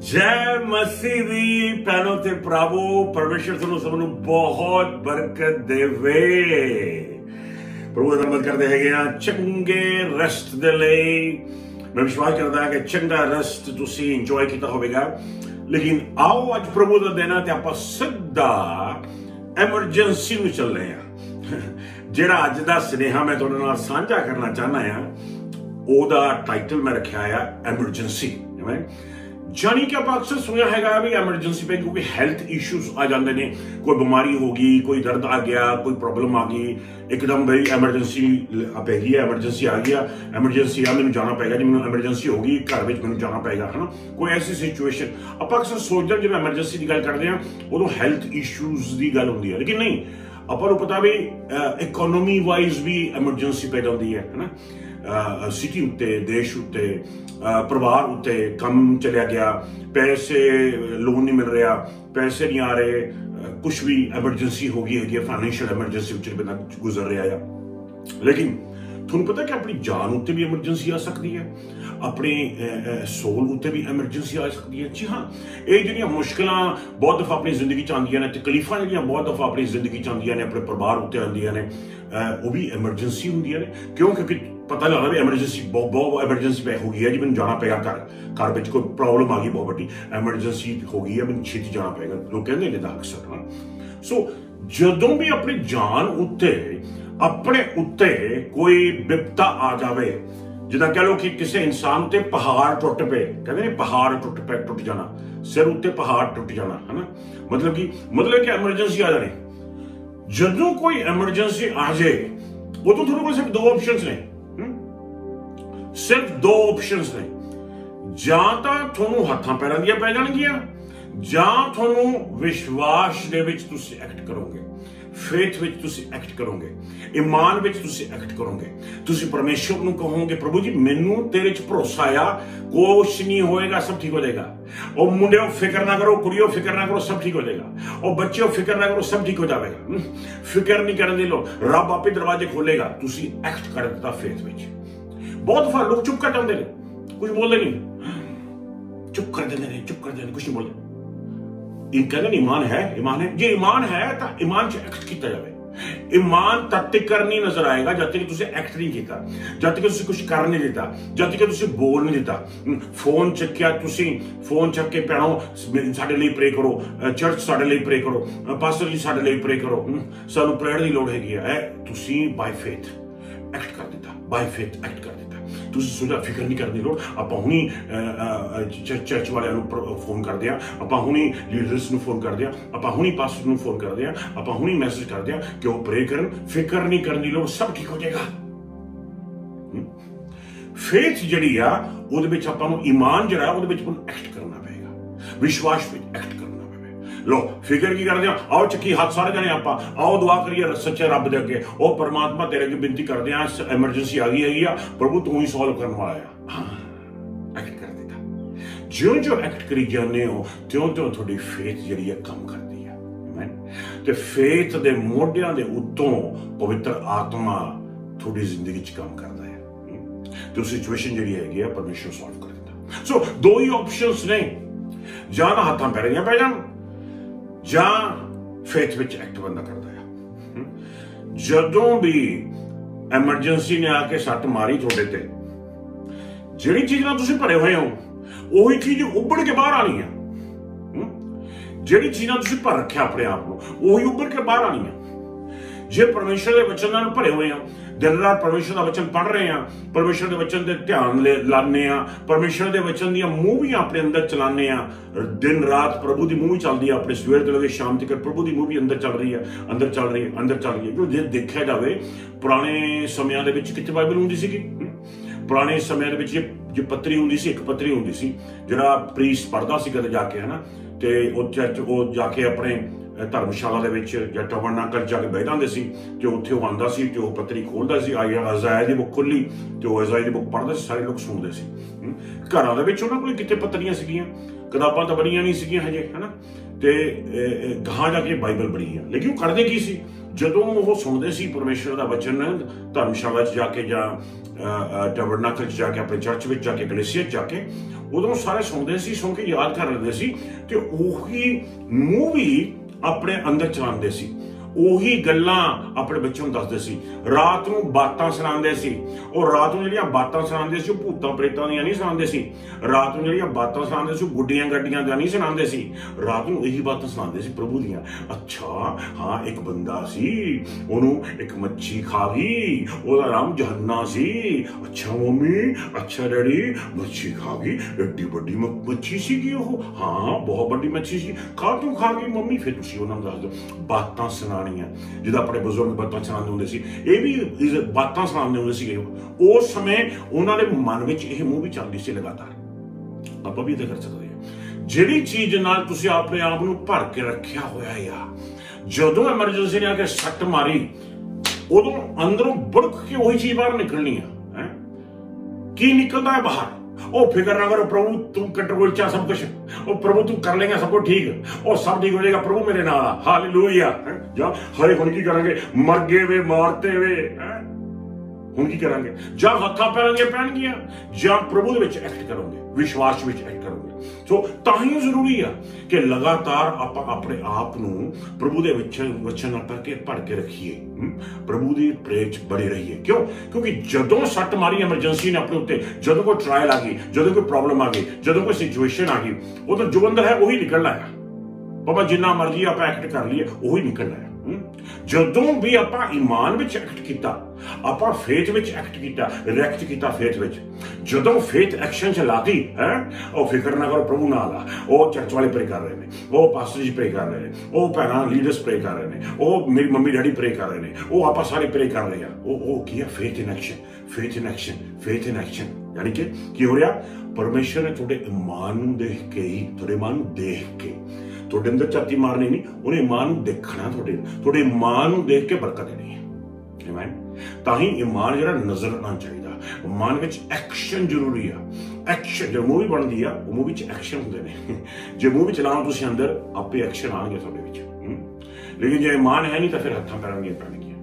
जय मसीह दी भैनों ते भरावो, परमेश्वर तुहानू सब नू बहुत बरकत देवे। प्रभु दा धन्नवाद करते हैं चंगे रेस्ट दे लई। मैं विश्वास करता कि चंगा रेस्ट तुसी इंजॉय किया होगा। लेकिन आओ अज प्रभु दा दिन ते आपां सीधा एमरजेंसी नू चलने जिहड़ा अज दा स्नेहा मैं तुहाडे नाल साझा करना चाहना ओदा टाइटल मैं रखा है एमरजेंसी। जानी कि आप अक्सर सुना है भी एमरजेंसी पे क्योंकि हेल्थ इश्यूज आ जाते हैं, कोई बीमारी होगी, कोई दर्द आ गया, कोई प्रॉब्लम आ गई, एकदम भाई एमरजेंसी पैगी है, एमरजेंसी आ गया, एमरजेंसी आ मैंने जाना पेगा जी, मैंने एमरजेंसी होगी घर में मैंने जाना पेगा, है ना। कोई ऐसी सिचुएशन आप अक्सर सोचते हैं जब एमरजेंसी की गल करते हैं उदों हेल्थ इश्यूज की गल होती है, लेकिन नहीं आपको पता भी इकोनॉमी वाइज भी एमरजेंसी पैदा होती है ना। सिटी उत्ते, देश उत्ते, परिवार उत्ते कम चलिया गया, पैसे लोन नहीं मिल रहा, पैसे नहीं आ रहे, कुछ भी एमरजेंसी हो गई है, फाइनेंशियल एमरजेंसी विच बंदा गुजर रहा है। लेकिन तुहानू पता कि अपनी जान उत्ते भी एमरजेंसी आ सकती है, अपने सोल उत्ते भी एमरजेंसी आ सकती है। जी हाँ, ये जिहड़ियां मुश्किलां बहुत दफा अपनी जिंदगी च आंदियां ने, तकलीफां जिहड़ियां बहुत दफा अपनी जिंदगी च आंदियां ने, अपने परिवार उत्ते आंदियां ने, वो भी एमरजेंसी हुंदियां ने। क्यों? क्योंकि पता लगा भी एमरजेंसी बहुत एमरजेंसी पे हो गई है जी, मैंने जाना पेगा घर में कोई प्रॉब्लम आ गई, बहुत बड़ी एमरजेंसी हो गई है, मैंने छेती जाना पेगा, लोग कहते हैं अक्सर ना। सो जदों भी अपनी जान उत्ते अपने उत्ते कोई विपता आ जाए, जिदा कह लो कि किसी इंसान उत्ते पहाड़ टुट पे, कहते हैं पहाड़ टुट जाना, सिर उत्ते पहाड़ टुट जाना, है ना। मतलब कि एमरजेंसी आ जानी। जदों कोई एमरजेंसी आ जाए उदों तुहाडे कोल सिर्फ दो ऑप्शंस ने, सिर्फ दो ऑप्शंस ने, जां तां तुहानू हत्थां पैरां ਦੀਆਂ पै जाणगीਆਂ, जां तुहानू विश्वास दे विच तुसीं एक्ट करोगे, फेथ विच तुसीं एक्ट करोगे, ईमान विच तुसीं एक्ट करोगे। तुसीं परमेश्वर नू कहोगे प्रभु जी मैनू तेरे च भरोसा आया, कुछ नहीं होएगा, सब ठीक हो जाएगा। और मुंडियों फिक्र ना करो, कुड़ियों फिक्र ना करो, सब ठीक हो जाएगा। और बच्चों फिक्र ना करो, सब ठीक हो जाएगा। फिक्र नहीं करने दे लो, रब आपे दरवाजे खोलेगा। तुसीं एक्ट कर दिता फेथ विच। बहुत दफा लोग चुप कर जाते हैं, कुछ बोलते नहीं, चुप कर देते हैं, कुछ नहीं बोलते। कहते ईमान है जे ईमान है तो ईमान च एक्ट किया जाए। ईमान तद तक नहीं नजर आएगा जब तक तुसीं एक्ट नहीं किया, जब तक तुसीं कुछ कर नहीं दिता, जब तक तुसीं बोल नहीं दिता। फोन चुक्या, तुसीं फोन चुक के भैणों साडे लई प्रे करो, चर्च साडे लई प्रे करो, पास्टर जी साडे लई प्रे करो, सानू प्रेयर की लोड़ हैगी है। तुसीं बाय फेथ एक्ट कर दिता, बाय फेथ एक्ट कर दिता। तुसीं सोचा फिक्र नहीं करनी लोड़, आपां हुणी चर्च वालियां नूं फोन करदे आ, आपां हुणी लीडर्स नूं फोन करदे आ, आपां हुणी पास्टर नूं फोन करदे आ, आपां हुणी मैसेज करदे आ कि वो प्रे करन। फिक्र नहीं करनी लोड़, सब ठीक हो जाएगा। फेथ जिहड़ी आ उहदे विच आपां नूं ईमान जिहड़ा उहदे विच एक्ट करना पेगा, विश्वास विच एक्ट करना। लो फिक्र की करते हैं, आओ चक्की हाथ सारे जने आप आओ दुआ करिए सच्चे रब दे अगे। ओ परमात्मा तेरे अगे बिनती करते हैं, एमरजेंसी आ गई है, प्रभु तू ही सॉल्व करने वाला है। एक्ट कर देता। ज्यों ज्यों एक्ट करी जाने हो त्यों त्यों थोड़ी फेथ जिहड़ी है कम करती है। ते फेथ दे मोढियां दे उत्तों पवित्र आत्मा थोड़ी जिंदगी च काम करता है, तो सिचुएशन जिहड़ी हैगी है परमेश्वर सॉल्व कर देता। सो दो ही ऑप्शंस ने, जां तां हत्थां पैरां ਦੀਆਂ पै जाण, जां फेथ विच एक्ट बंदा करता है। जदों भी एमरजेंसी ने आके सट मारी थोड़े ते, जिहड़ी चीज नाल तुसीं भरे हुए हो उही चीज उभड़ के बाहर आनी है। जिहड़ी चीज नाल तुसीं भर रखिया अपने आप को उही उभड़ के बाहर आनी है। जे परमेश्वर के वचन नाल भरे हुए हैं, दिन रात परमेश्वर का वचन पढ़ रहे हैं, परमेश्वर के वचन से ध्यान लाने, परमेश्वर के वचन दी मूवियां अपने अंदर चलाने, दिन रात प्रभु की मूवी चलती है, अपने सवेर तो लेकर शाम तक प्रभु की मूवी अंदर चल रही है, अंदर चल रही है, अंदर चल रही है। जो देखा जाए पुराने समयां दे विच कित्थे बाइबल हुंदी सी, पुराने समय दे विच जो पत्री हुंदी सी, एक पत्री हुंदी सी जिहड़ा प्रीस्ट पढ़दा सी कदे जाके, है ना। ते ओ चर्च ओ जाके अपने धर्मशाला दे विच जां टबरनाकल जाके बैठ जांदे सी, ते उत्थे ओह आंदा सी ते ओह पत्री खोलदा सी, अजाया दी बुक खोली ते ओह अजाया दी बुक पढ़दा सी, सारे लोग सुणदे सी। घरां दे विच उहनां कोल किते पत्रियां सीगियां, किताबां तां बणीਆਂ नहीं सीगियां हजे, है ना। ते गां जाके बाइबल बणी है, लेकिन ओह करदे की सी, जदों ओह सुणदे सी परमेश्वर दा वचन धर्मशाला च जाके जां टबरनाकल च जाके, अपने चर्च विच जाके, कलीसिया च जाके, ਉਦੋਂ ਸਾਰੇ ਸੁਣਦੇ ਸੀ, ਸੁਣ ਕੇ ਯਾਦ ਕਰ ਲੈਂਦੇ ਸੀ ਤੇ ਉਹੀ ਮੂੰਹ ਵੀ ਆਪਣੇ ਅੰਦਰ ਚਲਾਉਂਦੇ ਸੀ, ਉਹੀ ਗੱਲਾਂ ਆਪਣੇ ਬੱਚਿਆਂ ਨੂੰ ਦੱਸਦੇ ਸੀ। ਰਾਤ ਨੂੰ ਬਾਤਾਂ ਸੁਣਾਉਂਦੇ ਸੀ। ਉਹ ਰਾਤ ਨੂੰ ਜਿਹੜੀਆਂ ਬਾਤਾਂ ਸੁਣਾਉਂਦੇ ਸੀ ਉਹ ਭੂਤਾਂ ਪ੍ਰੇਤਾਂ ਦੀਆਂ ਨਹੀਂ ਸੁਣਾਉਂਦੇ ਸੀ। ਰਾਤ ਨੂੰ ਜਿਹੜੀਆਂ ਬਾਤਾਂ ਸੁਣਾਉਂਦੇ ਸੀ ਉਹ ਗੁੱਡੀਆਂ ਗੱਡੀਆਂ ਦੀਆਂ ਨਹੀਂ ਸੁਣਾਉਂਦੇ ਸੀ। ਰਾਤ ਨੂੰ ਇਹੀ ਬਾਤਾਂ ਸੁਣਾਉਂਦੇ ਸੀ ਪ੍ਰਭੂ ਦੀਆਂ। ਅੱਛਾ ਹਾਂ, ਇੱਕ ਬੰਦਾ ਸੀ, ਉਹਨੂੰ ਇੱਕ ਮੱਛੀ ਖਾ ਗਈ, ਉਹਦਾ ਨਾਮ ਜਹੰਨਾ ਸੀ। ਅੱਛਾ ਮੰਮੀ, ਅੱਛਾ ਡੈਡੀ, ਮੱਛੀ ਖਾ ਗਈ, ਐਡੀ ਵੱਡੀ ਮੱਛੀ ਸੀਗੀ ਉਹ। ਹਾਂ ਬਹੁਤ ਵੱਡੀ ਮੱਛੀ ਸੀ। ਕਾਹਤੋਂ ਖਾ ਗਈ ਮੰਮੀ? ਫਿਰ ਤੁਸੀਂ ਉਹਨਾਂ ਨੂੰ ਦੱਸ ਦਿਓ। ਬਾਤਾਂ ਸੁਣਾਣੀਆਂ, ਜਿੱਦਾਂ ਆਪਣੇ ਬਜ਼ੁਰਗ ਬਾਤਾਂ ਸੁਣਾਉਂਦੇ ਹੁੰਦੇ ਸੀ, ਇਹ ਵੀ ਬਾਤਾਂ ਸੁਣਾਉਂਦੇ ਹੁੰਦੇ ਸੀਗੇ। ਉਸ ਸਮੇਂ ਉਹਨਾਂ ਦੇ ਮਨ ਵਿੱਚ ਇਹ ਮੂੰਹ ਵੀ ਚੱਲਦੀ ਸੀ ਲਗਾਤਾਰ। ਆਪਾਂ ਵੀ ਤਾਂ ਕਰ ਸਕਦੇ ਹਾਂ। ਜਿਹੜੀ ਚੀਜ਼ ਨਾਲ ਤੁਸੀਂ ਆਪਣੇ ਆਪ ਨੂੰ ਭਰ ਕੇ ਰੱਖਿਆ ਹੋਇਆ ਆ, ਜਦੋਂ ਐਮਰਜੈਂਸੀ ਨੇ ਆ ਕੇ ਸੱਟ ਮਾਰੀ, ਉਦੋਂ ਅੰਦਰੋਂ ਬੁੜਕ ਕੇ ਉਹੀ ਚੀਜ਼ ਬਾਹਰ ਨਿਕਲਣੀ ਆ। ਕੀ ਨਿਕਲਦਾ ਹੈ ਬਾਹਰ? ਉਹ ਫਿਕਰ ਨਾ ਕਰੋ ਪ੍ਰਭੂ, ਤੂੰ ਕੰਟਰੋਲ ਚ ਸਭ ਕੁਝ। ਉਹ ਪ੍ਰਭੂ ਤੂੰ ਕਰ ਲੇਗਾ ਸਭ ਕੁਝ ਠੀਕ, ਉਹ ਸਭ ਠੀਕ ਹੋ ਜਾਏਗਾ, ਪ੍ਰਭੂ ਮੇਰੇ ਨਾਲ ਆ, ਹਾਲੇਲੂਇਆ। ਜਾਂ ਹਰੇ ਹੁਣ ਕੀ ਕਰਾਂਗੇ? ਮਰ ਗਏ ਵੇ, ਮਾਰਤੇ ਵੇ, ਹੁਣ ਕੀ ਕਰਾਂਗੇ? ਜਾਂ ਹੱਥਾਂ ਪੈਰਾਂ ਪੈਣਗੀਆਂ, ਜਾਂ ਪ੍ਰਭੂ ਦੇ ਵਿੱਚ ਐਕਟ ਕਰੋਗੇ, ਵਿਸ਼ਵਾਸ ਵਿੱਚ ਐਕਟ ਕਰੋਗੇ। ਸੋ ਤਾਂ ਹੀ ਜ਼ਰੂਰੀ ਆ ਕਿ ਲਗਾਤਾਰ ਆਪਾਂ ਆਪਣੇ ਆਪ ਨੂੰ ਪ੍ਰਭੂ ਦੇ ਵਚਨ ਨਾਲ ਭਰ ਕੇ ਰੱਖੀਏ, ਪ੍ਰਭੂ ਦੀ ਪ੍ਰੇਰ ਚ ਬੜੇ ਰਹੀਏ। ਕਿਉਂ? ਕਿਉਂਕਿ ਜਦੋਂ ਸੱਟ ਮਾਰੀ ਐਮਰਜੈਂਸੀ ਨੇ ਆਪਣੇ ਉੱਤੇ, ਜਦੋਂ ਕੋਈ ਟਰਾਇਲ ਆ ਗਈ, ਜਦੋਂ ਕੋਈ ਪ੍ਰੋਬਲਮ ਆ ਗਈ, ਜਦੋਂ ਕੋਈ ਸਿਚੁਏਸ਼ਨ ਆ ਗਈ, ਉਦੋਂ ਜੋ ਅੰਦਰ ਹੈ ਉਹੀ ਨਿਕਲਣਾ ਹੈ। ਬਾਬਾ ਜਿੰਨਾ ਮਰਜ਼ੀ ਆਪਾਂ ਐਕਟ ਕਰ ਲਈਏ, ਉਹੀ ਨਿਕਲਣਾ ਹੈ। ਜਦੋਂ ਵੀ ਆਪਾਂ ਈਮਾਨ ਵਿੱਚ ਐਕਟ ਕੀਤਾ, ਆਪਾਂ ਫੇਥ ਵਿੱਚ ਐਕਟ ਕੀਤਾ, ਰਿਐਕਟ ਕੀਤਾ ਫੇਥ ਵਿੱਚ, ਜਦੋਂ ਫੇਥ ਐਕਸ਼ਨ ਚ ਲਾਤੀ ਹੈ, ਉਹ ਫਿਕਰ ਨਾ ਕਰੋ ਪ੍ਰਭੂ ਨਾਲ ਆ। ਉਹ ਚਰਚ ਵਾਲੇ ਪ੍ਰੇ ਕਰ ਰਹੇ ਨੇ, ਉਹ ਪਾਸਟਰ ਜੀ ਪ੍ਰੇ ਕਰ ਰਹੇ ਨੇ, ਉਹ ਭੈਣਾਂ ਲੀਡਰਸ ਪ੍ਰੇ ਕਰ ਰਹੇ ਨੇ, ਉਹ ਮੇਰੀ ਮੰਮੀ ਡੈਡੀ ਪ੍ਰੇ ਕਰ ਰਹੇ ਨੇ, ਉਹ ਆਪਾਂ ਸਾਰੇ ਪ੍ਰੇ ਕਰ ਰਹੇ ਆ। ਉਹ ਕੀ ਹੈ? ਫੇਥ ਇਨ ਐਕਸ਼ਨ, ਫੇਥ ਇਨ ਐਕਸ਼ਨ, ਫੇਥ ਇਨ ਐਕਸ਼ਨ। ਯਾਨੀ ਕਿ ਕੀ ਹੋ ਰਿਹਾ? ਪਰਮੇਸ਼ਰ ਨੇ ਤੁਹਾਡੇ ਈਮਾਨ ਨੂੰ ਦੇਖ ਕੇ ਹੀ, ਤੁਹਾਡੇ ਈਮਾਨ ਨੂੰ ਦੇਖ ਕੇ, ਤੁਹਾਡੇ ਅੰਦਰ ਝਾਤੀ ਮਾਰਨੀ ਨਹੀਂ, ਉਹਨੇ ਈਮਾਨ ਨੂੰ ਦੇਖਣਾ, ਤੁਹਾਡੇ ਈਮਾਨ ਨੂੰ ਦੇਖ ਕੇ ਬਰਕਤ ਦੇਣੀ ਹੈ। ਆਮੀਨ। ਤਾਂ ਹੀ ਈਮਾਨ ਜਿਹੜਾ ਨਜ਼ਰ ਆਉਣਾ ਚਾਹੀਦਾ, ਈਮਾਨ ਵਿੱਚ ਐਕਸ਼ਨ ਜ਼ਰੂਰੀ ਆ। ਐਕਸ਼ਨ, ਜੋ ਮੂਵੀ ਬਣਦੀ ਆ ਉਹ ਮੂਵੀ ਚ ਐਕਸ਼ਨ ਹੁੰਦੇ ਨੇ। ਜੇ ਮੂਵੀ ਚਲਾਓ ਤੁਸੀਂ ਅੰਦਰ, ਆਪੇ ਐਕਸ਼ਨ ਆਉਣਗੇ ਤੁਹਾਡੇ ਵਿੱਚ। ਲੇਕਿਨ ਜੇ ਈਮਾਨ ਹੈ ਨਹੀਂ ਤਾਂ ਫਿਰ ਹੱਥਾਂ ਪੈਰਾਂ ਦੀਆਂ ਪੈਣਗੀਆਂ,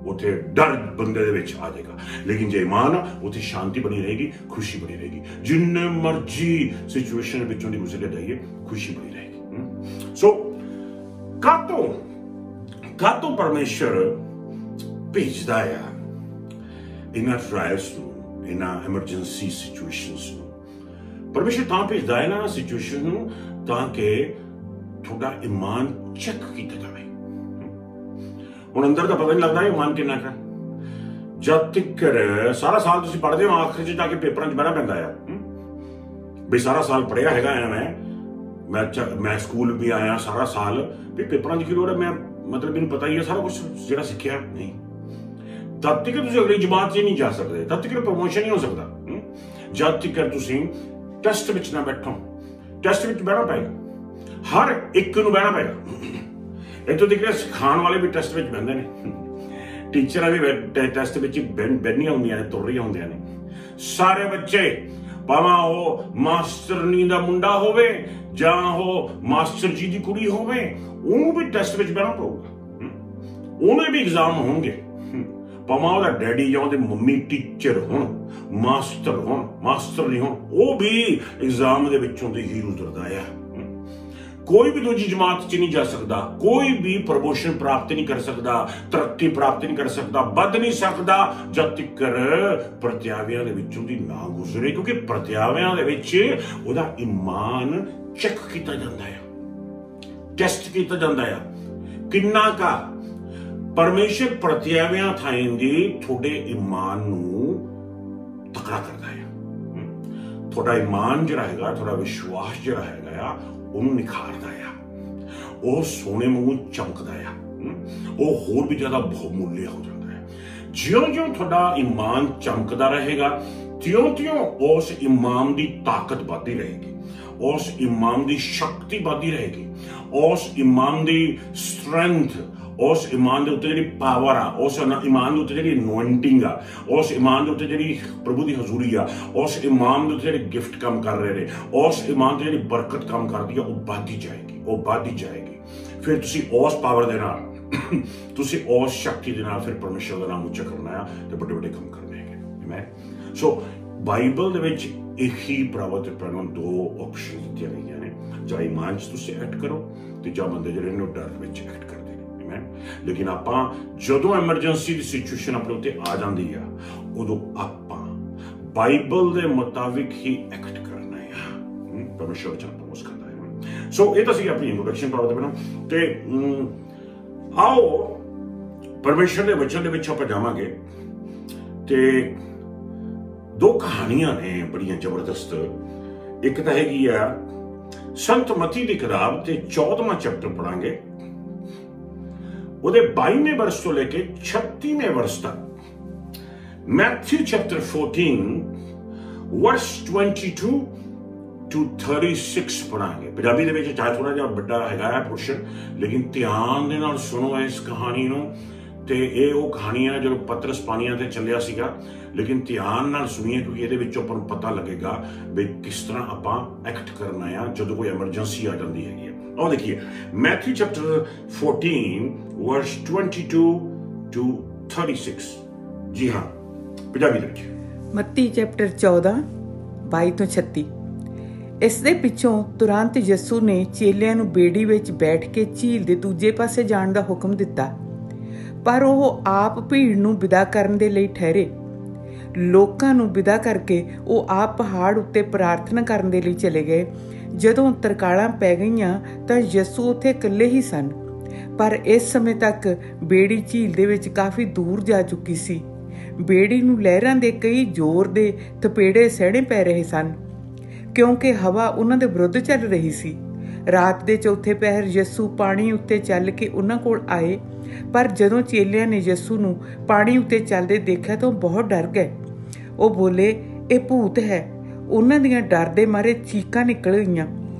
ਉੱਥੇ ਡਰ ਬੰਦੇ ਦੇ ਵਿੱਚ ਆ ਜਾਏਗਾ। ਲੇਕਿਨ ਜੇ ਈਮਾਨ ਆ, ਉੱਥੇ ਸ਼ਾਂਤੀ ਬਣੀ ਰਹੇਗੀ, ਖੁਸ਼ੀ ਬਣੀ ਰਹੇਗੀ। ਜਿੰਨੇ ਮਰਜ਼ੀ ਸਿਚੁਏਸ਼ਨ ਵਿੱਚੋਂ ਦੀ ਗੁਜ਼ਰ ਜਾਈਏ, ਖੁਸ਼ੀ ਬਣੀ ਰਹੇਗੀ। ਸੋ ਕਾਤੋਂ ਪਰਮੇਸ਼ਰ ਭੇਜਦਾ ਆ ਇਹਨਾਂ ਟ੍ਰਾਇਲਸ ਨੂੰ, ਇਹਨਾਂ ਐਮਰਜੈਂਸੀ ਸਿਚੁਏਸ਼ਨਸ ਨੂੰ। ਪਰਮੇਸ਼ਰ ਤਾਂ ਭੇਜਦਾ ਹੈ ਇਹਨਾਂ ਸਿਚੁਏਸ਼ਨ ਨੂੰ ਤਾਂ ਕਿ ਤੁਹਾਡਾ ਈਮਾਨ ਚੈੱਕ ਕੀਤਾ ਜਾਵੇ। ਹੁਣ ਅੰਦਰ ਤਾਂ ਪਤਾ ਨਹੀਂ ਲੱਗਦਾ ਈਮਾਨ ਕਿੰਨਾ ਕੁ। ਜਦ ਤੱਕ ਸਾਰਾ ਸਾਲ ਤੁਸੀਂ ਪੜ੍ਹਦੇ ਹੋ, ਆਖਰ 'ਚ ਜਾ ਕੇ ਪੇਪਰਾਂ 'ਚ ਬਹਿਣਾ ਪੈਂਦਾ ਆ ਵੀ ਸਾਰਾ ਸਾਲ ਪੜ੍ਹਿਆ ਹੈਗਾ ਆ ਮੈਂ ਸਕੂਲ ਵੀ ਆਇਆ ਸਾਰਾ ਸਾਲ, ਵੀ ਪੇਪਰਾਂ ਦੀ ਕੀ ਲੋੜ ਹੈ? ਮੈਂ ਮਤਲਬ ਮੈਨੂੰ ਪਤਾ ਹੀ ਹੈ ਸਾਰਾ ਕੁਝ ਜਿਹੜਾ ਸਿੱਖਿਆ। ਨਹੀਂ, ਤਦ ਤੱਕ ਤੁਸੀਂ ਅਗਲੀ ਜਮਾਤ 'ਚ ਨਹੀਂ ਜਾ ਸਕਦੇ, ਤਦ ਤੱਕ ਪ੍ਰਮੋਸ਼ਨ ਨਹੀਂ ਹੋ ਸਕਦਾ। ਜਦ ਤੱਕ ਤੁਸੀਂ ਟੈਸਟ ਵਿੱਚ ਨਾ ਬੈਠੋ। ਟੈਸਟ ਵਿੱਚ ਬਹਿਣਾ ਪਏਗਾ, ਹਰ ਇੱਕ ਨੂੰ ਬਹਿਣਾ ਪਏਗਾ। ਇੱਥੋਂ ਤੱਕ ਸਿਖਾਉਣ ਵਾਲੇ ਵੀ ਟੈਸਟ ਵਿੱਚ ਬਹਿੰਦੇ ਨੇ, ਟੀਚਰਾਂ ਵੀ ਟੈਸਟ ਵਿੱਚ ਬਹਿਣੀਆਂ ਹੁੰਦੀਆਂ ਨੇ, ਤੁਰ ਰਹੀਆਂ ਹੁੰਦੀਆਂ ਨੇ। ਸਾਰੇ ਬੱਚੇ, ਭਾਵੇਂ ਉਹ ਮਾਸਟਰਨੀ ਦਾ ਮੁੰਡਾ ਹੋਵੇ ਜਾਂ ਉਹ ਮਾਸਟਰ ਜੀ ਦੀ ਕੁੜੀ ਹੋਵੇ, ਉਹਨੂੰ ਵੀ ਟੈਸਟ ਵਿੱਚ ਬਹਿਣਾ ਪਊਗਾ। ਉਹਨੇ ਵੀ ਐਗਜ਼ਾਮ ਹੋਣਗੇ, ਭਾਵੇਂ ਉਹਦਾ ਡੈਡੀ ਜਾਂ ਉਹਦੇ ਮੰਮੀ ਟੀਚਰ ਹੋਣ, ਮਾਸਟਰ ਹੋਣ, ਮਾਸਟਰ ਨਹੀਂ ਹੋਣ, ਉਹ ਵੀ ਐਗਜ਼ਾਮ ਦੇ ਵਿੱਚੋਂ ਦੀ ਹੀ ਗੁਜ਼ਰਦਾ ਆ। ਕੋਈ ਵੀ ਦੂਜੀ ਜਮਾਤ 'ਚ ਨਹੀਂ ਜਾ ਸਕਦਾ, ਕੋਈ ਵੀ ਪ੍ਰਮੋਸ਼ਨ ਪ੍ਰਾਪਤ ਨਹੀਂ ਕਰ ਸਕਦਾ, ਤਰੱਕੀ ਪ੍ਰਾਪਤ ਨਹੀਂ ਕਰ ਸਕਦਾ, ਵੱਧ ਨਹੀਂ ਸਕਦਾ ਜਦ ਤੱਕ ਪ੍ਰਤਿਆਵਿਆਂ ਦੇ ਵਿੱਚੋਂ ਦੀ ਨਾ ਗੁਜ਼ਰੇ। ਕਿਉਂਕਿ ਪ੍ਰਤਿਆਵਿਆਂ ਦੇ ਵਿੱਚ ਉਹਦਾ ਈਮਾਨ ਚੈੱਕ ਕੀਤਾ ਜਾਂਦਾ ਹੈ, ਟੈਸਟ ਕੀਤਾ ਜਾਂਦਾ ਹੈ ਕਿੰਨਾ ਕਾ। ਪਰਮੇਸ਼ਰ ਪ੍ਰਤਿਆਵਿਆਂ ਥਾਈਂ ਦੀ ਤੁਹਾਡੇ ਈਮਾਨ ਨੂੰ ਤਕੜਾ ਕਰਦਾ ਹੈ। ਤੁਹਾਡਾ ਈਮਾਨ ਜਿਹੜਾ ਹੈਗਾ, ਤੁਹਾਡਾ ਵਿਸ਼ਵਾਸ ਜਿਹੜਾ ਹੈਗਾ ਆ, ਉਹਨੂੰ ਨਿਖਾਰਦਾ ਆ, ਉਹ ਸੋਨੇ ਵਾਂਗੂ ਚਮਕਦਾ ਆ, ਉਹ ਹੋਰ ਵੀ ਜ਼ਿਆਦਾ ਬਹੁਮੁੱਲੇ ਹੋ ਜਾਂਦਾ ਹੈ। ਜਿਉਂ-ਜਿਉਂ ਤੁਹਾਡਾ ਈਮਾਨ ਚਮਕਦਾ ਰਹੇਗਾ, ਤਿਉਂ-ਤਿਉਂ ਉਸ ਈਮਾਨ ਦੀ ਤਾਕਤ ਵੱਧਦੀ ਰਹੇਗੀ, ਉਸ ਈਮਾਨ ਦੀ ਸ਼ਕਤੀ ਵੱਧਦੀ ਰਹੇਗੀ, ਉਸ ਈਮਾਨ ਦੀ ਸਟਰੈਂਥ, ਉਸ ਈਮਾਨ ਦੇ ਉੱਤੇ ਜਿਹੜੀ ਪਾਵਰ ਆ, ਉਸ ਈਮਾਨ ਦੇ ਉੱਤੇ ਜਿਹੜੀ ਅਨੋਇੰਟਿੰਗ ਆ, ਉਸ ਈਮਾਨ ਦੇ ਉੱਤੇ ਜਿਹੜੀ ਪ੍ਰਭੂ ਦੀ ਹਜ਼ੂਰੀ ਆ, ਉਸ ਈਮਾਨ ਦੇ ਉੱਤੇ ਜਿਹੜੇ ਗਿਫਟ ਕੰਮ ਕਰ ਰਹੇ ਨੇ, ਉਸ ਈਮਾਨ ਤੇ ਜਿਹੜੀ ਬਰਕਤ ਕੰਮ ਕਰਦੀ ਆ, ਉਹ ਵੱਧਦੀ ਜਾਏਗੀ, ਉਹ ਵੱਧਦੀ ਜਾਏਗੀ। ਫਿਰ ਤੁਸੀਂ ਉਸ ਪਾਵਰ ਦੇ ਨਾਲ, ਤੁਸੀਂ ਉਸ ਸ਼ਕਤੀ ਦੇ ਨਾਲ ਫਿਰ ਪਰਮੇਸ਼ਰ ਦਾ ਨਾਮ ਉੱਚਾ ਕਰਨਾ ਆ ਤੇ ਵੱਡੇ ਵੱਡੇ ਕੰਮ ਕਰਨੇ ਹੈਗੇ। ਆਮੀਨ। ਸੋ ਬਾਈਬਲ ਦੇ ਵਿੱਚ ਇਹੀ ਭਰਾਵੋ ਤੇ ਭੈਣੋ ਦੋ ਆਪਸ਼ਨ ਦਿੱਤੀਆਂ ਗਈਆਂ ਨੇ, ਜਾਂ ਈਮਾਨ 'ਚ ਤੁਸੀਂ ਐਕਟ ਕਰੋ ਤੇ ਜਾਂ ਬੰਦੇ ਜਿਹੜੇ ਨੇ ਡਰ ਵਿੱਚ ਐਕਟ ਕਰਦੇ ਨੇ। ਆਮੇਨ। ਲੇਕਿਨ ਆਪਾਂ ਜਦੋਂ ਐਮਰਜੈਂਸੀ ਦੀ ਸਿਚੁਏਸ਼ਨ ਆਪਣੇ ਉੱਤੇ ਆ ਜਾਂਦੀ ਆ, ਉਦੋਂ ਆਪਾਂ ਬਾਈਬਲ ਦੇ ਮੁਤਾਬਿਕ ਹੀ ਐਕਟ ਕਰਨਾ ਆ। ਪਰਮੇਸ਼ਰ ਵਚਨ ਪ੍ਰੋਮੋਸ ਕਰਦਾ ਹੈ। ਸੋ ਇਹ ਤਾਂ ਸੀ ਆਪਣੀ ਇੰਟਰੋਡਕਸ਼ਨ ਭਰਾਵੋ ਤੇ ਭੈਣੋ, ਤੇ ਆਓ ਪਰਮੇਸ਼ਰ ਦੇ ਵਚਨ ਦੇ ਵਿੱਚ ਆਪਾਂ ਜਾਵਾਂਗੇ। ਤੇ ਦੋ ਕਹਾਣੀਆਂ ਨੇ ਬੜੀਆਂ ਜ਼ਬਰਦਸਤ। ਇੱਕ ਤਾਂ ਹੈਗੀ ਆ ਸੰਤ ਮਤੀ ਦੀ ਕਿਤਾਬ ਤੇ 14ਵਾਂ ਚੈਪਟਰ ਪੜਾਂਗੇ, ਉਹਦੇ 22ਵੇਂ ਵਰਸ ਤੋਂ ਲੈ ਕੇ 36ਵੇਂ ਵਰਸ ਤੱਕ। ਮੈਥਿਊ ਚੈਪਟਰ 14 ਵਰਸ 22 to 36 ਪੜਾਂਗੇ। ਪੰਜਾਬੀ ਦੇ ਵਿੱਚ ਚਾਹੇ ਥੋੜਾ ਜਿਹਾ ਵੱਡਾ ਹੈਗਾ ਹੈ ਪੋਰਸ਼ਨ, ਲੇਕਿਨ ਧਿਆਨ ਦੇ ਨਾਲ ਸੁਣੋ ਇਸ ਕਹਾਣੀ ਨੂੰ। ਤੇ ਇਹ ਉਹ ਕਹਾਣੀ ਹੈ ਜਦੋਂ ਪਤਰਸ ਪਾਣੀਆਂ ਤੇ ਚੱਲਿਆ ਸੀਗਾ, ਲੇਕਿਨ ਧਿਆਨ ਨਾਲ ਸੁਣੀਏ ਕਿਉਂਕਿ ਇਹਦੇ ਵਿੱਚੋਂ ਆਪਾਂ ਨੂੰ ਪਤਾ ਲੱਗੇਗਾ ਵੀ ਕਿਸ ਤਰ੍ਹਾਂ ਆਪਾਂ ਐਕਟ ਕਰਨਾ ਆ ਜਦੋਂ ਕੋਈ ਐਮਰਜੈਂਸੀ ਆ ਜਾਂਦੀ ਹੈਗੀ ਹੈ। ਆਓ ਦੇਖੀਏ ਮੈਥਿਊ ਚੈਪਟਰ 14 ਵਰਸ 22 to 36। ਜੀ ਹਾਂ, ਪੰਜਾਬੀ ਦੇ ਵਿੱਚ ਮੱਤੀ ਚੈਪਟਰ 14 22 ਤੋਂ 36। ਇਸ ਦੇ ਪਿੱਛੋਂ ਤੁਰੰਤ ਯਿਸੂ ਨੇ ਚੇਲਿਆਂ ਨੂੰ ਬੇੜੀ ਵਿੱਚ ਬੈਠ ਕੇ ਝੀਲ ਦੇ ਦੂਜੇ ਪਾਸੇ ਜਾਣ ਦਾ ਹੁਕਮ ਦਿੱਤਾ, ਪਰ ਉਹ ਆਪ ਭੀੜ ਨੂੰ ਵਿਦਾ ਕਰਨ ਦੇ ਲਈ ਠਹਿਰੇ। ਲੋਕਾਂ ਨੂੰ ਵਿਦਾ ਕਰਕੇ ਉਹ ਆਪ ਪਹਾੜ ਉੱਤੇ ਪ੍ਰਾਰਥਨਾ ਕਰਨ ਦੇ ਲਈ ਚਲੇ ਗਏ। ਜਦੋਂ ਤਰਕਾਲਾਂ ਪੈ ਗਈਆਂ ਤਾਂ ਯਿਸੂ ਉੱਥੇ ਇਕੱਲੇ ਹੀ ਸਨ, ਪਰ ਇਸ ਸਮੇਂ ਤੱਕ ਬੇੜੀ ਝੀਲ ਦੇ ਵਿੱਚ ਕਾਫੀ ਦੂਰ ਜਾ ਚੁੱਕੀ ਸੀ। ਬੇੜੀ ਨੂੰ ਲਹਿਰਾਂ ਦੇ ਕਈ ਜ਼ੋਰ ਦੇ ਥਪੇੜੇ ਸਹਿਣੇ ਪੈ ਰਹੇ ਸਨ, ਕਿਉਂਕਿ ਹਵਾ ਉਹਨਾਂ ਦੇ ਵਿਰੁੱਧ ਚੱਲ ਰਹੀ ਸੀ। ਰਾਤ ਦੇ ਚੌਥੇ ਪਹਿਰ ਯਿਸੂ ਪਾਣੀ ਉੱਤੇ ਚੱਲ ਕੇ ਉਹਨਾਂ ਕੋਲ ਆਏ, ਪਰ ਜਦੋਂ ਚੇਲਿਆਂ ਨੇ ਯਿਸੂ ਨੂੰ ਪਾਣੀ ਉੱਤੇ ਚੱਲਦੇ ਦੇਖਿਆ ਤਾਂ ਉਹ ਬਹੁਤ ਡਰ ਗਏ। ਉਹ ਬੋਲੇ, ਇਹ ਭੂਤ ਹੈ। ਉਹਨਾਂ ਦੀਆਂ ਡਰ ਦੇ ਮਾਰੇ ਚੀਕਾਂ ਨਿਕਲ ਗਈਆਂ।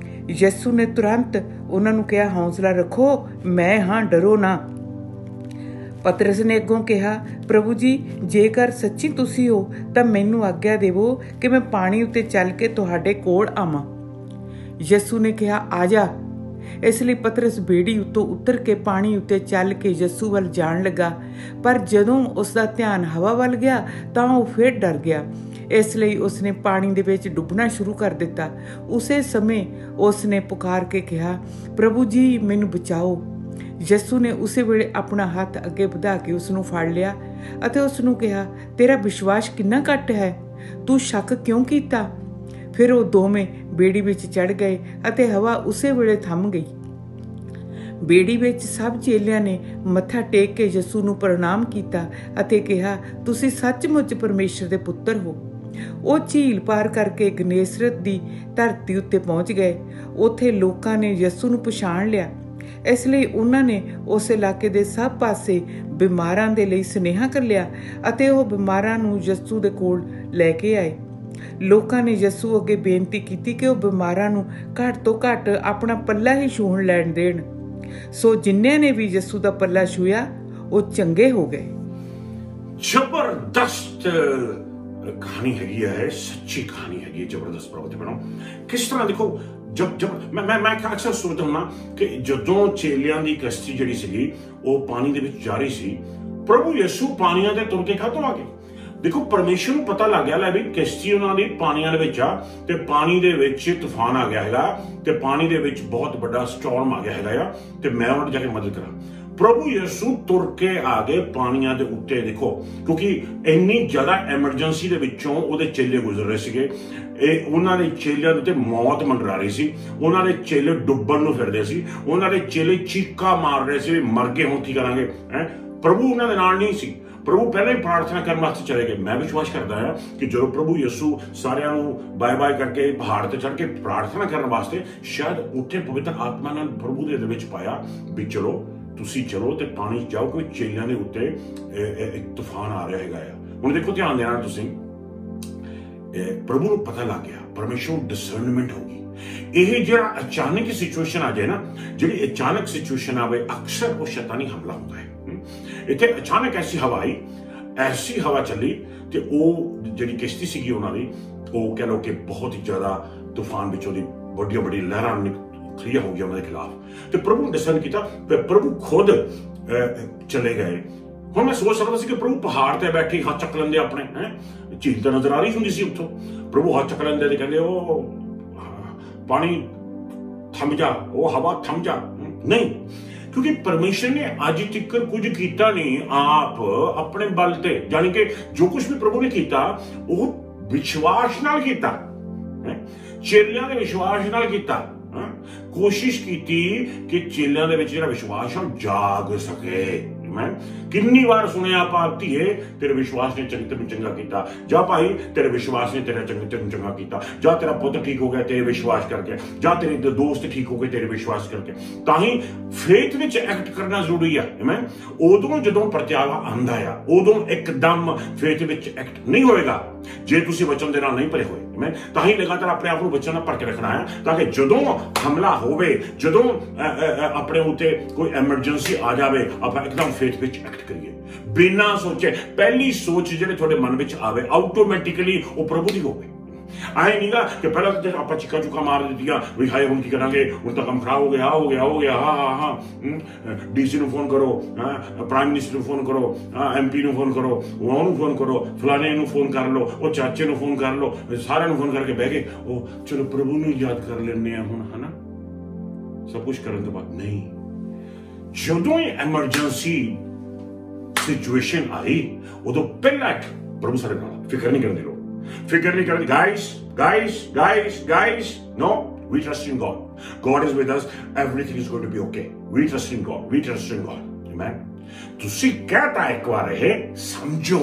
ਯਿਸੂ ਨੇ ਤੁਰੰਤ ਉਹਨਾਂ ਨੂੰ ਕਿਹਾ, ਹੌਸਲਾ ਰੱਖੋ, ਮੈਂ ਹਾਂ, ਡਰੋ ਨਾ। ਪਤਰਸ ਨੇ ਅੱਗੋਂ ਕਿਹਾ, ਪ੍ਰਭੂ ਜੀ, ਜੇਕਰ ਸੱਚੀ ਤੁਸੀਂ ਹੋ ਤਾਂ ਮੈਨੂੰ ਆਗਿਆ ਦੇਵੋ ਕਿ ਮੈਂ ਪਾਣੀ ਉੱਤੇ ਚੱਲ ਕੇ ਤੁਹਾਡੇ ਕੋਲ ਆਵਾਂ। ਯਿਸੂ ਨੇ ਕਿਹਾ, ਆ ਜਾ। ਇਸ ਲਈ ਪਤਰਸ ਬੇੜੀ ਉੱਤੋਂ ਉਤਰ ਕੇ ਪਾਣੀ ਉੱਤੇ ਚੱਲ ਕੇ ਯਿਸੂ ਵੱਲ ਜਾਣ ਲੱਗਾ, ਪਰ ਜਦੋਂ ਉਸਦਾ ਧਿਆਨ ਹਵਾ ਵੱਲ ਗਿਆ ਤਾਂ ਉਹ ਫਿਰ ਡਰ ਗਿਆ। ਇਸ ਲਈ ਉਸਨੇ ਪਾਣੀ ਦੇ ਵਿੱਚ ਡੁੱਬਣਾ ਸ਼ੁਰੂ ਕਰ ਦਿੱਤਾ। ਉਸੇ ਸਮੇਂ ਉਸਨੇ ਪੁਕਾਰ ਕੇ ਕਿਹਾ, ਪ੍ਰਭੂ ਜੀ, ਮੈਨੂੰ ਬਚਾਓ। ਯਿਸੂ ਨੇ ਉਸੇ ਵੇਲੇ ਆਪਣਾ ਹੱਥ ਅੱਗੇ ਵਧਾ ਕੇ ਉਸਨੂੰ ਫੜ ਲਿਆ ਅਤੇ ਉਸਨੂੰ ਕਿਹਾ, ਤੇਰਾ ਵਿਸ਼ਵਾਸ ਕਿੰਨਾ ਘੱਟ ਹੈ, ਤੂੰ ਸ਼ੱਕ ਕਿਉਂ ਕੀਤਾ? ਫਿਰ ਉਹ ਦੋਵੇਂ ਬੇੜੀ ਵਿੱਚ ਚੜ੍ਹ ਗਏ ਅਤੇ ਹਵਾ ਉਸੇ ਵੇਲੇ ਥੰਮ ਗਈ। ਬੇੜੀ ਵਿੱਚ ਸਭ ਚੇਲਿਆਂ ਨੇ ਮੱਥਾ ਟੇਕ ਕੇ ਯਿਸੂ ਨੂੰ ਪ੍ਰਣਾਮ ਕੀਤਾ ਅਤੇ ਕਿਹਾ, ਤੁਸੀਂ ਸੱਚਮੁੱਚ ਪਰਮੇਸ਼ਰ ਦੇ ਪੁੱਤਰ ਹੋ। ਉਹ ਝੀਲ ਪਾਰ ਕਰਕੇ ਗਨੇਸਰਤ ਦੀ ਧਰਤੀ ਉੱਤੇ ਪਹੁੰਚ ਗਏ। ਉੱਥੇ ਲੋਕਾਂ ਨੇ ਯਿਸੂ ਨੂੰ ਪਛਾਣ ਲਿਆ, ਇਸ ਲਈ ਉਹਨਾਂ ਨੇ ਉਸ ਇਲਾਕੇ ਦੇ ਸਭ ਪਾਸੇ ਬਿਮਾਰਾਂ ਦੇ ਲਈ ਸੁਨੇਹਾ ਘੱਲਿਆ ਅਤੇ ਉਹ ਬਿਮਾਰਾਂ ਨੂੰ ਯਿਸੂ ਦੇ ਕੋਲ ਲੈ ਕੇ ਆਏ। ਲੋਕਾਂ ਨੇ ਯਿਸੂ ਅੱਗੇ ਬੇਨਤੀ ਕੀਤੀ ਕਿ ਉਹ ਬਿਮਾਰਾਂ ਨੂੰ ਘੱਟ ਤੋਂ ਘੱਟ ਆਪਣਾ ਪੱਲਾ ਹੀ ਛੂਹਣ ਲੈਣ ਦੇਣ। ਸੋ ਜਿਨ੍ਹਾਂ ਨੇ ਵੀ ਯਿਸੂ ਦਾ ਪੱਲਾ ਛੂਹਿਆ ਉਹ ਚੰਗੇ ਹੋ ਗਏ। ਜ਼ਬਰਦਸਤ ਕਹਾਣੀ ਹੈਗੀ ਹੈ, ਸੱਚੀ ਕਹਾਣੀ ਹੈਗੀ, ਜ਼ਬਰਦਸਤ ਪ੍ਰਭੂ ਬਣੋ। ਕਿਸ ਤਰ੍ਹਾਂ ਦੇਖੋ, ਜਬ ਮੈਂ ਅਕਸਰ ਸੋਚਦਾ ਹਾਂ ਕਿ ਜਦੋਂ ਚੇਲਿਆਂ ਦੀ ਕਸ਼ਤੀ ਜਿਹੜੀ ਸੀਗੀ ਉਹ ਪਾਣੀ ਦੇ ਵਿੱਚ ਜਾ ਰਹੀ ਸੀ, ਪ੍ਰਭੂ ਯਿਸੂ ਪਾਣੀਆਂ ਤੇ ਤੁਰ ਕੇ ਕਾਹਤੋਂ ਆ ਗਏ? ਦੇਖੋ, ਪਰਮੇਸ਼ਰ ਨੂੰ ਪਤਾ ਲੱਗ ਗਿਆ ਲੈ ਵੀ ਕਿਸ਼ਤੀ ਉਹਨਾਂ ਦੀ ਪਾਣੀਆਂ ਦੇ ਵਿੱਚ ਆ ਤੇ ਪਾਣੀ ਦੇ ਵਿੱਚ ਤੂਫਾਨ ਆ ਗਿਆ ਹੈਗਾ ਤੇ ਪਾਣੀ ਦੇ ਵਿੱਚ ਬਹੁਤ ਵੱਡਾ ਸਟਾਰਮ ਆ ਗਿਆ ਹੈਗਾ ਆ ਤੇ ਮੈਂ ਉਹਨਾਂ ਨੂੰ ਜਾ ਕੇ ਮਦਦ ਕਰਾਂ। ਪ੍ਰਭੂ ਯਿਸੂ ਤੁਰ ਕੇ ਆ ਗਏ ਪਾਣੀਆਂ ਦੇ ਉੱਤੇ। ਦੇਖੋ, ਕਿਉਂਕਿ ਇੰਨੀ ਜ਼ਿਆਦਾ ਐਮਰਜੈਂਸੀ ਦੇ ਵਿੱਚੋਂ ਉਹਦੇ ਚੇਲੇ ਗੁਜ਼ਰ ਰਹੇ ਸੀਗੇ। ਇਹ ਉਹਨਾਂ ਦੇ ਚੇਲਿਆਂ ਦੇ ਉੱਤੇ ਮੌਤ ਮੰਡਰਾ ਰਹੀ ਸੀ। ਉਹਨਾਂ ਦੇ ਚੇਲੇ ਡੁੱਬਣ ਨੂੰ ਫਿਰਦੇ ਸੀ। ਉਹਨਾਂ ਦੇ ਚੇਲੇ ਚੀਕਾਂ ਮਾਰ ਰਹੇ ਸੀ, ਮਰ ਗਏ, ਹੁਣ ਕੀ ਕਰਾਂਗੇ? ਪ੍ਰਭੂ ਉਹਨਾਂ ਦੇ ਨਾਲ ਨਹੀਂ ਸੀ। ਪ੍ਰਭੂ ਪਹਿਲਾਂ ਹੀ ਪ੍ਰਾਰਥਨਾ ਕਰਨ ਵਾਸਤੇ ਚਲੇ ਗਏ। ਮੈਂ ਵਿਸ਼ਵਾਸ ਕਰਦਾ ਹਾਂ ਕਿ ਜਦੋਂ ਪ੍ਰਭੂ ਯਿਸੂ ਸਾਰਿਆਂ ਨੂੰ ਬਾਏ ਬਾਏ ਕਰਕੇ ਪਹਾੜ ਤੇ ਚੜ੍ਹ ਕੇ ਪ੍ਰਾਰਥਨਾ ਕਰਨ ਵਾਸਤੇ, ਸ਼ਾਇਦ ਉੱਥੇ ਪਵਿੱਤਰ ਆਤਮਾ ਨਾਲ ਪ੍ਰਭੂ ਦੇ ਵਿੱਚ ਪਾਇਆ ਵੀ ਚਲੋ ਤੁਸੀਂ ਚਲੋ ਤੇ ਪਾਣੀ ਜਾਓ, ਕੋਈ ਚੇਲਿਆਂ ਦੇ ਉੱਤੇ ਇੱਕ ਤੂਫਾਨ ਆ ਰਿਹਾ ਹੈਗਾ ਆ। ਹੁਣ ਦੇਖੋ, ਧਿਆਨ ਦੇਣਾ ਤੁਸੀਂ, ਪ੍ਰਭੂ ਨੂੰ ਪਤਾ ਲੱਗ ਗਿਆ, ਪਰਮੇਸ਼ਰ ਨੂੰ ਡਿਸਰਨਮੈਂਟ ਹੋ ਗਈ। ਇਹ ਜਿਹੜਾ ਅਚਾਨਕ ਸਿਚੁਏਸ਼ਨ ਆ ਜਾਏ ਨਾ, ਜਿਹੜੀ ਅਚਾਨਕ ਸਿਚੁਏਸ਼ਨ ਆਵੇ, ਅਕਸਰ ਉਹ ਸ਼ੈਤਾਨੀ ਹਮਲਾ ਹੁੰਦਾ ਹੈ। ਇੱਥੇ ਅਚਾਨਕ ਐਸੀ ਹਵਾ ਚੱਲੀ ਤੇ ਉਹ ਜਿਹੜੀ ਕਿਸ਼ਤੀ ਸੀਗੀ ਉਹਨਾਂ ਦੀ, ਉਹ ਕਹਿ ਲਓ ਕਿ ਬਹੁਤ ਹੀ ਜ਼ਿਆਦਾ ਤੂਫਾਨ ਵਿੱਚ ਉਹਦੀ ਵੱਡੀਆਂ ਲਹਿਰਾਂ ਖੜੀਆਂ ਹੋ ਗਈਆਂ ਉਹਨਾਂ ਦੇ ਖਿਲਾਫ। ਤੇ ਪ੍ਰਭੂ ਨੇ ਡਿਸਰਨ ਕੀਤਾ, ਪ੍ਰਭੂ ਖੁਦ ਚਲੇ ਗਏ ਹੁਣ ਮੈਂ ਸੋਚ ਸਕਦਾ ਸੀ ਕਿ ਪ੍ਰਭੂ ਪਹਾੜ ਤੇ ਬੈਠੇ ਹੱਥ ਚੱਕ ਲੈਂਦੇ ਆਪਣੇ, ਹੈ ਝੀਲ ਤਾਂ ਨਜ਼ਰ ਆ ਰਹੀ ਹੁੰਦੀ ਸੀ ਉੱਥੋਂ, ਪ੍ਰਭੂ ਹੱਥ ਚੱਕ ਲੈਂਦੇ ਤੇ ਕਹਿੰਦੇ ਉਹ ਪਾਣੀ ਥੰਮ ਜਾ, ਉਹ ਹਵਾ ਥੰਮ ਜਾ। ਨਹੀਂ, ਕਿਉਂਕਿ ਪਰਮੇਸ਼ਰ ਨੇ ਅੱਜ ਤੱਕ ਕੁਝ ਕੀਤਾ ਨਹੀਂ ਆਪ ਆਪਣੇ ਬਲ ਤੇ, ਜਾਣੀ ਕਿ ਜੋ ਕੁਝ ਵੀ ਪ੍ਰਭੂ ਨੇ ਕੀਤਾ ਉਹ ਵਿਸ਼ਵਾਸ ਨਾਲ ਕੀਤਾ, ਚੇਲਿਆਂ ਦੇ ਵਿਸ਼ਵਾਸ ਨਾਲ ਕੀਤਾ। ਕੋਸ਼ਿਸ਼ ਕੀਤੀ ਕਿ ਚੇਲਿਆਂ ਦੇ ਵਿੱਚ ਜਿਹੜਾ ਵਿਸ਼ਵਾਸ ਆ ਜਾਗ ਸਕੇ। ਮੈਂ ਕਿੰਨੀ ਵਾਰ ਸੁਣਿਆ ਆਪਾਂ, ਧੀਏ ਤੇਰੇ ਵਿਸ਼ਵਾਸ ਨੇ ਤੈਨੂੰ ਚੰਗਾ ਕੀਤਾ, ਜਾਂ ਭਾਈ ਤੇਰੇ ਵਿਸ਼ਵਾਸ ਨੇ ਤੈਨੂੰ ਚੰਗਾ ਕੀਤਾ, ਜਾਂ ਤੇਰਾ ਪੁੱਤ ਠੀਕ ਹੋ ਗਿਆ ਤੇਰੇ ਵਿਸ਼ਵਾਸ ਕਰਕੇ, ਜਾਂ ਤੇਰੇ ਦੋਸਤ ਠੀਕ ਹੋ ਗਏ ਤੇਰੇ ਵਿਸ਼ਵਾਸ ਕਰਕੇ। ਤਾਂ ਹੀ ਫੇਥ ਵਿੱਚ ਐਕਟ ਕਰਨਾ ਜ਼ਰੂਰੀ ਆ। ਮੈਂ ਉਦੋਂ ਜਦੋਂ ਪ੍ਰਤਿਆਵਾ ਆਂਦਾ ਆ ਉਦੋਂ ਇੱਕਦਮ ਫੇਥ ਵਿੱਚ ਐਕਟ ਨਹੀਂ ਹੋਏਗਾ ਜੇ ਤੁਸੀਂ ਵਚਨ ਦੇ ਨਾਲ ਨਹੀਂ ਭਰੇ ਹੋਏ। ਮੈਂ ਤਾਂ ਹੀ ਲਗਾਤਾਰ ਆਪਣੇ ਆਪ ਨੂੰ ਵਚਨ ਨਾਲ ਭਰ ਕੇ ਰੱਖਣਾ ਹੈ, ਤਾਂ ਕਿ ਜਦੋਂ ਹਮਲਾ ਹੋਵੇ, ਜਦੋਂ ਆਪਣੇ ਉੱਤੇ ਕੋਈ ਐਮਰਜੈਂਸੀ ਆ ਜਾਵੇ, ਆਪਾਂ ਇੱਕਦਮ ਫੇਥ ਵਿੱਚ ਐਕਟ ਕਰੀਏ ਬਿਨਾਂ ਸੋਚੇ। ਪਹਿਲੀ ਸੋਚ ਜਿਹੜੇ ਤੁਹਾਡੇ ਮਨ ਵਿੱਚ ਆਵੇ ਆਟੋਮੈਟਿਕਲੀ ਉਹ ਪ੍ਰਭੂ ਦੀ ਹੋਵੇ। ਆਏ ਨਹੀਂਗਾ ਕਿ ਪਹਿਲਾਂ ਤਾਂ ਆਪਾਂ ਚੀਕਾਂ ਚੁੱਕਾ ਮਾਰ ਦਿੱਤੀਆਂ ਵੀ ਹਾਏ ਹੁਣ ਕੀ ਕਰਾਂਗੇ, ਹੁਣ ਤਾਂ ਕੰਮ ਖਰਾਬ ਹੋ ਗਿਆ, ਹੋ ਗਿਆ ਹੋ ਗਿਆ, ਹਾਂ ਡੀਸੀ ਨੂੰ ਫੋਨ ਕਰੋ, ਪ੍ਰਾਈਮ ਮਿਨਿਸਟਰ ਨੂੰ ਫੋਨ ਕਰੋ, MP ਨੂੰ ਫੋਨ ਕਰੋ, ਉਹਨੂੰ ਫੋਨ ਕਰੋ, ਫਲਾਣੇ ਨੂੰ ਫੋਨ ਕਰ ਲਓ, ਉਹ ਚਾਚੇ ਨੂੰ ਫੋਨ ਕਰ ਲਓ, ਸਾਰਿਆਂ ਨੂੰ ਫੋਨ ਕਰਕੇ ਬਹਿ ਗਏ, ਉਹ ਚਲੋ ਪ੍ਰਭੂ ਨੂੰ ਯਾਦ ਕਰ ਲੈਂਦੇ ਆ ਹੁਣ, ਹਨਾ ਸਭ ਕੁਝ ਕਰਨ ਤੋਂ ਬਾਅਦ। ਨਹੀਂ, ਜਦੋਂ ਇਹ ਐਮਰਜੈਂਸੀ ਸਿਚੁਏਸ਼ਨ ਆਈ ਉਦੋਂ ਪਹਿਲਾਂ ਪ੍ਰਭੂ ਸਾਡੇ ਨਾਲ, ਫਿਕਰ ਨਹੀਂ ਕਰਨ ਦੀ ਲੋੜ, ਫਿਕਰ ਨਹੀਂ ਕਰਨੀ। guys, no, we trust in God. God is with us. Everything is going to be okay. We trust in God. Amen. ਤੁਸੀਂ ਕਹਤਾ ਇੱਕ ਵਾਰ ਇਹ ਸਮਝੋ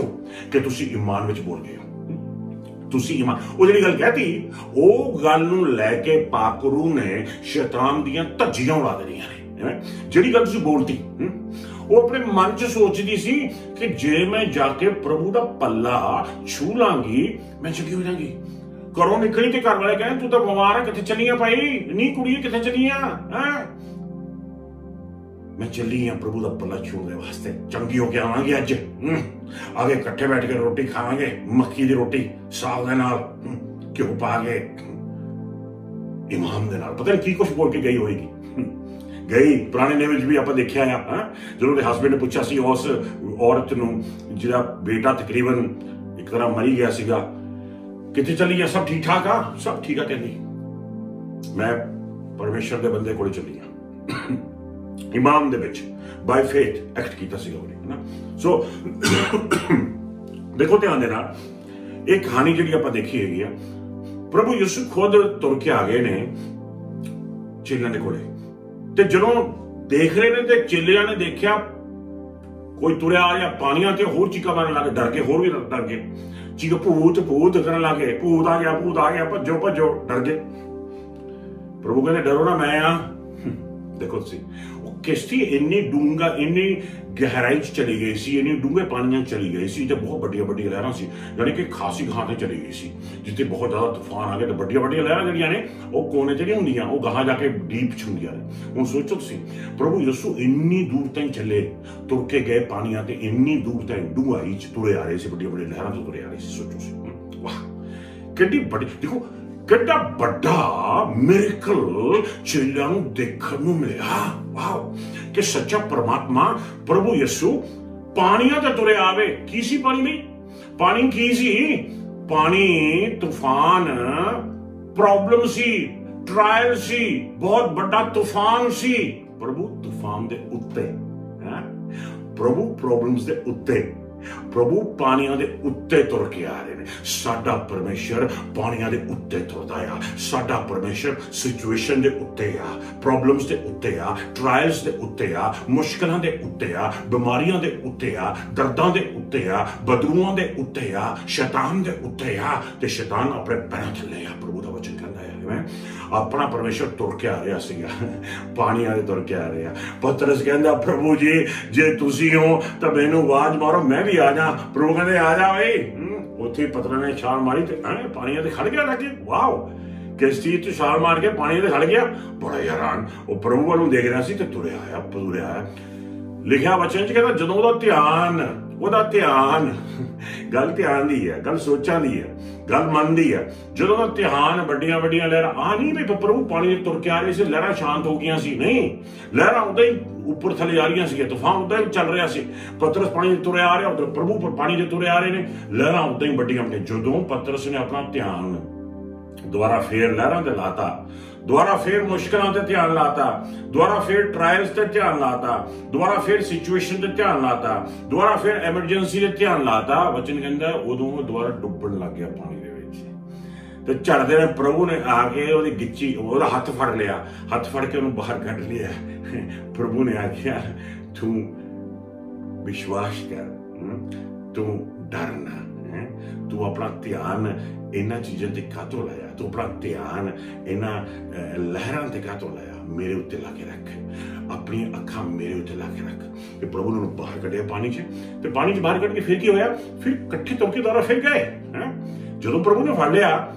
ਕਿ ਤੁਸੀਂ ਈਮਾਨ ਵਿੱਚ ਬੋਲ ਗਏ ਹੋ। ਤੁਸੀਂ ਈਮਾਨ, ਉਹ ਜਿਹੜੀ ਗੱਲ ਕਹਿਤੀ ਉਹ ਗੱਲ ਨੂੰ ਲੈ ਕੇ ਪਾਕਰੂ ਨੇ ਸ਼ੈਤਾਨ ਦੀਆਂ ਧੱਜੀਆਂ ਉਡਾ ਦੇਣੀਆਂ ਨੇ। ਜਿਹੜੀ ਗੱਲ ਤੁਸੀਂ ਬੋਲਤੀ ਉਹ ਆਪਣੇ ਮਨ ਚ ਸੋਚਦੀ ਸੀ ਕਿ ਜੇ ਮੈਂ ਜਾ ਕੇ ਪ੍ਰਭੂ ਦਾ ਪੱਲਾ ਛੂ ਲਾਂਗੀ ਮੈਂ ਚੰਗੀ ਹੋ ਜਾਵਾਂਗੀ। ਘਰੋਂ ਨਿਕਲੀ ਤੇ ਘਰ ਵਾਲੇ ਕਹਿੰਦੇ ਤੂੰ ਤਾਂ ਬਿਮਾਰ ਹੈ, ਕਿੱਥੇ ਚੱਲੀ ਆ ਭਾਈ? ਨਹੀਂ ਕੁੜੀਏ ਕਿੱਥੇ ਚੱਲੀ ਆ? ਮੈਂ ਚੱਲੀ ਆ ਪ੍ਰਭੂ ਦਾ ਪੱਲਾ ਛੂਣ ਦੇ ਵਾਸਤੇ, ਚੰਗੀ ਹੋ ਕੇ ਆਵਾਂਗੇ। ਅੱਜ ਆਗੇ ਇਕੱਠੇ ਬੈਠ ਕੇ ਰੋਟੀ ਖਾਵਾਂਗੇ, ਮੱਕੀ ਦੀ ਰੋਟੀ ਸਾਗ ਦੇ ਨਾਲ ਘਿਓ ਪਾ ਕੇ, ਇਮਾਮ ਦੇ ਨਾਲ। ਪਤਾ ਨਹੀਂ ਕੀ ਕੁਛ ਬੋਲ ਕੇ ਗਈ ਹੋਏਗੀ। ਗਈ ਪੁਰਾਣੇ ਨੇਮ ਵਿੱਚ ਵੀ ਆਪਾਂ ਦੇਖਿਆ ਆ, ਜਦੋਂ ਉਹਦੇ ਹਸਬੈਂਡ ਨੇ ਪੁੱਛਿਆ ਸੀ ਉਸ ਔਰਤ ਨੂੰ ਜਿਹਦਾ ਬੇਟਾ ਤਕਰੀਬਨ ਇੱਕ ਤਰ੍ਹਾਂ ਮਰੀ ਗਿਆ ਸੀਗਾ, ਕਿੱਥੇ ਚੱਲੀ ਆ? ਸਭ ਠੀਕ ਠਾਕ ਆ? ਸਭ ਠੀਕ ਆ। ਕਹਿੰਦੀ ਮੈਂ ਪਰਮੇਸ਼ਰ ਦੇ ਬੰਦੇ ਕੋਲ ਚੱਲੀ ਆ। ਇਮਾਮ ਦੇ ਵਿੱਚ ਬਾਈ ਫੇਥ ਐਕਟ ਕੀਤਾ ਸੀਗਾ ਉਹਨੇ, ਹਨਾ। ਸੋ ਦੇਖੋ ਧਿਆਨ ਦੇ ਨਾਲ ਇਹ ਕਹਾਣੀ ਜਿਹੜੀ ਆਪਾਂ ਦੇਖੀ ਹੈਗੀ ਆ, ਪ੍ਰਭੂ ਯਿਸੂ ਖੁਦ ਤੁਰ ਕੇ ਆ ਗਏ ਨੇ ਚੇਲਿਆਂ ਦੇ ਕੋਲੇ, ਤੇ ਜਦੋਂ ਦੇਖ ਰਹੇ ਨੇ ਤੇ ਚੇਲਿਆਂ ਨੇ ਦੇਖਿਆ ਕੋਈ ਤੁਰਿਆ ਆ ਜਾਂ ਪਾਣੀਆਂ ਤੇ ਹੋਰ ਚੀਕਾਂ ਮਾਰਨ ਲੱਗੇ, ਡਰ ਕੇ, ਹੋਰ ਵੀ ਡਰ ਗਏ, ਚੀਕ ਭੂਤ ਕਰਨ ਲੱਗੇ, ਭੂਤ ਆ ਗਿਆ, ਭੱਜੋ, ਡਰ ਗਏ। ਪ੍ਰਭੂ ਕਹਿੰਦੇ ਡਰੋ ਨਾ, ਮੈਂ ਆ। ਦੇਖੋ ਤੁਸੀਂ ਉਹ ਕਿਸ਼ਤੀ ਇੰਨੀ ਡੂੰਘਾ, ਇੰਨੀ ਗਹਿਰਾਈ ਚ ਚਲੀ ਗਈ ਸੀ, ਇੰਨੀ ਡੂੰਘੇ ਪਾਣੀਆਂ ਚਲੀ ਗਈ ਸੀ ਤੇ ਬਹੁਤ ਵੱਡੀਆਂ ਲਹਿਰਾਂ ਸੀ, ਯਾਨੀ ਕਿ ਖਾਸੀ ਗਾਹਾਂ ਤੇ ਚਲੀ ਗਈ ਸੀ, ਜਿੱਥੇ ਬਹੁਤ ਜ਼ਿਆਦਾ ਤੂਫਾਨ ਆ ਗਏ ਤੇ ਵੱਡੀਆਂ ਲਹਿਰਾਂ ਜਿਹੜੀਆਂ ਨੇ ਉਹ ਕੋਨੇ ਤੇ ਨਹੀਂ ਹੁੰਦੀਆਂ, ਉਹ ਗਾਹਾਂ ਜਾ ਕੇ ਡੀਪ ਚ ਹੁੰਦੀਆਂ ਨੇ। ਹੁਣ ਸੋਚੋ ਤੁਸੀਂ ਪ੍ਰਭੂ ਯਿਸੂ ਇੰਨੀ ਦੂਰ ਤਾਈਂ ਚੱਲੇ, ਤੁਰ ਕੇ ਗਏ ਪਾਣੀਆਂ ਤੇ, ਇੰਨੀ ਦੂਰ ਤਾਈਂ ਡੂੰਘਾਈ ਚ ਤੁਰੇ ਆ ਰਹੇ ਸੀ, ਵੱਡੀਆਂ ਲਹਿਰਾਂ ਤੋਂ ਤੁਰੇ ਆ ਰਹੇ ਸੀ। ਸੋਚੋ ਸੀ, ਵਾਹ ਕਿੰਨੀ ਵੱਡੀ, ਦੇਖੋ ਕਿੰਨਾ ਵੱਡਾ ਮਿਰਕਲ ਚੇਲਿਆਂ ਨੂੰ ਦੇਖਣ ਨੂੰ ਮਿਲਿਆ। ਵਾਓ, ਕਿ ਸੱਚਾ ਪਰਮਾਤਮਾ ਪ੍ਰਭੂ ਯਿਸੂ ਪਾਣੀਆਂ ਤੇ ਤੁਰੇ ਆਵੇ। ਕੀ ਸੀ ਪਾਣੀ ਵੀ? ਪਾਣੀ ਕੀ ਸੀ? ਪਾਣੀ ਤੂਫਾਨ, ਪ੍ਰੋਬਲਮ ਸੀ, ਟ੍ਰਾਇਲ ਸੀ, ਬਹੁਤ ਵੱਡਾ ਤੂਫਾਨ ਸੀ। ਪ੍ਰਭੂ ਤੂਫਾਨ ਦੇ ਉੱਤੇ, ਪ੍ਰਭੂ ਪ੍ਰੋਬਲਮਸ ਦੇ ਉੱਤੇ, ਪ੍ਰਭੂ ਪਾਣੀਆਂ ਦੇ ਉੱਤੇ ਤੁਰ ਕੇ ਆ ਰਹੇ ਨੇ। ਸਾਡਾ ਪਰਮੇਸ਼ਰ ਪਾਣੀਆਂ ਦੇ ਉੱਤੇ ਤੁਰਦਾ ਆ। ਸਾਡਾ ਪਰਮੇਸ਼ਰ ਸਿਚੁਏਸ਼ਨ ਦੇ ਉੱਤੇ ਆ, ਪ੍ਰੋਬਲਮਸ ਦੇ ਉੱਤੇ ਆ, ਟ੍ਰਾਇਲਸ ਦੇ ਉੱਤੇ ਆ, ਮੁਸ਼ਕਲਾਂ ਦੇ ਉੱਤੇ ਆ, ਬਿਮਾਰੀਆਂ ਦੇ ਉੱਤੇ ਆ, ਦਰਦਾਂ ਦੇ ਉੱਤੇ ਆ, ਬਦਰੂਆਂ ਦੇ ਉੱਤੇ ਆ, ਸ਼ੈਤਾਨ ਦੇ ਉੱਤੇ ਆ, ਤੇ ਸ਼ੈਤਾਨ ਆਪਣੇ ਪੈਰਾਂ ਥੱਲੇ ਆ। ਪ੍ਰਭੂ ਦਾ ਵਚਨ ਕਹਿੰਦਾ ਹੈ ਆਪਣਾ ਪਰਮੇਸ਼ਰ ਤੁਰ ਕੇ ਆ ਰਿਹਾ ਸੀਗਾ, ਪਾਣੀਆਂ ਦੇ ਤੁਰ ਕੇ ਆ ਰਿਹਾ। ਪਤਰਸ ਕਹਿੰਦਾ ਪ੍ਰਭੂ ਜੀ ਜੇ ਤੁਸੀਂ ਹੋ ਤਾਂ ਮੈਨੂੰ ਆਵਾਜ਼ ਮਾਰੋ, ਮੈਂ ਵੀ ਆ ਜਾ। ਪ੍ਰਭੂ ਕਹਿੰਦੇ ਆ ਜਾ ਓਏ। ਉੱਥੇ ਪਤਰਸ ਨੇ ਛਾਲ ਮਾਰੀ ਤੇ ਪਾਣੀਆਂ ਤੇ ਖੜ ਗਿਆ ਜਾ ਕੇ। ਵਾਓ, ਕਿਸ਼ਤੀ ਚ ਛਾਲ ਮਾਰ ਕੇ ਪਾਣੀਆਂ ਤੇ ਖੜ ਗਿਆ। ਬੜਾ ਹੈਰਾਨ ਉਹ ਪ੍ਰਭੂ ਵੱਲ ਨੂੰ ਦੇਖ ਰਿਹਾ ਸੀ ਤੇ ਤੁਰਿਆ ਆਇਆ। ਲਿਖਿਆ ਵਚਨ ਚ ਕਹਿੰਦਾ ਜਦੋਂ ਉਹਦਾ ਧਿਆਨ ਉਹਦਾ ਧਿਆਨ, ਗੱਲ ਧਿਆਨ ਦੀ ਹੈ, ਗੱਲ ਸੋਚਾਂ ਦੀ ਹੈ, ਗੱਲ ਮਨ ਦੀ ਹੈ। ਜਦੋਂ ਦਾ ਧਿਆਨ ਵੱਡੀਆਂ ਵੱਡੀਆਂ ਲਹਿਰਾਂ ਆ ਨਹੀਂ ਵੀ ਪ੍ਰਭੂ ਪਾਣੀ ਦੇ ਤੁਰ ਕੇ ਆ ਰਹੇ ਸੀ, ਲਹਿਰਾਂ ਸ਼ਾਂਤ ਹੋ ਗਈਆਂ ਸੀ, ਨਹੀਂ, ਲਹਿਰਾਂ ਉਦਾਂ ਹੀ ਉੱਪਰ ਥੱਲੇ ਆ ਰਹੀਆਂ ਸੀ, ਤੂਫਾਨ ਉਦਾਂ ਹੀ ਚੱਲ ਰਿਹਾ ਸੀ। ਪਤਰਸ ਪਾਣੀ ਦੇ ਤੁਰੇ ਆ ਰਿਹਾ, ਉਧਰ ਪ੍ਰਭੂ ਪਾਣੀ ਦੇ ਤੁਰੇ ਆ ਰਹੇ ਨੇ, ਲਹਿਰਾਂ ਉਦਾਂ ਹੀ ਵੱਡੀਆਂ ਵੱਡੀਆਂ। ਜਦੋਂ ਪਤਰਸ ਨੇ ਆਪਣਾ ਧਿਆਨ ਦੁਬਾਰਾ ਫੇਰ ਲਹਿਰਾਂ ਤੇ ਲਾਤਾ, ਦੁਬਾਰਾ ਫੇਰ ਮੁਸ਼ਕਲਾਂ ਤੇ ਧਿਆਨ ਲਾਤਾ, ਦੁਬਾਰਾ ਫੇਰ ਟਰਾਇਲਸ ਤੇ ਧਿਆਨ ਲਾਤਾ, ਦੁਬਾਰਾ ਫੇਰ ਸਿਚੁਏਸ਼ਨ ਤੇ ਧਿਆਨ ਲਾਤਾ, ਦੁਬਾਰਾ ਫੇਰ ਐਮਰਜੈਂਸੀ ਤੇ ਧਿਆਨ ਲਾਤਾ, ਵਚਨ ਕਹਿੰਦਾ ਉਦੋਂ ਉਹ ਦੁਬਾਰਾ ਡੁੱਬਣ ਲੱਗ ਗਿਆ ਪਾਣੀ ਦੇ ਵਿੱਚ। ਤੇ ਝੜਦੇ ਨੇ ਪ੍ਰਭੂ ਨੇ ਆ ਕੇ ਉਹਦੀ ਗਿੱਚੀ, ਉਹਦਾ ਹੱਥ ਫੜ ਲਿਆ, ਹੱਥ ਫੜ ਕੇ ਉਹਨੂੰ ਬਾਹਰ ਕੱਢ ਲਿਆ। ਪ੍ਰਭੂ ਨੇ ਆਖਿਆ ਤੂੰ ਵਿਸ਼ਵਾਸ ਕਰ, ਤੂੰ ਡਰ ਨਾ, ਤੂੰ ਆਪਣਾ ਧਿਆਨ ਇਹਨਾਂ ਚੀਜ਼ਾਂ ਤੇ ਕਾਹਤੋਂ ਲਾਇਆ, ਤੂੰ ਆਪਣਾ ਧਿਆਨ ਇਹਨਾਂ ਲਹਿਰਾਂ ਤੇ ਕਾਹਤੋਂ ਲਾਇਆ, ਮੇਰੇ ਉੱਤੇ ਲਾ ਕੇ ਰੱਖ, ਆਪਣੀਆਂ ਅੱਖਾਂ ਮੇਰੇ ਉੱਤੇ ਲਾ ਕੇ ਰੱਖ। ਤੇ ਪ੍ਰਭੂ ਨੇ ਉਹਨੂੰ ਬਾਹਰ ਕੱਢਿਆ ਪਾਣੀ 'ਚ, ਤੇ ਪਾਣੀ 'ਚ ਬਾਹਰ ਕੱਢ ਕੇ ਫਿਰ ਕੀ ਹੋਇਆ, ਫਿਰ ਇਕੱਠੇ ਤੁਰ ਕੇ ਦੁਬਾਰਾ ਫਿਰ ਗਏ। ਜਦੋਂ ਪ੍ਰਭੂ ਨੇ ਫੜ ਲਿਆ,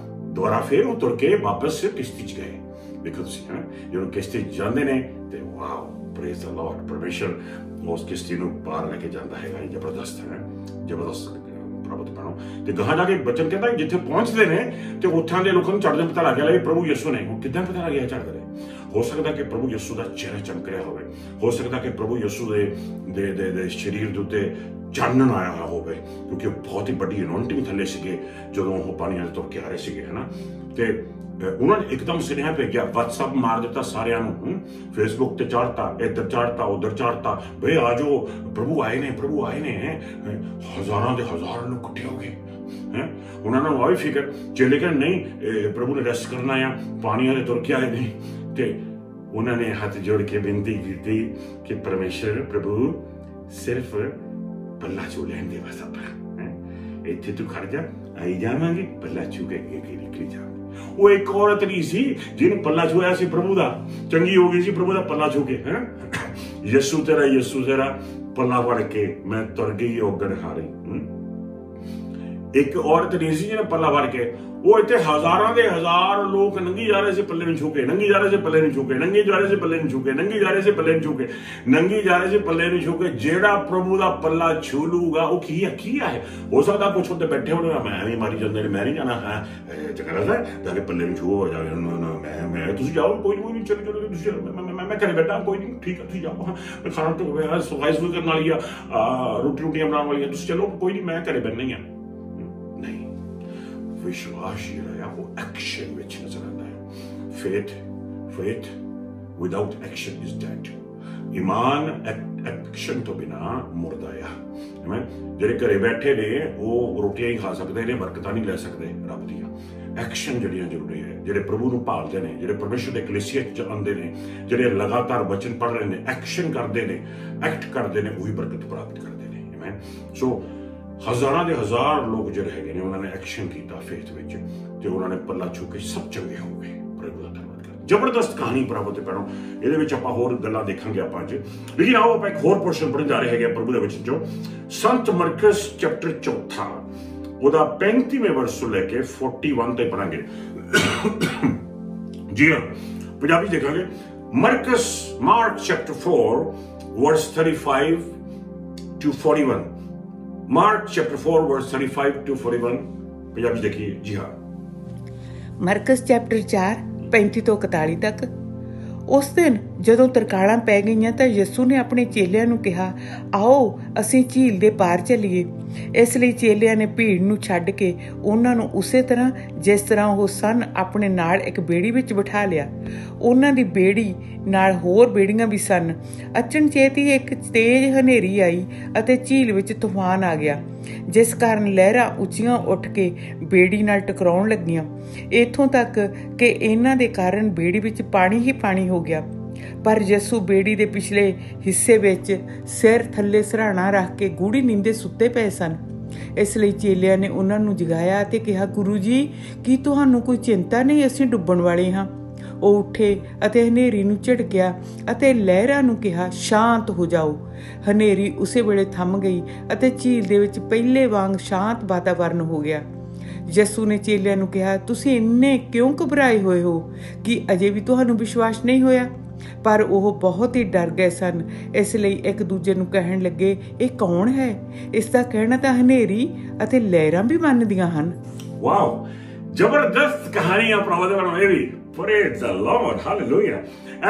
ਦੁਬਾਰਾ ਫਿਰ ਉਹ ਤੁਰ ਕੇ ਵਾਪਸ ਕਿਸ਼ਤੀ 'ਚ ਗਏ। ਦੇਖੋ ਤੁਸੀਂ, ਜਦੋਂ ਕਿਸ਼ਤੀ 'ਚ ਜਾਂਦੇ ਨੇ ਤੇ ਵਾਓ, ਪ੍ਰੇਜ਼ ਦ ਲਾਰਡ, ਪਰਮੇਸ਼ਰ ਉਸ ਕਿਸ਼ਤੀ ਨੂੰ ਪਾਰ ਲੈ ਕੇ ਜਾਂਦਾ ਹੈਗਾ। ਜ਼ਬਰਦਸਤ ਹੈ, ਜ਼ਬਰਦਸਤ ਪ੍ਰਭੂ ਤੋਂ ਬਣੋ। ਤੇ ਗਾਹਾਂ ਜਾ ਕੇ ਬਚਨ ਕਹਿੰਦਾ ਜਿੱਥੇ ਪਹੁੰਚਦੇ ਨੇ ਤੇ ਉੱਥਾਂ ਦੇ ਲੋਕਾਂ ਨੂੰ ਚੜ੍ਹਦੇ ਪਤਾ ਲੱਗ ਗਿਆ ਵੀ ਪ੍ਰਭੂ ਯਿਸੂ ਨੇ। ਉਹ ਕਿੱਦਾਂ ਪਤਾ ਲੱਗਿਆ ਚੜ੍ਹਦੇ? ਹੋ ਸਕਦਾ ਕਿ ਪ੍ਰਭੂ ਯਿਸੂ ਦਾ ਚਿਹਰਾ ਚਮਕ ਰਿਹਾ ਹੋਵੇ, ਹੋ ਸਕਦਾ ਕਿ ਪ੍ਰਭੂ ਯਿਸੂ ਦੇ ਸਰੀਰ ਦੇ ਉੱਤੇ ਚਾਨਣ ਆਇਆ ਹੋਇਆ ਹੋਵੇ, ਕਿਉਂਕਿ ਉਹ ਬਹੁਤ ਹੀ ਵੱਡੀ ਅਨੌਂਟਿੰਗ ਥੱਲੇ ਸੀਗੇ ਜਦੋਂ ਉਹ ਪਾਣੀਆਂ 'ਚ ਤੁਰ ਕੇ ਆ ਰਹੇ ਸੀਗੇ, ਹਨਾ। ਤੇ ਉਹਨਾਂ ਨੇ ਇੱਕਦਮ ਸੁਨੇਹਾ ਭੇਜਿਆ, ਵਟਸਐਪ ਮਾਰ ਦਿੱਤਾ ਸਾਰਿਆਂ ਨੂੰ, ਫੇਸਬੁੱਕ ਤੇ ਚਾੜਤਾ, ਇੱਧਰ ਚਾੜਤਾ, ਉੱਧਰ ਚਾੜਤਾ, ਬਈ ਆ ਜਾਓ ਪ੍ਰਭੂ ਆਏ ਨੇ, ਪ੍ਰਭੂ ਆਏ ਨੇ। ਹਜ਼ਾਰਾਂ ਦੇ ਹਜ਼ਾਰ ਲੋਕ ਇਕੱਠੇ ਹੋ ਗਏ। ਉਹਨਾਂ ਨੂੰ ਆ ਵੀ ਫਿਕਰ, ਚੇਲੇ ਕਹਿੰਦੇ ਨਹੀਂ ਪ੍ਰਭੂ ਨੇ ਰੈਸਟ ਕਰਨਾ ਆ, ਪਾਣੀਆਂ ਦੇ ਤੁਰ ਕੇ ਆਏ ਨੇ। ਤੇ ਉਹਨਾਂ ਨੇ ਹੱਥ ਜੋੜ ਕੇ ਬੇਨਤੀ ਕੀਤੀ ਕਿ ਪਰਮੇਸ਼ਰ ਪ੍ਰਭੂ ਸਿਰਫ ਪੱਲਾ ਛੂ ਲੈਣ ਦੇ ਬਸ ਆਪਣਾ, ਇੱਥੇ ਤੂੰ ਖੜ ਜਾ, ਆਈ ਜਾਵਾਂਗੇ, ਪੱਲਾ ਛੂ ਕੇ ਨਿਕਲੀ ਜਾ। ਉਹ ਇੱਕ ਔਰਤ ਨਹੀਂ ਸੀ ਜਿਹਨੂੰ ਪੱਲਾ ਛੂਇਆ ਸੀ ਪ੍ਰਭੂ ਦਾ, ਚੰਗੀ ਹੋ ਗਈ ਸੀ ਪ੍ਰਭੂ ਦਾ ਪੱਲਾ ਛੂ ਕੇ। ਯਿਸੂ ਤੇਰਾ ਪੱਲਾ ਫੜ ਕੇ ਮੈਂ ਤੁਰ ਗਈ ਔਗਣ ਹਾਰੀ। ਇੱਕ ਔਰਤ ਨਹੀਂ ਸੀ ਜਿਹਨੇ ਪੱਲਾ ਫੜ ਕੇ, ਉਹ ਇੱਥੇ ਹਜ਼ਾਰਾਂ ਦੇ ਹਜ਼ਾਰ ਲੋਕ ਨੰਗੀ ਜਾ ਰਹੇ ਸੀ ਪੱਲੇ ਨੂੰ ਛੂ ਕੇ, ਨੰਗੀ ਜਾ ਰਹੇ ਸੀ ਪੱਲੇ ਨੂੰ ਛੂ ਕੇ, ਨੰਗੀ ਜਾ ਰਹੇ ਸੀ ਪੱਲੇ ਨੂੰ ਛੂ ਕੇ, ਨੰਗੀ ਜਾ ਰਹੇ ਸੀ ਪੱਲੇ ਨੂੰ ਛੂ ਕੇ, ਨੰਗੀ ਜਾ ਰਹੇ ਸੀ ਪੱਲੇ ਨੂੰ ਛੂ ਕੇ। ਜਿਹੜਾ ਪ੍ਰਭੂ ਦਾ ਪੱਲਾ ਛੂ ਲੂਗਾ ਉਹ ਕੀ ਹੈ? ਹੋ ਸਕਦਾ ਕੁਛ ਉੱਤੇ ਬੈਠੇ ਹੋਣੇ, ਮੈਂ ਵੀ ਮਾਰੀ ਜਾਂਦੇ ਨੇ, ਮੈਂ ਨਹੀਂ ਜਾਣਾ, ਚੰਗਾ ਜਾ ਕੇ ਪੱਲੇ ਨੂੰ ਛੂ ਹੋ ਜਾਵੇ, ਮੈਂ ਤੁਸੀਂ ਜਾਓ, ਕੋਈ ਨਹੀਂ, ਚਲੋ ਤੁਸੀਂ, ਮੈਂ ਘਰੇ ਬੈਠਾ, ਕੋਈ ਨਹੀਂ, ਠੀਕ ਹੈ ਤੁਸੀਂ ਜਾਓ, ਮੈਂ ਖਾਣਾ ਸਫਾਈ ਸੁਫਾਈ ਕਰਨ ਵਾਲੀ ਆ, ਰੋਟੀਆਂ ਬਣਾਉਣ ਵਾਲੀ ਆ, ਤੁਸੀਂ ਚਲੋ, ਕੋਈ ਨਹੀਂ, ਮੈਂ ਘਰੇ ਬੈਠਣਾ ਹੀ ਆ। ਵਿਸ਼ਵਾਸ ਜਿਹੜਾ ਆ ਉਹ ਐਕਸ਼ਨ ਵਿੱਚ ਨਜ਼ਰ ਆਉਂਦਾ ਹੈ। Faith without action is dead. ਈਮਾਨ ਐਕਸ਼ਨ ਤੋਂ ਬਿਨਾ ਮੁਰਦਾ ਆ। ਜਿਹੜੇ ਘਰੇ ਬੈਠੇ ਨੇ ਉਹ ਰੋਟੀਆਂ ਹੀ ਖਾ ਸਕਦੇ ਨੇ, ਬਰਕਤਾਂ ਨਹੀਂ ਲੈ ਸਕਦੇ ਰੱਬ ਦੀਆਂ। ਐਕਸ਼ਨ ਜਿਹੜੀਆਂ ਜ਼ਰੂਰੀ ਹੈ। ਜਿਹੜੇ ਪ੍ਰਭੂ ਨੂੰ ਭਾਲਦੇ ਨੇ, ਜਿਹੜੇ ਪਰਮੇਸ਼ਰ ਦੇ ਕਲੀਸਿਆ 'ਚ ਆਉਂਦੇ ਨੇ, ਜਿਹੜੇ ਲਗਾਤਾਰ ਵਚਨ ਪੜ੍ਹ ਰਹੇ ਨੇ, ਐਕਸ਼ਨ ਕਰਦੇ ਨੇ, ਐਕਟ ਕਰਦੇ ਨੇ, ਉਹੀ ਬਰਕਤ ਪ੍ਰਾਪਤ ਕਰਦੇ ਨੇ। ਸੋ ਹਜ਼ਾਰਾਂ ਦੇ ਹਜ਼ਾਰ ਲੋਕ ਜਿਹੜੇ ਹੈਗੇ ਨੇ ਉਹਨਾਂ ਨੇ ਐਕਸ਼ਨ ਕੀਤਾ ਫੇਥ ਵਿੱਚ, ਤੇ ਉਹਨਾਂ ਨੇ ਪੱਲਾ ਛੂ ਕੇ ਸਭ ਚੰਗੇ ਹੋ ਗਏ। ਪ੍ਰਭੂ ਦਾ ਧੰਨਵਾਦ ਕਰ। ਜ਼ਬਰਦਸਤ ਕਹਾਣੀ ਪ੍ਰਾਪਤ ਕਰੋ। ਇਹਦੇ ਵਿੱਚ ਆਪਾਂ ਹੋਰ ਗੱਲਾਂ ਦੇਖਾਂਗੇ ਆਪਾਂ ਅੱਜ, ਲੇਕਿਨ ਆਓ ਆਪਾਂ ਇੱਕ ਹੋਰ ਪੋਰਸ਼ਨ ਪੜ੍ਹਨ ਜਾ ਰਹੇ ਹੈਗੇ ਪ੍ਰਭੂ ਦੇ ਵਿੱਚ, ਜੋ ਸੰਤ ਮਰਕਸ ਚੈਪਟਰ 4 ਉਹਦਾ 35ਵੇਂ ਵਰਸ ਤੋਂ ਲੈ ਕੇ 41 ਤੇ ਪੜਾਂਗੇ। ਜੀ ਹਾਂ, ਪੰਜਾਬੀ ਦੇਖਾਂਗੇ। Mark chapter 4 verse 35 to 41। Mark chapter 4 verse 35 to 41 Punjabi ਦੇਖੀਏ। ਜੀ ਹਾਂ, ਮਰਕਸ ਚੈਪਟਰ 4 35 ਤੋਂ 41 ਤੱਕ। ਉਸ ਦਿਨ ਜਦੋਂ ਤਰਕਾਲਾਂ ਪੈ ਗਈਆਂ ਤਾਂ ਯਿਸੂ ਨੇ ਆਪਣੇ ਚੇਲਿਆਂ ਨੂੰ ਕਿਹਾ, ਆਓ ਅਸੀਂ ਝੀਲ ਦੇ ਪਾਰ ਚੱਲੀਏ। ਇਸ ਲਈ ਚੇਲਿਆਂ ਨੇ ਭੀੜ ਨੂੰ ਛੱਡ ਕੇ ਉਹਨਾਂ ਨੂੰ ਉਸੇ ਤਰ੍ਹਾਂ ਜਿਸ ਤਰ੍ਹਾਂ ਉਹ ਸਨ ਆਪਣੇ ਨਾਲ ਇੱਕ ਬੇੜੀ ਵਿੱਚ ਬਿਠਾ ਲਿਆ। ਉਹਨਾਂ ਦੀ ਬੇੜੀ ਨਾਲ ਹੋਰ ਬੇੜੀਆਂ ਵੀ ਸਨ। ਅਚਨਚੇਤ ਹੀ ਇੱਕ ਤੇਜ਼ ਹਨੇਰੀ ਆਈ ਅਤੇ ਝੀਲ ਵਿੱਚ ਤੂਫਾਨ ਆ ਗਿਆ, ਜਿਸ ਕਾਰਨ ਲਹਿਰਾਂ ਉੱਚੀਆਂ ਉੱਠ ਕੇ ਬੇੜੀ ਨਾਲ ਟਕਰਾਉਣ ਲੱਗੀਆਂ, ਇੱਥੋਂ ਤੱਕ ਕਿ ਇਹਨਾਂ ਦੇ ਕਾਰਨ ਬੇੜੀ ਵਿੱਚ ਪਾਣੀ ਹੀ ਪਾਣੀ ਹੋ ਗਿਆ। ਪਰ ਯਿਸੂ ਬੇੜੀ ਦੇ ਪਿਛਲੇ ਹਿੱਸੇ ਵਿੱਚ ਸਿਰ ਥੱਲੇ ਸਿਰਹਾਣਾ ਰੱਖ ਕੇ ਗੂੜੀ ਨੀਂਦੇ ਸੁੱਤੇ ਪਏ ਸਨ। ਇਸ ਲਈ ਚੇਲਿਆਂ ਨੇ ਉਹਨਾਂ ਨੂੰ ਜਗਾਇਆ ਅਤੇ ਕਿਹਾ, ਗੁਰੂ ਜੀ, ਕੀ ਤੁਹਾਨੂੰ ਕੋਈ ਚਿੰਤਾ ਨਹੀਂ? ਅਸੀਂ ਡੁੱਬਣ ਵਾਲੇ ਹਾਂ। ਉਹ ਉੱਠੇ ਅਤੇ ਹਨੇਰੀ ਨੂੰ ਝਿੜਕਿਆ ਅਤੇ ਲਹਿਰਾਂ ਨੂੰ ਕਿਹਾ, ਸ਼ਾਂਤ ਹੋ ਜਾਓ। ਹਨੇਰੀ ਉਸੇ ਵੇਲੇ ਥੰਮ ਗਈ ਅਤੇ ਝੀਲ ਦੇ ਵਿੱਚ ਪਹਿਲੇ ਵਾਂਗ ਸ਼ਾਂਤ ਵਾਤਾਵਰਨ ਹੋ ਗਿਆ। ਯਿਸੂ ਨੇ ਚੇਲਿਆਂ ਨੂੰ ਕਿਹਾ, ਤੁਸੀਂ ਇੰਨੇ ਕਿਉਂ ਘਬਰਾਏ ਹੋਏ ਹੋ? ਕਿ ਅਜੇ ਵੀ ਤੁਹਾਨੂੰ ਵਿਸ਼ਵਾਸ ਨਹੀਂ ਹੋਇਆ? ਪਰ ਉਹ ਬਹੁਤ ਹੀ ਡਰ ਗਏ ਸਨ। ਇਸ ਲਈ ਇੱਕ ਦੂਜੇ ਨੂੰ ਕਹਿਣ ਲੱਗੇ, ਇਹ ਕੌਣ ਹੈ? ਇਸ ਦਾ ਕਹਿਣਾ ਤਾਂ ਹਨੇਰੀ ਅਤੇ ਲਹਿਰਾਂ ਵੀ ਮੰਨਦੀਆਂ ਹਨ। ਵਾਓ, ਜ਼ਬਰਦਸਤ ਕਹਾਣੀ ਆ ਪ੍ਰਭੂ ਦੇ ਵੀ। Praise the Lord, hallelujah.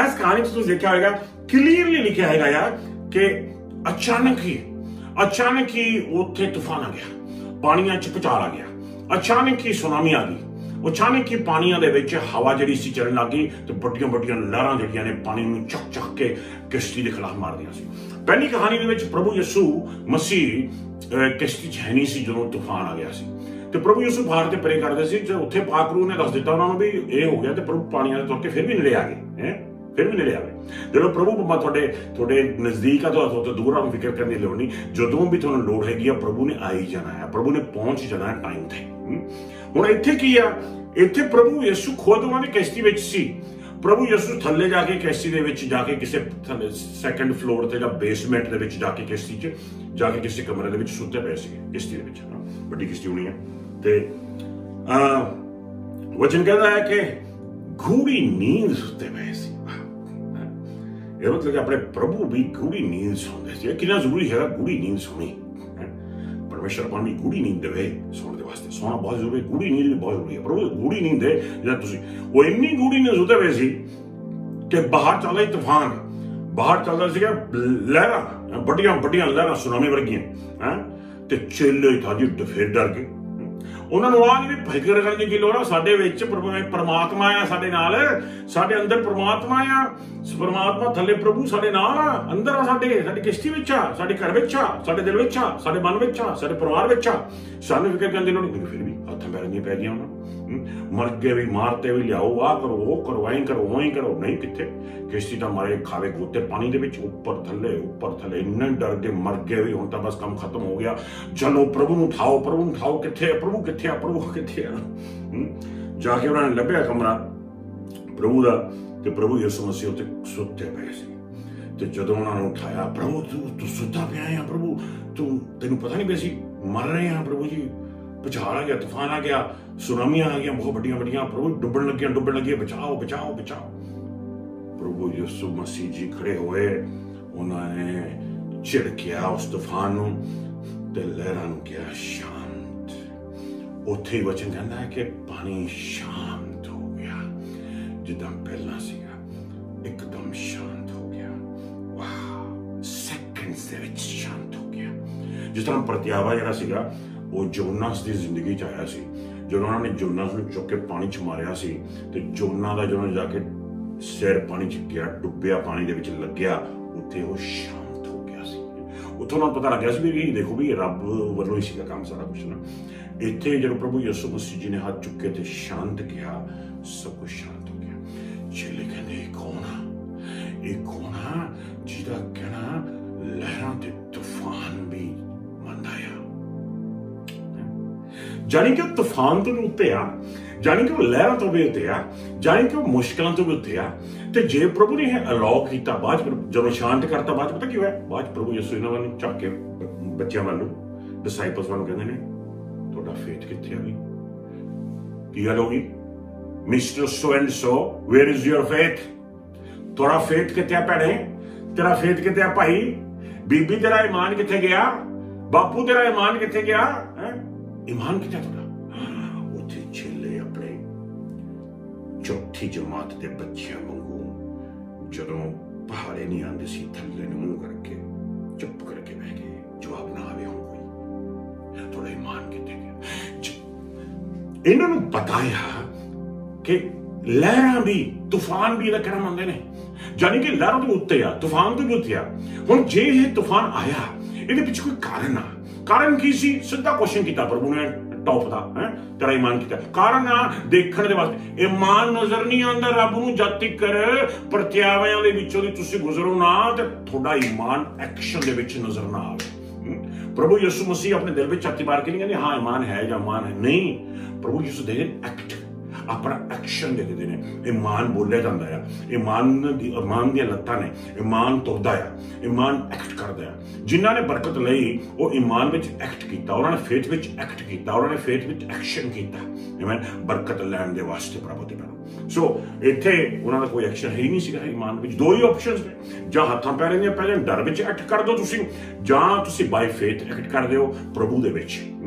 ਇਸ ਕਹਾਣੀ 'ਚ ਤੁਸੀਂ ਦੇਖਿਆ ਹੋਵੇਗਾ, ਕਲੀਅਰਲੀ ਲਿਖਿਆ ਹੈਗਾ ਯਾਰ ਕਿ ਅਚਾਨਕ ਹੀ ਉੱਥੇ ਤੂਫਾਨ ਆ ਗਿਆ, ਪਾਣੀਆਂ 'ਚ ਭੂਚਾਲ ਆ ਗਿਆ, ਅਚਾਨਕ ਹੀ ਸੁਨਾਮੀ ਆ ਗਈ, ਅਚਾਨਕ ਹੀ ਪਾਣੀਆਂ ਦੇ ਵਿੱਚ ਹਵਾ ਜਿਹੜੀ ਸੀ ਚੱਲਣ ਲੱਗ ਗਈ ਤੇ ਵੱਡੀਆਂ ਵੱਡੀਆਂ ਲਹਿਰਾਂ ਜਿਹੜੀਆਂ ਨੇ ਪਾਣੀ ਨੂੰ ਚੱਕ ਕੇ ਕਿਸ਼ਤੀ ਦੇ ਖਿਲਾਫ ਮਾਰਦੀਆਂ ਸੀ। ਪਹਿਲੀ ਕਹਾਣੀ ਦੇ ਵਿੱਚ ਪ੍ਰਭੂ ਯਿਸੂ ਮਸੀਹ ਕਿਸ਼ਤੀ 'ਚ ਹੈ ਨਹੀਂ ਸੀ ਜਦੋਂ ਤੂਫਾਨ ਆ ਗਿਆ ਸੀ, ਤੇ ਪ੍ਰਭੂ ਯਿਸੂ ਬਾਹਰ ਤੇ ਪਰੇ ਕਰਦੇ ਸੀ। ਤੇ ਉੱਥੇ ਪਾਕ ਰੂਹ ਨੇ ਦੱਸ ਦਿੱਤਾ ਉਹਨਾਂ ਨੂੰ ਵੀ ਇਹ ਹੋ ਗਿਆ, ਤੇ ਪ੍ਰਭੂ ਪਾਣੀਆਂ ਦੇ ਤੁਰ ਕੇ ਫਿਰ ਵੀ ਨੇੜੇ ਆ ਗਏ, ਫਿਰ ਵੀ ਨੇੜੇ ਆ ਗਏ। ਜਦੋਂ ਪ੍ਰਭੂ ਬੰਬਾ ਤੁਹਾਡੇ ਨਜ਼ਦੀਕ ਆ ਤਾਂ ਦੂਰ ਆ, ਫਿਕਰ ਕਰਨ ਦੀ ਲੋੜ ਨਹੀਂ। ਜਦੋਂ ਵੀ ਤੁਹਾਨੂੰ ਲੋੜ ਹੈਗੀ ਆ, ਪ੍ਰਭੂ ਨੇ ਆ ਹੀ ਜਾਣਾ ਹੈ, ਪ੍ਰਭੂ ਨੇ ਪਹੁੰਚ ਜਾਣਾ ਹੈ ਟਾਈਮ ਤੇ। ਹੁਣ ਇੱਥੇ ਕੀ ਆ, ਇੱਥੇ ਪ੍ਰਭੂ ਯਿਸੂ ਖੁਦ ਉਹਨਾਂ ਦੀ ਕਿਸ਼ਤੀ ਵਿੱਚ ਸੀ। ਪ੍ਰਭੂ ਯਿਸੂ ਥੱਲੇ ਜਾ ਕੇ ਕਿਸ਼ਤੀ ਦੇ ਵਿੱਚ ਜਾ ਕੇ ਕਿਸੇ ਸੈਕੰਡ ਫਲੋਰ ਤੇ ਜਾਂ ਬੇਸਮੈਂਟ ਦੇ ਵਿੱਚ ਜਾ ਕੇ ਕਿਸ਼ਤੀ 'ਚ ਜਾ ਕੇ ਕਿਸੇ ਕਮਰੇ ਦੇ ਵਿੱਚ ਸੁੱਤੇ ਪਏ ਸੀ ਕਿਸ਼ਤੀ ਦੇ ਵਿੱਚ। ਵੱਡੀ ਕਿਸ਼ਤੀ ਹੋਣੀ ਹੈ ਤੇ ਵਚਨ ਕਹਿੰਦਾ ਹੈ ਕਿ ਗੂੜੀ ਨੀਂਦ ਸੁੱਤੇ ਪਏ ਸੀ। ਇਹ ਮਤਲਬ ਕਿ ਆਪਣੇ ਪ੍ਰਭੂ ਵੀ ਗੂੜੀ ਨੀਂਦ ਸੌਂਦੇ ਸੀ। ਕਿੰਨਾ ਜ਼ਰੂਰੀ ਹੈਗਾ ਗੂੜੀ ਨੀਂਦ ਸੋਣੀ। ਪਰਮੇਸ਼ਰ ਆਪਾਂ ਨੂੰ ਗੂੜੀ ਨੀਂਦ ਦੇਵੇ ਸੌਣ ਦੇ ਵਾਸਤੇ। ਸੌਣਾ ਬਹੁਤ ਜ਼ਰੂਰੀ, ਗੂੜੀ ਨੀਂਦ ਵੀ ਬਹੁਤ ਜ਼ਰੂਰੀ ਹੈ। ਪ੍ਰਭੂ ਗੂੜੀ ਨੀਂਦ ਦੇ ਜਿਹੜਾ ਤੁਸੀਂ ਉਹ ਇੰਨੀ ਗੂੜੀ ਨੀਂਦ ਸੁੱਤੇ ਪਏ ਸੀ ਕਿ ਬਾਹਰ ਚੱਲ ਰਿਹਾ ਤੂਫਾਨ, ਬਾਹਰ ਚੱਲ ਰਿਹਾ ਸੀਗਾ ਲਹਿਰਾਂ, ਵੱਡੀਆਂ ਵੱਡੀਆਂ ਲਹਿਰਾਂ, ਸੁਨਾਮੀ ਵਰਗੀਆਂ। ਤੇ ਚੇਲੇ ਤਾਂ ਜੀ ਫਿਰ ਡਰ ਗਏ। ਉਹਨਾਂ ਨੂੰ ਆਹ ਨਹੀਂ ਫਿਕਰ ਕਰਨ ਦੀ ਕੀ ਲੋੜ ਆ, ਸਾਡੇ ਵਿੱਚ ਪਰਮਾਤਮਾ ਆ, ਸਾਡੇ ਨਾਲ, ਸਾਡੇ ਅੰਦਰ ਪਰਮਾਤਮਾ ਆ, ਪਰਮਾਤਮਾ ਥੱਲੇ ਪ੍ਰਭੂ ਸਾਡੇ ਨਾਲ ਆ, ਅੰਦਰ ਆ, ਸਾਡੀ ਕਿਸ਼ਤੀ ਵਿੱਚ ਆ, ਸਾਡੇ ਘਰ ਵਿੱਚ ਆ, ਸਾਡੇ ਦਿਲ ਵਿੱਚ ਆ, ਸਾਡੇ ਮਨ ਵਿੱਚ ਆ, ਸਾਡੇ ਪਰਿਵਾਰ ਵਿੱਚ ਆ। ਸਾਨੂੰ ਫਿਕਰ ਕਰਨ ਦੀ ਲੋੜ ਨਹੀਂ। ਫਿਰ ਵੀ ਹੱਥਾਂ ਪੈਰਾਂ ਦੀਆਂ ਪੈ ਗਈਆਂ ਉਹਨਾਂ ਨੂੰ। ਮਰ ਕੇ ਵੀ ਮਾਰਤੇ ਵੀ ਲਿਆਓ, ਆਹ ਕਰੋ, ਉਹ ਕਰੋ, ਐਂ ਕਰੋ, ਉਹ ਕਰੋ। ਨਹੀਂ, ਕਿੱਥੇ ਕਿਸ਼ਤੀ ਤਾਂ ਮਾਰੇ ਖਾਵੇ ਗੋਤੇ ਪਾਣੀ ਦੇ ਵਿੱਚ, ਉੱਪਰ ਥੱਲੇ ਇੰਨੇ ਡਰ ਕੇ ਮਰ ਗਏ ਵੀ ਹੁਣ ਤਾਂ ਬਸ ਕੰਮ ਖਤਮ ਹੋ ਗਿਆ। ਚਲੋ ਪ੍ਰਭੂ ਨੂੰ ਉਠਾਓ, ਪ੍ਰਭੂ ਨੂੰ ਉਠਾਓ। ਕਿੱਥੇ ਆ ਪ੍ਰਭੂ, ਕਿੱਥੇ ਆ ਪ੍ਰਭੂ, ਕਿੱਥੇ ਆ? ਜਾ ਕੇ ਉਹਨਾਂ ਨੇ ਲੱਭਿਆ ਕਮਰਾ ਪ੍ਰਭੂ ਦਾ, ਤੇ ਪ੍ਰਭੂ ਯਿਸੂ ਮਸੀਹ ਉੱਤੇ ਸੁੱਤੇ ਪਏ ਸੀ। ਤੇ ਜਦੋਂ ਉਹਨਾਂ ਨੂੰ ਉਠਾਇਆ, ਪ੍ਰਭੂ ਤੂੰ ਸੁੱਤਾ ਪਿਆ ਆ, ਪ੍ਰਭੂ ਤੈਨੂੰ ਪਤਾ ਨਹੀਂ ਪਿਆ ਸੀ ਮਰ ਰਹੇ ਆ ਪ੍ਰਭੂ ਜੀ, ਭੁਚਾਲ ਆ ਗਿਆ, ਤੂਫਾਨ ਆ ਗਿਆ, ਸੁਨਾਮੀਆਂ ਆ ਗਈਆਂ ਬਹੁਤ ਵੱਡੀਆਂ ਵੱਡੀਆਂ, ਪ੍ਰਭੂ ਡੁੱਬਣ ਲੱਗੀਆਂ, ਬਚਾਓ ਬਚਾਓ ਬਚਾਓ। ਪ੍ਰਭੂ ਯਿਸੂ ਮਸੀਹ ਜੀ ਖੜੇ ਹੋਏ, ਉਹਨਾਂ ਨੇ ਝਿੜਕਿਆ ਉਸ ਤੂਫਾਨ ਨੂੰ ਤੇ ਲਹਿਰਾਂ ਨੂੰ ਕਿਹਾ ਸ਼ਾਂਤ। ਉੱਥੇ ਹੀ ਵਚਨ ਕਹਿੰਦਾ ਹੈ ਕਿ ਪਾਣੀ ਸ਼ਾਂਤ ਹੋ ਗਿਆ, ਜਿੱਦਾਂ ਪਹਿਲਾਂ ਸੀਗਾ, ਇੱਕਦਮ ਸ਼ਾਂਤ ਹੋ ਗਿਆ। ਵਾਹ, ਸੈਕਿੰਡਸ ਦੇ ਵਿੱਚ ਸ਼ਾਂਤ ਹੋ ਗਿਆ। ਜਿਸ ਤਰ੍ਹਾਂ ਪ੍ਰਤਿਆਵਾ ਜਿਹੜਾ ਸੀਗਾ ਉਹ ਜੋਨਾਸ ਦੀ ਜ਼ਿੰਦਗੀ 'ਚ ਆਇਆ ਸੀ। ਜਦੋਂ ਉਹਨਾਂ ਨੇ ਜੋਨਾਸ ਨੂੰ ਚੁੱਕ ਕੇ ਪਾਣੀ 'ਚ ਮਾਰਿਆ ਸੀ ਤੇ ਜੋਨਾ ਦਾ ਜਦੋਂ ਜਾ ਕੇ ਸਿਰ ਪਾਣੀ 'ਚ ਗਿਆ, ਡੁੱਬਿਆ ਪਾਣੀ ਦੇ ਵਿੱਚ ਲੱਗਿਆ, ਉੱਥੇ ਉਹ ਸ਼ਾਂਤ ਹੋ ਗਿਆ ਸੀ। ਉੱਥੋਂ ਨਾਲ ਪਤਾ ਲੱਗਿਆ ਸੀ ਵੀ ਦੇਖੋ ਵੀ ਰੱਬ ਵੱਲੋਂ ਹੀ ਸੀਗਾ ਕੰਮ ਸਾਰਾ ਕੁਛ ਨਾ। ਇੱਥੇ ਜਦੋਂ ਪ੍ਰਭੂ ਯਿਸੂ ਮਸੀਹ ਜੀ ਨੇ ਹੱਥ ਚੁੱਕੇ ਤੇ ਸ਼ਾਂਤ ਕਿਹਾ, ਸਭ ਕੁਛ ਸ਼ਾਂਤ ਹੋ ਗਿਆ। ਚੇਲੇ ਕਹਿੰਦੇ ਇਹ ਕੌਣ ਆ ਜਿਹਦਾ ਕਹਿਣਾ ਲਹਿਰਾਂ ਤੇ ਤੂਫਾਨ ਵੀ ਮੰਨਦਾ ਆ? ਜਾਣੀ ਕਿ ਉਹ ਤੂਫਾਨ ਤੋਂ ਵੀ ਉੱਤੇ ਆ, ਜਾਣੀ ਕਿ ਉਹ ਲਹਿਰਾਂ ਤੋਂ ਵੀ ਉੱਤੇ ਆ, ਜਾਣੀ ਕਿ ਉਹ ਮੁਸ਼ਕਲਾਂ ਤੋਂ ਵੀ ਉੱਤੇ ਆ। ਤੇ ਜੇ ਪ੍ਰਭੂ ਨੇ ਇਹ ਅਲਾਉ ਕੀਤਾ, ਬਾਅਦ ਜਦੋਂ ਸ਼ਾਂਤ ਕਰਤਾ, ਬਾਅਦ ਪਤਾ ਕੀ ਹੋਇਆ? ਬਾਅਦ ਪ੍ਰਭੂ ਯਿਸੂ ਇਹਨਾਂ ਵੱਲ ਝਾਕ ਕੇ ਬੱਚਿਆਂ ਵੱਲ, ਡਿਸਾਈਪਲਸ ਵੱਲ ਕਹਿੰਦੇ ਨੇ, ਤੁਹਾਡਾ ਫੇਥ ਕਿੱਥੇ ਆ ਗਈ? ਕੀ ਗੱਲ ਹੋ ਗਈ? Mister so and so, where is your faith? ਤੁਹਾਡਾ ਫੇਥ ਕਿੱਥੇ ਆ ਭੈਣੇ? ਤੇਰਾ ਫੇਥ ਕਿੱਥੇ ਆ ਭਾਈ? ਬੀਬੀ ਤੇਰਾ ਈਮਾਨ ਕਿੱਥੇ ਗਿਆ? ਬਾਪੂ ਤੇਰਾ ਈਮਾਨ ਕਿੱਥੇ ਗਿਆ? ਈਮਾਨ ਕਿੱਥੇ ਤੁਹਾਡਾ? ਉੱਥੇ ਚੇਲੇ ਆਪਣੇ ਚੌਥੀ ਜਮਾਤ ਦੇ ਬੱਚਿਆਂ ਵਾਂਗੂ ਜਦੋਂ ਪਹਾੜੇ ਨਹੀਂ ਆਉਂਦੇ ਸੀ, ਥੱਲੇ ਨੂੰ ਮੂੰਹ ਕਰਕੇ ਚੁੱਪ ਕਰਕੇ ਬਹਿ ਗਏ। ਜਵਾਬ ਨਾ ਆਵੇ ਹੁਣ ਕੋਈ, ਤੁਹਾਡਾ ਈਮਾਨ ਕਿੱਥੇ ਗਿਆ? ਇਹਨਾਂ ਨੂੰ ਬਤਾਇਆ ਕਿ ਲਹਿਰਾਂ ਵੀ, ਤੂਫਾਨ ਵੀ ਇਹਦਾ ਕਹਿਣਾ ਮੰਨਦੇ ਨੇ, ਜਾਨੀ ਕਿ ਲਹਿਰਾਂ ਤੋਂ ਉੱਤੇ ਆ, ਤੂਫਾਨ ਤੋਂ ਵੀ ਉੱਤੇ ਆ। ਹੁਣ ਜੇ ਇਹ ਤੂਫਾਨ ਆਇਆ, ਇਹਦੇ ਪਿੱਛੇ ਕੋਈ ਕਾਰਨ ਆ। ਕਾਰਨ ਕੀ ਸੀ? ਸਿੱਧਾ ਕੁਐਸਚਨ ਕੀਤਾ ਪ੍ਰਭੂ ਨੇ ਟੌਪ ਦਾ, ਤੇਰਾ ਈਮਾਨ ਕੀਤਾ? ਕਾਰਨ ਆ ਦੇਖਣ ਦੇ ਵਾਸਤੇ। ਈਮਾਨ ਨਜ਼ਰ ਨਹੀਂ ਆਉਂਦਾ ਰੱਬ ਨੂੰ ਜਦ ਤੱਕ ਪ੍ਰਤਿਆਵਿਆਂ ਦੇ ਵਿੱਚੋਂ ਦੀ ਤੁਸੀਂ ਗੁਜ਼ਰੋ ਨਾ ਤੇ ਤੁਹਾਡਾ ਈਮਾਨ ਐਕਸ਼ਨ ਦੇ ਵਿੱਚ ਨਜ਼ਰ ਨਾ ਆਵੇ। ਪ੍ਰਭੂ ਯਿਸੂ ਮਸੀਹ ਆਪਣੇ ਦਿਲ ਵਿੱਚ ਛਾਤੀ ਮਾਰ ਕੇ ਨਹੀਂ ਕਹਿੰਦੇ ਹਾਂ ਈਮਾਨ ਹੈ ਜਾਂ ਈਮਾਨ ਹੈ, ਨਹੀਂ। ਪ੍ਰਭੂ ਯਿਸੂ ਦੇ ਐਕਟ, ਆਪਣਾ ਐਕਸ਼ਨ ਦੇ ਦਿੰਦੇ ਨੇ। ਈਮਾਨ ਬੋਲਿਆ ਜਾਂਦਾ ਆ, ਈਮਾਨ ਦੀਆਂ ਲੱਤਾਂ ਨੇ, ਈਮਾਨ ਤੁਰਦਾ ਆ, ਈਮਾਨ ਐਕਟ ਕਰਦਾ ਆ। ਜਿਨ੍ਹਾਂ ਨੇ ਬਰਕਤ ਲਈ ਉਹ ਈਮਾਨ ਵਿੱਚ ਐਕਟ ਕੀਤਾ, ਉਹਨਾਂ ਨੇ ਫੇਥ ਵਿੱਚ ਐਕਟ ਕੀਤਾ, ਉਹਨਾਂ ਨੇ ਫੇਥ ਵਿੱਚ ਐਕਸ਼ਨ ਕੀਤਾ। ਆਮੀਨ। ਬਰਕਤ ਲੈਣ ਦੇ ਵਾਸਤੇ ਪ੍ਰਭੂ ਦੇ ਨਾਲ ਸੋ ਇੱਥੇ ਉਹਨਾਂ ਦਾ ਕੋਈ ਐਕਸ਼ਨ ਹੈ ਹੀ ਨਹੀਂ ਸੀਗਾ ਈਮਾਨ ਵਿੱਚ। ਦੋ ਹੀ ਆਪਸ਼ਨਸ ਨੇ, ਜਾਂ ਹੱਥਾਂ ਪੈਰਾਂ ਦੀਆਂ ਪਹਿਲਾਂ ਡਰ ਵਿੱਚ ਐਕਟ ਕਰ ਦਿਓ ਤੁਸੀਂ, ਜਾਂ ਤੁਸੀਂ ਬਾਈ ਫੇਥ ਐਕਟ ਕਰਦੇ ਹੋ ਪ੍ਰਭੂ ਦੇ ਵਿੱਚ।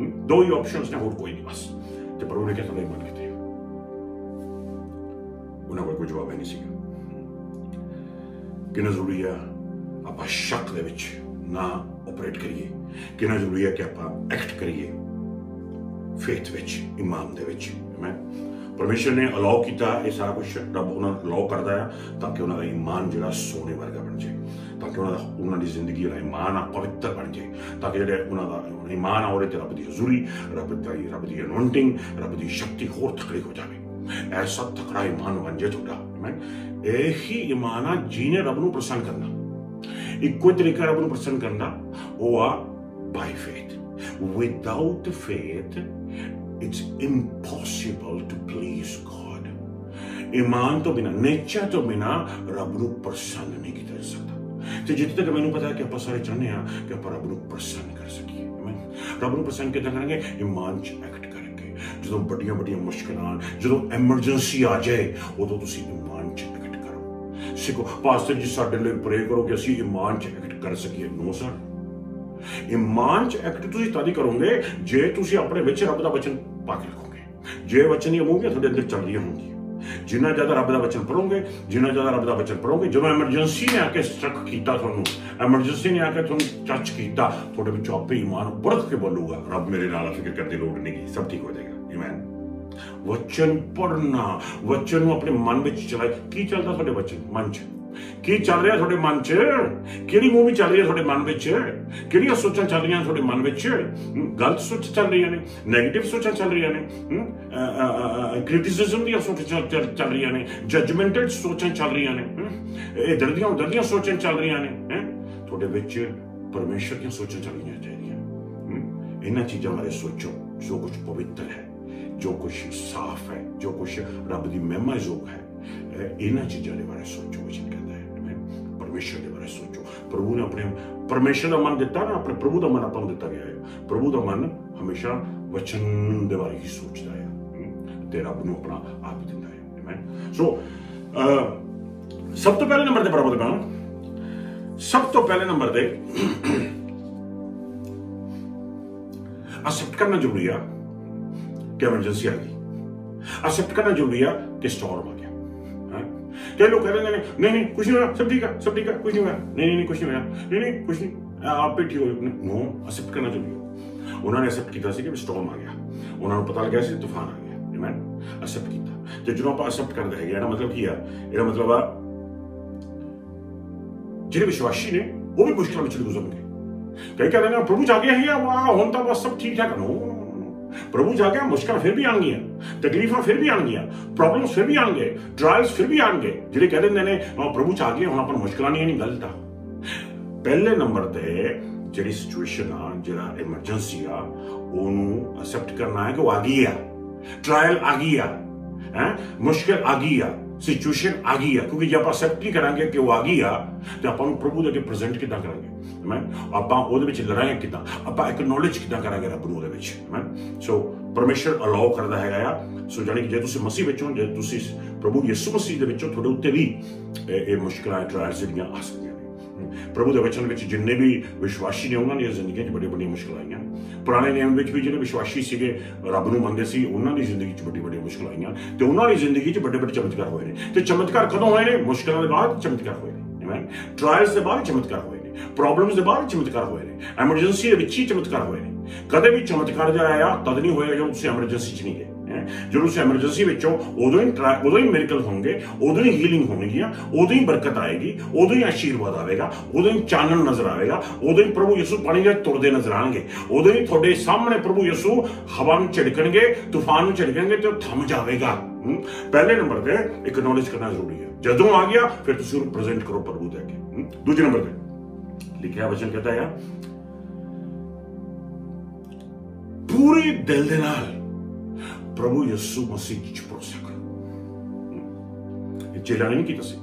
ਦੋ ਹੀ ਆਪਸ਼ਨਸ ਨੇ, ਹੋਰ ਕੋਈ ਨਹੀਂ ਬਸ। ਤੇ ਪ੍ਰਭੂ ਨੇ ਕਿਹਾ ਤੁਹਾਡਾ ਈਮਾਨ ਕਿੱਥੇ? ਉਹਨਾਂ ਕੋਲ ਕੋਈ ਜਵਾਬ ਨਹੀਂ ਸੀਗਾ। ਕਿੰਨਾ ਜ਼ਰੂਰੀ ਆ ਆਪਾਂ ਸ਼ੱਕ ਦੇ ਵਿੱਚ ਨਾ ਆਪਰੇਟ ਕਰੀਏ, ਕਿੰਨਾ ਜ਼ਰੂਰੀ ਹੈ ਕਿ ਆਪਾਂ ਐਕਟ ਕਰੀਏ ਫੇਥ ਵਿੱਚ, ਈਮਾਨ ਦੇ ਵਿੱਚ। ਪਰਮੇਸ਼ਰ ਨੇ ਅਲਾਉ ਕੀਤਾ ਇਹ ਸਾਰਾ ਕੁਝ, ਰੱਬ ਉਹਨਾਂ ਨੂੰ ਅਲਾਉ ਕਰਦਾ ਆ ਤਾਂ ਕਿ ਉਹਨਾਂ ਦਾ ਈਮਾਨ ਜਿਹੜਾ ਸੋਨੇ ਵਰਗਾ ਬਣ ਜਾਏ, ਤਾਂ ਕਿ ਉਹਨਾਂ ਦੀ ਜ਼ਿੰਦਗੀ ਦਾ ਈਮਾਨ ਆ ਪਵਿੱਤਰ ਬਣ ਜਾਏ, ਤਾਂ ਕਿ ਜਿਹੜੇ ਉਹਨਾਂ ਦਾ ਈਮਾਨ ਆ ਉਹਦੇ ਤੇ ਰੱਬ ਦੀ ਹਜ਼ੂਰੀ, ਰੱਬ ਦੀ ਅਨੌਇੰਟਿੰਗ, ਰੱਬ ਦੀ ਸ਼ਕਤੀ ਹੋਰ ਤਕੜੀ ਹੋ ਜਾਵੇ। ਐਸਾ ਤਕੜਾ ਈਮਾਨ ਬਣ ਜਾਏ ਤੁਹਾਡਾ। ਇਹੀ ਈਮਾਨ ਆ ਜਿਹਨੇ ਰੱਬ ਨੂੰ ਪ੍ਰਸੰਨ ਕਰਨਾ। ਇੱਕੋ ਤਰੀਕਾ ਰੱਬ ਨੂੰ ਪ੍ਰਸੰਨ ਕਰਨਾ, ਉਹ ਆ by faith. Without faith it's impossible to please God। ਈਮਾਨ ਤੋਂ ਬਿਨਾਂ, ਨੇਚਰ ਤੋਂ ਬਿਨਾਂ ਰੱਬ ਨੂੰ ਪ੍ਰਸੰਨ ਨਹੀਂ ਕੀਤਾ ਜਾ ਸਕਦਾ। ਤੇ ਜਿੱਥੇ ਤੱਕ ਮੈਨੂੰ ਪਤਾ ਹੈ ਕਿ ਆਪਾਂ ਸਾਰੇ ਚਾਹੁੰਦੇ ਹਾਂ ਕਿ ਆਪਾਂ ਰੱਬ ਨੂੰ ਪ੍ਰਸੰਨ ਕਰ ਸਕੀਏ। ਰੱਬ ਨੂੰ ਪ੍ਰਸੰਨ ਕਿੱਦਾਂ ਕਰਾਂਗੇ? ਈਮਾਨ 'ਚ ਐਕਟ ਕਰਕੇ। ਜਦੋਂ ਵੱਡੀਆਂ ਵੱਡੀਆਂ ਮੁਸ਼ਕਿਲਾਂ, ਜਦੋਂ ਐਮਰਜੈਂਸੀ ਆ ਜਾਏ, ਉਦੋਂ ਤੁਸੀਂ ਈਮਾਨ 'ਚ ਐਕਟ ਕਰੋ। ਸਿੱਖੋ, ਪਾਸਟਰ ਜੀ ਸਾਡੇ ਲਈ ਪ੍ਰੇ ਕਰੋ ਕਿ ਅਸੀਂ ਈਮਾਨ 'ਚ ਐਕਟ ਕਰ ਸਕੀਏ। ਨੋ ਸਰ, ਈਮਾਨ 'ਚ ਐਕਟ ਤੁਸੀਂ ਤਦ ਹੀ ਕਰੋਗੇ ਜੇ ਤੁਸੀਂ ਆਪਣੇ ਵਿੱਚ ਰੱਬ ਦਾ ਵਚਨ ਪਾ ਕੇ ਰੱਖੋਗੇ। ਜੇ ਵਚਨ ਦੀਆਂ ਮੂੰਗੀਆਂ ਤੁਹਾਡੇ ਅੰਦਰ ਚੱਲ ਰਹੀਆਂ ਹੋਣਗੀਆਂ, ਜਿੰਨਾ ਜ਼ਿਆਦਾ ਰੱਬ ਦਾ ਵਚਨ ਪੜੋਗੇ, ਜਿੰਨਾ ਜ਼ਿਆਦਾ ਰੱਬ ਦਾ ਵਚਨ ਪੜੋਗੇ, ਜਦੋਂ ਐਮਰਜੈਂਸੀ ਨੇ ਆ ਕੇ ਸਟ੍ਰਕ ਕੀਤਾ ਤੁਹਾਨੂੰ, ਐਮਰਜੈਂਸੀ ਨੇ ਆ ਕੇ ਤੁਹਾਨੂੰ ਟੱਚ ਕੀਤਾ, ਤੁਹਾਡੇ ਵਿੱਚ ਆਪੇ ਈਮਾਨ ਬੜਕ ਕੇ ਬੋਲੂਗਾ, ਰੱਬ ਮੇਰੇ ਨਾਲ, ਫਿਕਰ ਕਰਨ ਦੀ ਲੋੜ ਨਹੀਂ, ਸਭ ਠੀਕ ਹੋ ਜਾਏਗਾ। ਆਮੀਨ। ਵਚਨ ਪੜਨਾ, ਵਚਨ ਨੂੰ ਆਪਣੇ ਮਨ ਵਿੱਚ ਚਲਾਏ। ਕੀ ਚੱਲਦਾ ਤੁਹਾਡੇ ਵਚਨ ਮਨ 'ਚ? ਕੀ ਚੱਲ ਰਿਹਾ ਤੁਹਾਡੇ ਮਨ 'ਚ? ਕਿਹੜੀ ਮੂਵੀ ਚੱਲ ਰਹੀ ਹੈ ਤੁਹਾਡੇ ਮਨ ਵਿੱਚ? ਕਿਹੜੀਆਂ ਸੋਚਾਂ ਚੱਲ ਰਹੀਆਂ ਤੁਹਾਡੇ ਮਨ ਵਿੱਚ? ਗਲਤ ਸੋਚਾਂ ਚੱਲ ਰਹੀਆਂ ਨੇ, ਨੈਗੇਟਿਵ ਸੋਚਾਂ ਚੱਲ ਰਹੀਆਂ ਨੇ, ਕ੍ਰਿਟਿਸਿਜ਼ਮ ਦੀਆਂ ਸੋਚਾਂ ਚੱਲ ਰਹੀਆਂ ਨੇ, ਜਜਮੈਂਟਲ ਸੋਚਾਂ ਚੱਲ ਰਹੀਆਂ ਨੇ, ਇੱਧਰ ਦੀਆਂ ਉੱਧਰ ਦੀਆਂ ਸੋਚਾਂ ਚੱਲ ਰਹੀਆਂ ਨੇ। ਤੁਹਾਡੇ ਵਿੱਚ ਪਰਮੇਸ਼ਰ ਦੀਆਂ ਸੋਚਾਂ ਚੱਲਣੀਆਂ ਚਾਹੀਦੀਆਂ। ਇਹਨਾਂ ਚੀਜ਼ਾਂ ਬਾਰੇ ਸੋਚੋ। ਜੋ ਕੁਝ ਪਵਿੱਤਰ ਹੈ, ਜੋ ਕੁਝ ਸਾਫ਼ ਹੈ, ਜੋ ਕੁਝ ਰੱਬ ਦੀ ਮਹਿਮਾ ਯੋਗ ਹੈ, ਇਹਨਾਂ ਚੀਜ਼ਾਂ ਦੇ ਬਾਰੇ ਸੋਚੋ। ਵਚਨ ਕਹਿੰਦਾ ਹੈ ਪਰਮੇਸ਼ਰ ਦੇ ਬਾਰੇ ਸੋਚੋ। ਪ੍ਰਭੂ ਨੇ ਆਪਣੇ ਪਰਮੇਸ਼ਰ ਦਾ ਮਨ ਦਿੱਤਾ ਨਾ, ਆਪਣੇ ਪ੍ਰਭੂ ਦਾ ਮਨ ਆਪਾਂ ਨੂੰ ਦਿੱਤਾ ਗਿਆ ਹੈ। ਪ੍ਰਭੂ ਦਾ ਮਨ ਹਮੇਸ਼ਾ ਵਚਨ ਦੇ ਬਾਰੇ ਹੀ ਸੋਚਦਾ ਹੈ ਤੇ ਰੱਬ ਨੂੰ ਆਪਣਾ ਆਪ ਦਿੰਦਾ ਹੈ। ਸੋ ਸਭ ਤੋਂ ਪਹਿਲੇ ਨੰਬਰ ਤੇ ਬਰਾਬਰ ਦਾ, ਸਭ ਤੋਂ ਪਹਿਲੇ ਨੰਬਰ ਤੇ ਅਸੈਪਟ ਕਰਨਾ ਜ਼ਰੂਰੀ ਆ ਕਿ ਐਮਰਜੈਂਸੀ ਆ ਗਈ। ਅਸੈਪਟ ਕਰਨਾ ਜ਼ਰੂਰੀ ਆ ਕਿ ਸਟੋਰਮ ਆ ਗਿਆ। ਕਈ ਲੋਕ ਕਹਿੰਦੇ ਨੇ ਨਹੀਂ ਕੁਛ ਨਹੀਂ ਹੋਇਆ, ਸਭ ਠੀਕ ਹੈ, ਸਭ ਠੀਕ ਹੈ, ਕੁਛ ਨਹੀਂ ਹੋਇਆ, ਨਹੀਂ ਕੁਛ ਨਹੀਂ ਹੋਇਆ, ਨਹੀਂ ਕੁਛ ਨਹੀਂ, ਆਪੇ ਠੀਕ ਹੋ। ਨੋ, ਅਸੈਪਟ ਕਰਨਾ ਜ਼ਰੂਰੀ ਹੈ। ਉਹਨਾਂ ਨੇ ਅਸੈਪਟ ਕੀਤਾ ਸੀ ਕਿ ਸਟੋਰਮ ਆ ਗਿਆ, ਉਹਨਾਂ ਨੂੰ ਪਤਾ ਲੱਗਿਆ ਸੀ ਤੂਫਾਨ ਆ ਗਿਆ। ਆਮੀਨ। ਅਸੈਪਟ ਕੀਤਾ। ਤੇ ਜਦੋਂ ਆਪਾਂ ਅਸੈਪਟ ਕਰਦੇ ਹੈਗੇ, ਇਹਦਾ ਮਤਲਬ ਕੀ ਆ? ਇਹਦਾ ਮਤਲਬ ਆ ਜਿਹੜੇ ਵਿਸ਼ਵਾਸੀ ਨੇ ਉਹ ਵੀ ਮੁਸ਼ਕਿਲਾਂ ਵਿੱਚ ਗੁਜ਼ਰਨਗੇ। ਕਈ ਕਹਿੰਦੇ ਨੇ ਪ੍ਰਭੂ ਜਾ ਗਿਆ ਹੈ, ਵਾਹ ਹੁਣ ਤਾਂ ਬਸ ਸਭ ਠੀਕ ਠਾਕ। ਨੋ, ਪ੍ਰਭੂ ਜਾ ਗਿਆ, ਮੁਸ਼ਕਿਲਾਂ ਫਿਰ ਵੀ ਆਉਣਗੀਆਂ, ਤਕਲੀਫਾਂ ਫਿਰ ਵੀ ਆਉਣਗੀਆਂ, ਪ੍ਰੋਬਲਮਸ ਫਿਰ ਵੀ ਆਉਣਗੇ, ਟ੍ਰਾਇਲਸ ਫਿਰ ਵੀ ਆਉਣਗੇ। ਜਿਹੜੇ ਕਹਿ ਦਿੰਦੇ ਨੇ ਪ੍ਰਭੂ ਚ ਆ ਗਏ ਹੁਣ ਆਪਾਂ ਨੂੰ ਮੁਸ਼ਕਿਲਾਂ ਨਹੀਂ, ਗਲਤ ਆ। ਪਹਿਲੇ ਨੰਬਰ ਤੇ ਜਿਹੜੀ ਸਿਚੁਏਸ਼ਨ ਆ, ਜਿਹੜਾ ਐਮਰਜੈਂਸੀ ਆ, ਉਹਨੂੰ ਅਸੈਪਟ ਕਰਨਾ ਹੈ ਕਿ ਉਹ ਆ ਗਈ ਆ, ਟ੍ਰਾਇਲ ਆ ਗਈ ਆ, ਮੁਸ਼ਕਿਲ ਆ ਗਈ ਆ, ਸਿਚੁਏਸ਼ਨ ਆ ਗਈ ਆ। ਕਿਉਂਕਿ ਜੇ ਆਪਾਂ ਅਸੈਪਟ ਨਹੀਂ ਕਰਾਂਗੇ ਕਿ ਉਹ ਆ ਗਈ ਆ, ਤੇ ਆਪਾਂ ਨੂੰ ਪ੍ਰਭੂ ਦੇ ਅੱਗੇ ਪ੍ਰੈਜ਼ੈਂਟ ਕਿੱਦਾਂ ਕਰਾਂਗੇ? ਆਪਾਂ ਉਹਦੇ ਵਿੱਚ ਲੜਾਂਗੇ ਕਿੱਦਾਂ? ਆਪਾਂ ਐਕਨੋਲੇਜ ਕਿੱਦਾਂ ਕਰਾਂਗੇ ਰੱਬ ਨੂੰ ਉਹਦੇ ਵਿੱਚ? ਸੋ ਪਰਮੇਸ਼ਰ ਅਲਾਉ ਕਰਦਾ ਹੈਗਾ ਆ। ਸੋ ਜਾਣੀ ਕਿ ਜੇ ਤੁਸੀਂ ਮਸੀਹ ਵਿੱਚੋਂ, ਜੇ ਤੁਸੀਂ ਪ੍ਰਭੂ ਯਿਸੂ ਮਸੀਹ ਦੇ ਵਿੱਚੋਂ, ਤੁਹਾਡੇ ਉੱਤੇ ਵੀ ਇਹ ਮੁਸ਼ਕਿਲਾਂ, ਟ੍ਰਾਇਲਸ ਜਿਹੜੀਆਂ ਆ ਸਕਦੀਆਂ ਨੇ। ਪ੍ਰਭੂ ਦੇ ਵਚਨ ਵਿੱਚ ਜਿੰਨੇ ਵੀ ਵਿਸ਼ਵਾਸੀ ਨੇ, ਉਹਨਾਂ ਦੀਆਂ ਜ਼ਿੰਦਗੀਆਂ 'ਚ ਬੜੀਆਂ ਵੱਡੀਆਂ ਮੁਸ਼ਕਿਲਾਂ ਆਈਆਂ। ਪੁਰਾਣੇ ਨਿਯਮ ਵਿੱਚ ਵੀ ਜਿਹੜੇ ਵਿਸ਼ਵਾਸੀ ਸੀਗੇ, ਰੱਬ ਨੂੰ ਮੰਨਦੇ ਸੀ, ਉਹਨਾਂ ਦੀ ਜ਼ਿੰਦਗੀ 'ਚ ਵੱਡੀਆਂ ਮੁਸ਼ਕਿਲਾਂ ਆਈਆਂ, ਤੇ ਉਹਨਾਂ ਦੀ ਜ਼ਿੰਦਗੀ 'ਚ ਵੱਡੇ ਚਮਤਕਾਰ ਹੋਏ ਨੇ। ਤੇ ਚਮਤਕਾਰ ਕਦੋਂ ਹੋਏ ਨੇ? ਮੁਸ਼ਕਿਲਾਂ ਦੇ ਬਾਅਦ ਚਮਤਕਾਰ ਹੋਏ ਨੇ। ਟ੍ਰਾਇਲਸ ਦੇ ਬਾਅਦ ਚਮਤਕਾਰ ਹੋਏ ਨੇ, ਪ੍ਰੋਬਲਮਸ ਦੇ ਬਾਅਦ ਚਮਤਕਾਰ ਹੋਏ ਨੇ, ਐਮਰਜੈਂਸੀ ਦੇ ਵਿੱਚ ਹੀ ਚਮਤਕਾਰ ਹੋਏ ਨੇ। ਕਦੇ ਵੀ ਚਮਤਕਾਰ ਜਿਹੜਾ ਆਇਆ ਤਦ ਨਹੀਂ ਹੋਇਆ ਜਦੋਂ ਤੁਸੀਂ ਐਮਰਜੈਂਸੀ 'ਚ ਨਹੀਂ ਗਏ। ਜਦੋਂ ਤੁਸੀਂ ਐਮਰਜੈਂਸੀ ਵਿੱਚੋਂ, ਉਦੋਂ ਹੀ ਮਿਰਕਲ ਹੋਣਗੇ, ਉਦੋਂ ਹੀ ਹੀਲਿੰਗ ਹੋਣਗੀਆਂ, ਉਦੋਂ ਹੀ ਬਰਕਤ ਆਏਗੀ, ਉਦੋਂ ਹੀ ਆਸ਼ੀਰਵਾਦ ਆਵੇਗਾ, ਉਦੋਂ ਹੀ ਚਾਨਣ ਨਜ਼ਰ ਆਵੇਗਾ, ਉਦੋਂ ਹੀ ਪ੍ਰਭੂ ਯਿਸੂ ਪਾਣੀ ਦੇ ਤੁਰਦੇ ਨਜ਼ਰ ਆਣਗੇ, ਉਦੋਂ ਹੀ ਤੁਹਾਡੇ ਸਾਹਮਣੇ ਪ੍ਰਭੂ ਯਿਸੂ ਹਵਾ ਨੂੰ ਝਿੜਕਣਗੇ, ਤੂਫਾਨ ਨੂੰ ਝਿੜਕਣਗੇ ਤੇ ਉਹ ਥੰਮ ਜਾਵੇਗਾ। ਪਹਿਲੇ ਨੰਬਰ ਤੇ ਐਕਨੋਲੇਜ ਕਰਨਾ ਜ਼ਰੂਰੀ ਹੈ। ਜਦੋਂ ਆ ਗਿਆ ਫਿਰ ਤੁਸੀਂ ਉਹਨੂੰ ਪ੍ਰੈਜ਼ੈਂਟ ਕਰੋ ਪ੍ਰਭੂ ਦੇ ਅੱਗੇ। ਦੂਜੇ ਨੰਬਰ ਤੇ ਲਿਖਿਆ ਵਚਨ ਕਹਿੰਦਾ ਹੈ ਪੂਰੇ ਦਿਲ ਦੇ ਨਾਲ ਪ੍ਰਭੂ ਯਿਸੂ ਮਸੀਹ ਵਿੱਚ ਭਰੋਸਾ ਕਰੋ। ਚੇਲਿਆਂ ਨੇ ਨਹੀਂ ਕੀਤਾ ਸੀ।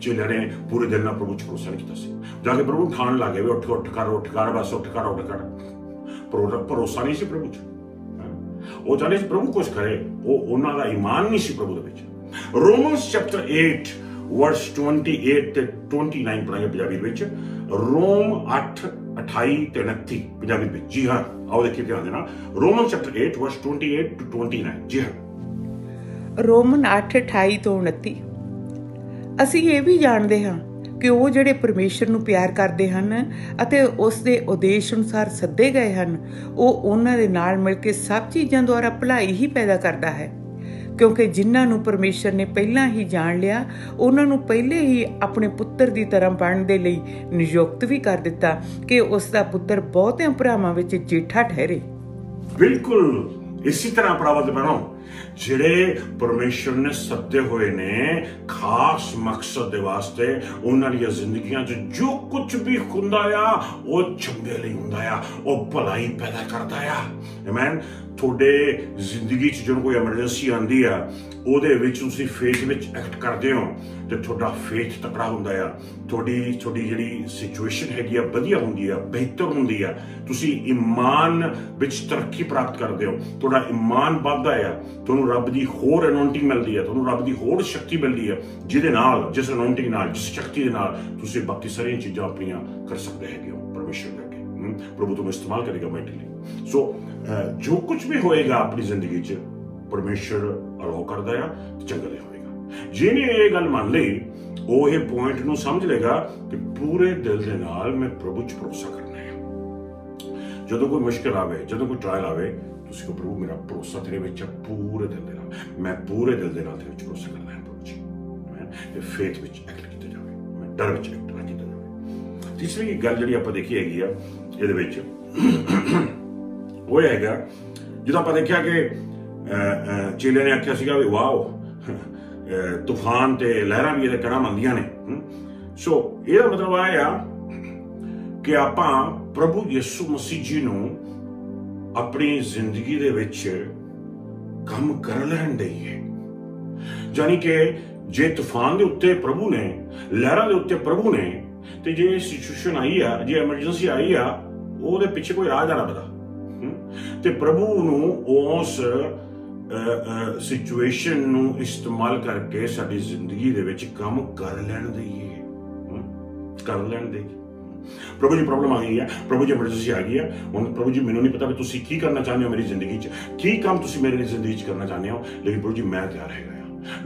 ਚੇਲਿਆਂ ਨੇ ਪੂਰੇ ਦਿਲ ਨਾਲ ਪ੍ਰਭੂ ਚ ਭਰੋਸਾ ਨਹੀਂ ਕੀਤਾ ਸੀ। ਜਾ ਕੇ ਪ੍ਰਭੂ ਖਾਣ ਲੱਗੇ, ਉੱਠ ਕਰ ਬਸ ਉੱਠ ਕਰ। ਭਰੋਸਾ ਨਹੀਂ ਸੀ ਪ੍ਰਭੂ ਚ। ਉਹ ਚਾਹੁੰਦੇ ਸੀ ਪ੍ਰਭੂ ਕੁਛ ਕਰੇ, ਉਹ ਉਹਨਾਂ ਦਾ ਈਮਾਨ ਨਹੀਂ ਸੀ ਪ੍ਰਭੂ ਦੇ ਵਿੱਚ। Romans chapter 8 verse 28 ਤੇ 29 ਪੜਾਂਗੇ ਪੰਜਾਬੀ ਵਿੱਚ। ਰੋਮ 8 28 ਤੇ 29 ਪੰਜਾਬੀ ਵਿੱਚ। ਜੀ ਹਾਂ, ਆਓ ਦੇਖੀਏ ਧਿਆਨ ਦੇਣਾ। Romans chapter 8 verse 28 to 29। ਜੀ ਹਾਂ, ਰੋਮਨ 8 28 ਤੋਂ 29। ਅਸੀਂ ਇਹ ਵੀ ਜਾਣਦੇ ਹਾਂ ਕਿ ਉਹ ਜਿਹੜੇ ਪਰਮੇਸ਼ਰ ਨੂੰ ਪਿਆਰ ਕਰਦੇ ਹਨ ਅਤੇ ਉਸ ਦੇ ਉਦੇਸ਼ ਅਨੁਸਾਰ ਸੱਦੇ ਗਏ ਹਨ, ਉਹ ਉਹਨਾਂ ਦੇ ਨਾਲ ਮਿਲ ਕੇ ਸਭ ਚੀਜ਼ਾਂ ਦੁਆਰਾ ਭਲਾਈ ਹੀ ਪੈਦਾ ਕਰਦਾ ਹੈ। ਕਿਉਂਕਿ ਜਿਨ੍ਹਾਂ ਨੂੰ ਪਰਮੇਸ਼ਰ ਨੇ ਪਹਿਲਾਂ ਹੀ ਜਾਣ ਲਿਆ, ਉਹਨਾਂ ਨੂੰ ਪਹਿਲੇ ਹੀ ਆਪਣੇ ਪੁੱਤਰ ਦੀ ਤਰ੍ਹਾਂ ਬਣਨ ਦੇ ਲਈ ਨਿਯੁਕਤ ਵੀ ਕਰ ਦਿੱਤਾ ਕਿ ਉਸ ਦਾ ਪੁੱਤਰ ਬਹੁਤਿਆਂ ਭਰਾਵਾਂ ਵਿੱਚ ਜੇਠਾ ਠਹਿਰੇ। ਬਿਲਕੁਲ ਇਸੇ ਤਰ੍ਹਾਂ ਭਰਾਵਾਂ ਤੇ ਭੈਣੋ, ਜਿਹੜੇ ਪਰਮੇਸ਼ਰ ਨੇ ਸੱਦੇ ਹੋਏ ਨੇ ਖਾਸ ਮਕਸਦ ਦੇ ਵਾਸਤੇ, ਉਹਨਾਂ ਦੀਆਂ ਜ਼ਿੰਦਗੀਆਂ 'ਚ ਜੋ ਕੁਝ ਵੀ ਹੁੰਦਾ ਆ ਉਹ ਚੰਗੇ ਲਈ ਹੁੰਦਾ ਆ, ਉਹ ਭਲਾਈ ਪੈਦਾ ਕਰਦਾ ਆ। ਆਮੀਨ। ਤੁਹਾਡੇ ਜ਼ਿੰਦਗੀ 'ਚ ਜਦੋਂ ਕੋਈ ਐਮਰਜੈਂਸੀ ਆਉਂਦੀ ਆ, ਉਹਦੇ ਵਿੱਚ ਤੁਸੀਂ ਫੇਥ ਵਿੱਚ ਐਕਟ ਕਰਦੇ ਹੋ ਤੇ ਤੁਹਾਡਾ ਫੇਥ ਤਕੜਾ ਹੁੰਦਾ ਆ। ਤੁਹਾਡੀ ਜਿਹੜੀ ਸਿਚੁਏਸ਼ਨ ਹੈਗੀ ਆ ਵਧੀਆ ਹੁੰਦੀ ਆ, ਬਿਹਤਰ ਹੁੰਦੀ ਆ। ਤੁਸੀਂ ਈਮਾਨ ਵਿੱਚ ਤਰੱਕੀ ਪ੍ਰਾਪਤ ਕਰਦੇ ਹੋ, ਤੁਹਾਡਾ ਈਮਾਨ ਵੱਧਦਾ ਆ, ਤੁਹਾਨੂੰ ਰੱਬ ਦੀ ਹੋਰ ਅਨੌਂਟਿੰਗ ਮਿਲਦੀ ਆ, ਤੁਹਾਨੂੰ ਰੱਬ ਦੀ ਹੋਰ ਸ਼ਕਤੀ ਮਿਲਦੀ ਆ, ਜਿਹਦੇ ਨਾਲ, ਜਿਸ ਅਨੌਂਟਿੰਗ ਨਾਲ, ਜਿਸ ਸ਼ਕਤੀ ਦੇ ਨਾਲ ਤੁਸੀਂ ਬਾਕੀ ਸਾਰੀਆਂ ਚੀਜ਼ਾਂ ਆਪਣੀਆਂ ਕਰ ਸਕਦੇ ਹੈਗੇ ਹੋ। ਪਰਮੇਸ਼ਰ ਕਰਕੇ ਪ੍ਰਭੂ ਤੁਹਾਨੂੰ ਇਸਤੇਮਾਲ ਕਰੇਗਾ ਮਾਈਟਲੀ। ਸੋ ਜੋ ਕੁਝ ਵੀ ਹੋਏਗਾ ਆਪਣੀ ਜ਼ਿੰਦਗੀ 'ਚ ਪਰਮੇਸ਼ਰ ਅਲਾਉ ਕਰਦਾ ਆ ਤੇ ਚੰਗਾ ਹੋਏਗਾ। ਜਿਹਨੇ ਇਹ ਗੱਲ ਮੰਨ ਲਈ, ਉਹ ਇਹ ਪੁਆਇੰਟ ਨੂੰ ਸਮਝ ਲੇਗਾ ਕਿ ਪੂਰੇ ਦਿਲ ਦੇ ਨਾਲ ਮੈਂ ਪ੍ਰਭੂ 'ਚ ਭਰੋਸਾ ਕਰਨਾ ਹੈ। ਜਦੋਂ ਕੋਈ ਮੁਸ਼ਕਿਲ ਆਵੇ, ਜਦੋਂ ਕੋਈ ਟ੍ਰਾਇਲ ਆਵੇ, ਤੁਸੀਂ ਕਹੋ ਪ੍ਰਭੂ ਮੇਰਾ ਭਰੋਸਾ ਤੇਰੇ ਵਿੱਚ ਹੈ ਪੂਰੇ ਦਿਲ ਦੇ ਨਾਲ, ਮੈਂ ਪੂਰੇ ਦਿਲ ਦੇ ਨਾਲ ਤੇਰੇ ਵਿੱਚ ਭਰੋਸਾ ਕਰਦਾ ਹਾਂ ਪ੍ਰਭੂ ਜੀ। ਤੇ ਫੇਥ ਵਿੱਚ ਐਕਟ ਕੀਤਾ ਜਾਵੇ, ਮੈਂ ਡਰ ਵਿੱਚ ਐਕਟ ਨਾ ਕੀਤਾ ਜਾਵੇ। ਤੀਸਰੀ ਗੱਲ ਜਿਹੜੀ ਆਪਾਂ ਦੇਖੀ ਹੈਗੀ ਆ ਇਹਦੇ ਵਿੱਚ, ਉਹ ਹੈਗਾ ਜਦੋਂ ਆਪਾਂ ਦੇਖਿਆ ਕਿ ਚੇਲੇ ਨੇ ਆਖਿਆ ਸੀਗਾ ਵੀ ਵਾਓ, ਤੂਫਾਨ ਤੇ ਲਹਿਰਾਂ ਵੀ ਇਹਦੇ ਕੜਾਮ ਆਉਂਦੀਆਂ ਨੇ। ਸੋ ਇਹਦਾ ਮਤਲਬ ਇਹ ਆ ਕਿ ਆਪਾਂ ਪ੍ਰਭੂ ਯਿਸੂ ਮਸੀਹ ਜੀ ਨੂੰ ਆਪਣੀ ਜ਼ਿੰਦਗੀ ਦੇ ਵਿੱਚ ਕੰਮ ਕਰ ਲੈਣ ਦੇਈਏ। ਜਾਨੀ ਕਿ ਜੇ ਤੂਫਾਨ ਦੇ ਉੱਤੇ ਪ੍ਰਭੂ ਨੇ, ਲਹਿਰਾਂ ਦੇ ਉੱਤੇ ਪ੍ਰਭੂ ਨੇ, ਤੇ ਜੇ ਸਿਚੁਏਸ਼ਨ ਆਈ ਆ, ਜੇ ਐਮਰਜੈਂਸੀ ਆਈ ਆ, ਉਹਦੇ ਪਿੱਛੇ ਕੋਈ ਆ ਜਾ ਰੱਬ ਦਾ, ਤੇ ਪ੍ਰਭੂ ਨੂੰ ਉਸ ਸਿਚੁਏਸ਼ਨ ਨੂੰ ਇਸਤੇਮਾਲ ਕਰਕੇ ਸਾਡੀ ਜ਼ਿੰਦਗੀ ਦੇ ਵਿੱਚ ਕੰਮ ਕਰ ਲੈਣ ਦੇਈਏ, ਕਰ ਲੈਣ ਦੇਈਏ। ਪ੍ਰਭੂ ਜੀ ਪ੍ਰੋਬਲਮ ਆ ਗਈ ਹੈ, ਪ੍ਰਭੂ ਜੀ ਐਮਰਜੈਂਸੀ ਆ ਗਈ ਹੈ, ਹੁਣ ਪ੍ਰਭੂ ਜੀ ਮੈਨੂੰ ਨਹੀਂ ਪਤਾ ਵੀ ਤੁਸੀਂ ਕੀ ਕਰਨਾ ਚਾਹੁੰਦੇ ਹੋ ਮੇਰੀ ਜ਼ਿੰਦਗੀ 'ਚ, ਕੀ ਕੰਮ ਤੁਸੀਂ ਮੇਰੀ ਜ਼ਿੰਦਗੀ 'ਚ ਕਰਨਾ ਚਾਹੁੰਦੇ ਹੋ, ਲੇਕਿਨ ਪ੍ਰਭੂ ਜੀ ਮੈਂ ਤਿਆਰ ਹੈਗਾ।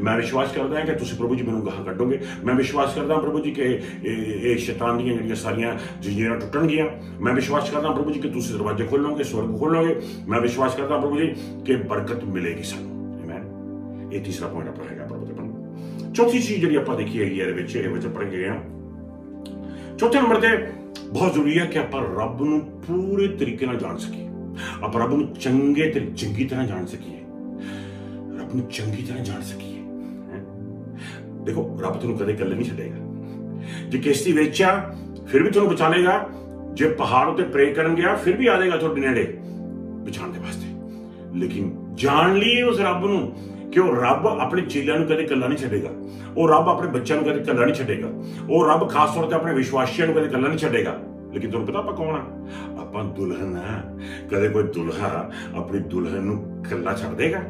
ਮੈਂ ਵਿਸ਼ਵਾਸ ਕਰਦਾ ਹਾਂ ਕਿ ਤੁਸੀਂ ਪ੍ਰਭੂ ਜੀ ਮੈਨੂੰ ਗਾਹਾਂ ਕੱਢੋਗੇ। ਮੈਂ ਵਿਸ਼ਵਾਸ ਕਰਦਾ ਹਾਂ ਪ੍ਰਭੂ ਜੀ ਕਿ ਇਹ ਸ਼ੈਤਾਨ ਦੀਆਂ ਜਿਹੜੀਆਂ ਸਾਰੀਆਂ ਜੰਜੀਰਾਂ ਟੁੱਟਣਗੀਆਂ। ਮੈਂ ਵਿਸ਼ਵਾਸ ਕਰਦਾ ਪ੍ਰਭੂ ਜੀ ਕਿ ਤੁਸੀਂ ਦਰਵਾਜ਼ੇ ਖੋਲੋਗੇ, ਸਵਰਗ ਖੋਲੋਗੇ। ਮੈਂ ਵਿਸ਼ਵਾਸ ਕਰਦਾ ਪ੍ਰਭੂ ਜੀ ਕਿ ਬਰਕਤ ਮਿਲੇਗੀ ਸਾਨੂੰ। ਆਮੀਨ। ਇਹ ਤੀਸਰਾ ਪੁਆਇੰਟ ਆਪਣਾ ਹੈਗਾ ਪ੍ਰਭੂ ਦੇ ਪਰ। ਚੌਥੀ ਚੀਜ਼ ਜਿਹੜੀ ਆਪਾਂ ਦੇਖੀ ਹੈਗੀ ਇਹਦੇ ਵਿੱਚ, ਇਹ ਵਿੱਚ ਪੜ੍ਹ ਗਏ ਹਾਂ, ਚੌਥੇ ਨੰਬਰ ਤੇ ਬਹੁਤ ਜ਼ਰੂਰੀ ਹੈ ਕਿ ਆਪਾਂ ਰੱਬ ਨੂੰ ਪੂਰੇ ਤਰੀਕੇ ਨਾਲ ਜਾਣ ਸਕੀਏ। ਆਪਾਂ ਰੱਬ ਨੂੰ ਚੰਗੀ ਤਰ੍ਹਾਂ ਜਾਣ ਸਕੀਏ, ਰੱਬ ਨੂੰ ਚੰਗੀ ਤਰ੍ਹਾਂ ਜਾਣ ਸਕੀਏ। ਦੇਖੋ ਰੱਬ ਤੁਹਾਨੂੰ ਕਦੇ ਇਕੱਲੇ ਨਹੀਂ ਛੱਡੇਗਾ। ਜੇ ਕਿਸ਼ਤੀ ਵਿੱਚ ਆ ਫਿਰ ਵੀ ਤੁਹਾਨੂੰ ਬਚਾ ਲੇਗਾ, ਜੇ ਪਹਾੜ ਉੱਤੇ ਪ੍ਰੇ ਕਰਨ ਗਿਆ ਫਿਰ ਵੀ ਆ ਜਾਏਗਾ ਤੁਹਾਡੇ ਨੇੜੇ ਬਚਾਉਣ ਦੇ ਵਾਸਤੇ। ਲੇਕਿਨ ਜਾਣ ਲਈ ਉਸ ਰੱਬ ਨੂੰ ਕਿ ਉਹ ਰੱਬ ਆਪਣੇ ਚੇਲਿਆਂ ਨੂੰ ਕਦੇ ਇਕੱਲਾ ਨਹੀਂ ਛੱਡੇਗਾ, ਉਹ ਰੱਬ ਆਪਣੇ ਬੱਚਿਆਂ ਨੂੰ ਕਦੇ ਇਕੱਲਾ ਨਹੀਂ ਛੱਡੇਗਾ, ਉਹ ਰੱਬ ਖਾਸ ਤੌਰ ਤੇ ਆਪਣੇ ਵਿਸ਼ਵਾਸੀਆਂ ਨੂੰ ਕਦੇ ਇਕੱਲਾ ਨਹੀਂ ਛੱਡੇਗਾ। ਲੇਕਿਨ ਤੁਹਾਨੂੰ ਪਤਾ ਆਪਾਂ ਕੌਣ ਆ? ਆਪਾਂ ਦੁਲਹਨ ਆ। ਕਦੇ ਕੋਈ ਦੁਲਹਾ ਆਪਣੀ ਦੁਲਹਨ ਨੂੰ ਇਕੱਲਾ ਛੱਡ ਦੇਗਾ,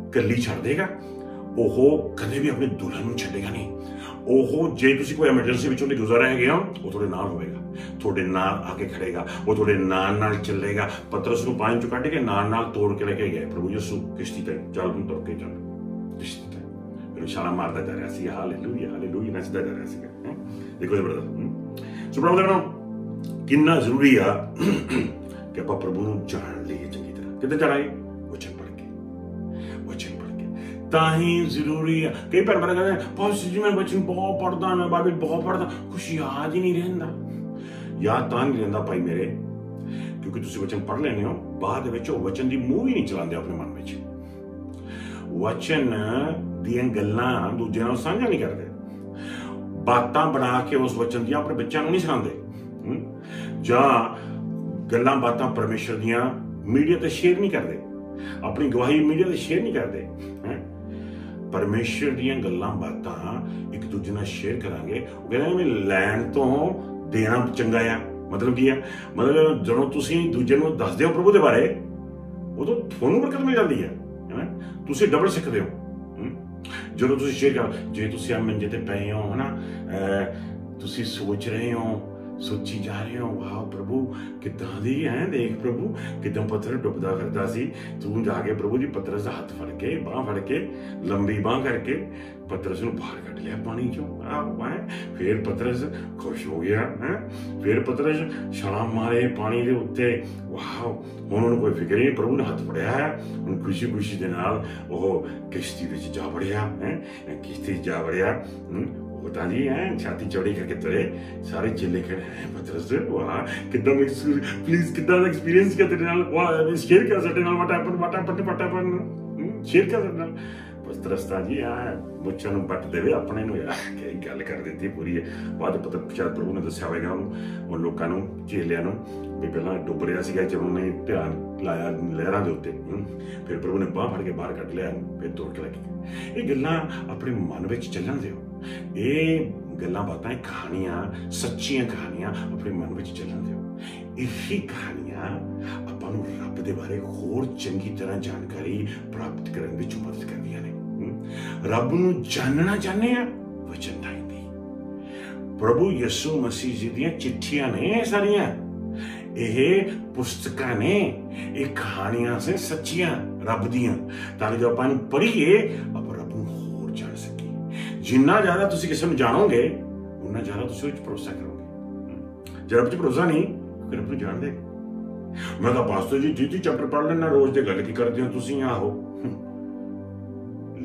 ਇਕੱਲੀ ਛੱਡ ਦੇਗਾ? ਉਹ ਕਦੇ ਵੀ ਆਪਣੀ ਦੁਲਹਨ ਨੂੰ ਛੱਡੇਗਾ ਨਹੀਂ। ਉਹ ਜੇ ਤੁਸੀਂ ਕੋਈ ਐਮਰਜੈਂਸੀ ਵਿੱਚੋਂ ਦੀ ਗੁਜ਼ਰ ਰਹੇ ਹੋ, ਉਹ ਤੁਹਾਡੇ ਨਾਲ ਹੋਵੇਗਾ, ਤੁਹਾਡੇ ਨਾਲ ਆ ਕੇ ਖੜੇਗਾ, ਉਹ ਤੁਹਾਡੇ ਨਾਲ ਚੱਲੇਗਾ। ਪਤਰਸ ਨੂੰ ਪਾਣੀ ਚੋਂ ਕੱਢ ਕੇ ਨਾਲ ਤੋੜ ਕੇ ਲੈ ਕੇ ਗਏ ਪ੍ਰਭੂ ਯਿਸੂ ਕਿਸ਼ਤੀ ਤੇ, ਚੱਲ ਨੂੰ ਤੁਰ ਕੇ ਚੱਲ ਕਿਸ਼ਤੀ ਤੇ। ਫਿਰ ਛਾਲਾ ਮਾਰਦਾ ਜਾ ਰਿਹਾ ਸੀ, ਹਾਲੇਲੂਇਆ ਹਾਲੇਲੂਇਆ ਨੱਚਦਾ ਜਾ ਰਿਹਾ ਸੀਗਾ। ਦੇਖੋ ਬ੍ਰਦਰ, ਸੋ ਪ੍ਰਭੂ ਕਿੰਨਾ ਜ਼ਰੂਰੀ ਆ ਕਿ ਆਪਾਂ ਪ੍ਰਭੂ ਨੂੰ ਜਾਣ ਲਈਏ ਚੰਗੀ ਤਰ੍ਹਾਂ। ਕਿੱਦਾਂ ਜਾਣਾਂਗੇ? ਵਚਨ ਪੜ੍ਹ ਕੇ ਤਾਂ ਹੀ ਜ਼ਰੂਰੀ ਆ। ਕਈ ਭੈਣ ਭਰਾ ਕਹਿੰਦੇ ਪਾਸਟਰ ਜੀ ਮੈਂ ਵਚਨ ਬਹੁਤ ਪੜ੍ਹਦਾ, ਮੈਂ ਬਾਈਬਲ ਬਹੁਤ ਪੜ੍ਹਦਾ, ਕੁਛ ਯਾਦ ਹੀ ਨਹੀਂ ਰਹਿੰਦਾ। ਯਾਦ ਤਾਂ ਨਹੀਂ ਰਹਿੰਦਾ ਭਾਈ ਮੇਰੇ, ਕਿਉਂਕਿ ਤੁਸੀਂ ਵਚਨ ਪੜ੍ਹ ਲੈਂਦੇ ਹੋ, ਬਾਅਦ ਦੇ ਵਿੱਚ ਉਹ ਵਚਨ ਦੀ ਮੂੰਹ ਹੀ ਨਹੀਂ ਚਲਾਉਂਦੇ ਆਪਣੇ ਮਨ ਵਿੱਚ। ਵਚਨ ਦੀਆਂ ਗੱਲਾਂ ਦੂਜਿਆਂ ਨਾਲ ਸਾਂਝਾ ਨਹੀਂ ਕਰਦੇ, ਬਾਤਾਂ ਬਣਾ ਕੇ ਉਸ ਵਚਨ ਦੀਆਂ ਆਪਣੇ ਬੱਚਿਆਂ ਨੂੰ ਨਹੀਂ ਸੁਣਾਉਂਦੇ, ਜਾਂ ਗੱਲਾਂ ਬਾਤਾਂ ਪਰਮੇਸ਼ਰ ਦੀਆਂ ਮੀਡੀਆ ਤੇ ਸ਼ੇਅਰ ਨਹੀਂ ਕਰਦੇ, ਆਪਣੀ ਗਵਾਹੀ ਮੀਡੀਆ ਤੇ ਸ਼ੇਅਰ ਨਹੀਂ ਕਰਦੇ। ਪਰਮੇਸ਼ਰ ਦੀਆਂ ਗੱਲਾਂ ਬਾਤਾਂ ਇੱਕ ਦੂਜੇ ਨਾਲ ਸ਼ੇਅਰ ਕਰਾਂਗੇ। ਉਹ ਕਹਿੰਦੇ ਲੈਣ ਤੋਂ ਦੇਣਾ ਚੰਗਾ ਆ। ਮਤਲਬ ਕੀ ਆ? ਮਤਲਬ ਜਦੋਂ ਤੁਸੀਂ ਦੂਜੇ ਨੂੰ ਦੱਸਦੇ ਹੋ ਪ੍ਰਭੂ ਦੇ ਬਾਰੇ, ਉਦੋਂ ਤੁਹਾਨੂੰ ਬਰਕਤ ਮਿਲ ਜਾਂਦੀ ਹੈ, ਤੁਸੀਂ ਡਬਲ ਸਿੱਖਦੇ ਹੋ। ਜਦੋਂ ਤੁਸੀਂ ਸ਼ੇਅਰ ਕਰ, ਜੇ ਤੁਸੀਂ ਆ ਮੰਜੇ ਤੇ ਪਏ ਹੋ ਹਨਾ, ਤੁਸੀਂ ਸੋਚ ਰਹੇ ਹੋ, ਸੋਚੀ ਜਾ ਰਹੇ ਹੋ, ਵਾਹ ਪ੍ਰਭੂ ਕਿੱਦਾਂ ਦੀ ਹੈ, ਦੇਖ ਪ੍ਰਭੂ ਕਿੱਦਾਂ ਪੱਥਰ ਡੁੱਬਦਾ ਫਿਰਦਾ ਸੀ, ਤੂੰ ਜਾ ਕੇ ਪ੍ਰਭੂ ਜੀ ਪਤਰਸ ਦਾ ਹੱਥ ਫੜ ਕੇ, ਬਾਂਹ ਫੜ ਕੇ, ਲੰਬੀ ਬਾਂਹ ਕਰਕੇ ਪਤਰਸ ਨੂੰ ਬਾਹਰ ਕੱਢ ਲਿਆ ਪਾਣੀ ਚੋਂ। ਫਿਰ ਪਤਰਸ ਖੁਸ਼ ਹੋ ਗਿਆ ਹੈ, ਫਿਰ ਪਤਰਸ ਛਾਲ ਮਾਰੇ ਪਾਣੀ ਦੇ ਉੱਤੇ। ਵਾਹ, ਹੁਣ ਉਹਨੂੰ ਕੋਈ ਫਿਕਰ ਨਹੀਂ, ਪ੍ਰਭੂ ਨੇ ਹੱਥ ਫੜਿਆ ਹੈ, ਹੁਣ ਖੁਸ਼ੀ ਖੁਸ਼ੀ ਦੇ ਨਾਲ ਉਹ ਕਿਸ਼ਤੀ ਵਿੱਚ ਜਾ ਵੜਿਆ ਹੈ, ਕਿਸ਼ਤੀ ਜਾ ਵੜਿਆ। पता नहीं है, छाती चौड़ी करके तुरे, सारे चिल्ले खड़े हैं पतरस, वाह कितना प्लीज कितना एक्सपीरियंस किया तेरे नाल, वाह शेयर कर सकते नाल, व्हाट हैपेंड शेयर कर सकते नाल पतरस ता जी आ मुच्छां नूं बट देवे अपने नूं यार, क्या गल कर देती पूरी है। बाद पता शायद प्रभु ने दस्सिया होगा उन लोगों नूं, चेलियां नूं भी पहला डुब रहा सीगा, जब उन्हें ध्यान लाया लहरां दे उत्ते, फिर प्रभु ने बांह फड़ के बाहर कढ लिया, फिर तुर के लगे। ये गल्लां अपने मन विच चलन दिओ, ये गल्लां बातां कहानियां, सच्चियां कहानियां अपने मन विच चलन दिओ। यही कहानियां आपां नूं रब दे बारे होर चंगी तरह जानकारी प्राप्त करन विच मदद करदियां ने। रब नूं जानना चाहते हैं, वचन दी प्रभु यीशु मसीह जी दियां चिट्ठियां ने सारियां, यह पुस्तकां ने, ये कहानियां से सच्चियां रब दियां, ताकि जब अपन पढ़िए आप रब नूं होर जान सकी। जिन्ना ज्यादा तुसीं किसी नूं जानोगे उन्ना ज्यादा तुसीं उस भरोसा करोगे। जे रब च भरोसा नहीं, क्योंकि रब नूं जानदे। मैं कहा पास्टर जी 30 चैप्टर पढ़ लेना रोज दे, गल की करदे हो तुसीं, आहो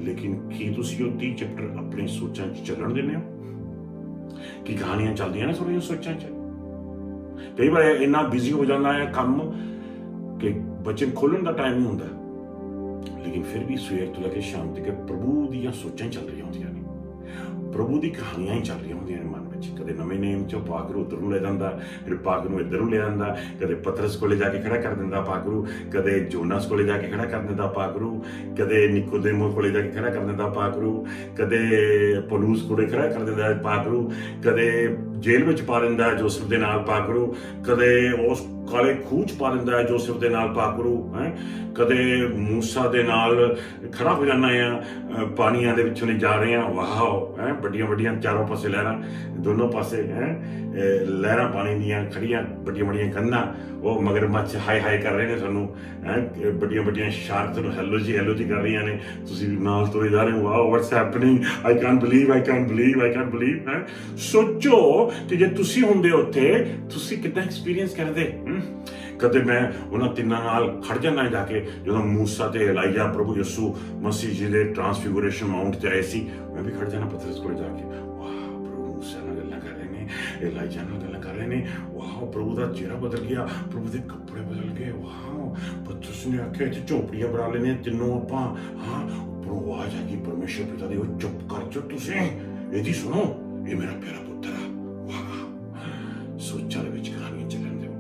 लेकिन की तुसीं ओह 30 चैप्टर अपनी सोचां च चलन दिंदे हो? कि कहानियां चलदियां ने थोड़ियां सोचां च? कई बार इन्ना बिजी हो जाता है काम कि बचन खोलन का टाइम नहीं होता, लेकिन फिर भी सवेर तो लेकर शाम तक प्रभु दी सोचां चल रही होंदियां ने, प्रभु दी कहानियां ही चल रही होंदियां ने मन में। कदे नवे नेम चो पाकरू उधर नूं ले जांदा, फिर पाकरू इधर नूं ले आंदा, कदे पतरस कोले जाके खड़ा कर दिंदा पाकरू, कदे जोनास कोले जाके खड़ा कर दिंदा पाकरू, कदे निकोदेमुस कोले जाके खड़ा कर दिंदा पाकरू, कदे पौलुस कोले खड़ा कर दिंदा पाकरू, कदे जेल विच पा दिंदा जोसेफ दे नाल पाकरू, कदे उस काले खूह च पा दिंदा जोसेफ दे नाल पाकरू, कदे मूसा दे नाल खड़ा हो जाना है, पानियां दे विचों जा रहे हैं, वाह बड़ियां बड़ियां चारों पासे लहरां, दोनों पासे लहरां पानी दियां खड़ियां, बड़ियां बड़ियां गंदा, वो मगरमच्छ हाय हाय कर रहे हैं सानू, बड़ियां बड़ियां शार्क सानू हेलो जी कर रही ने, तुसीं नाल तुरे जा रहे हो, वाह what's happening, I can't believe. सोचो कि जे तुसीं हुंदे उत्थे तुसीं कितना एक्सपीरियंस करदे। कदे मैं उन्हां तिन्नां नाल खड़ जाना जाके, जदों मूसा ते एलाइजा प्रभु यीशु मसीह जी दे ट्रांसफिगुरेशन माउंट ते आए सी, मैं भी खड़ जाना पतरस कोल जाके, वाह प्रभु मूसा नाल गल्लां कर रहे ने, एलाइजा नाल गल्लां कर रहे ने, वाह प्रभु दा चेहरा बदल गया, प्रभु दे कपड़े बदल गए, वाह पतरस ने आख्या इत्थे झोपड़ियां बना लेने तिन्नों आपां, हाँ उपरों आवाज आ गई परमेश्वर पिता दी, चुप कर जो तुसीं इहदी सुनो, ये मेरा प्यारा पुत्तर है। वाह सोचां दे विच कहानियां चलन दिओ,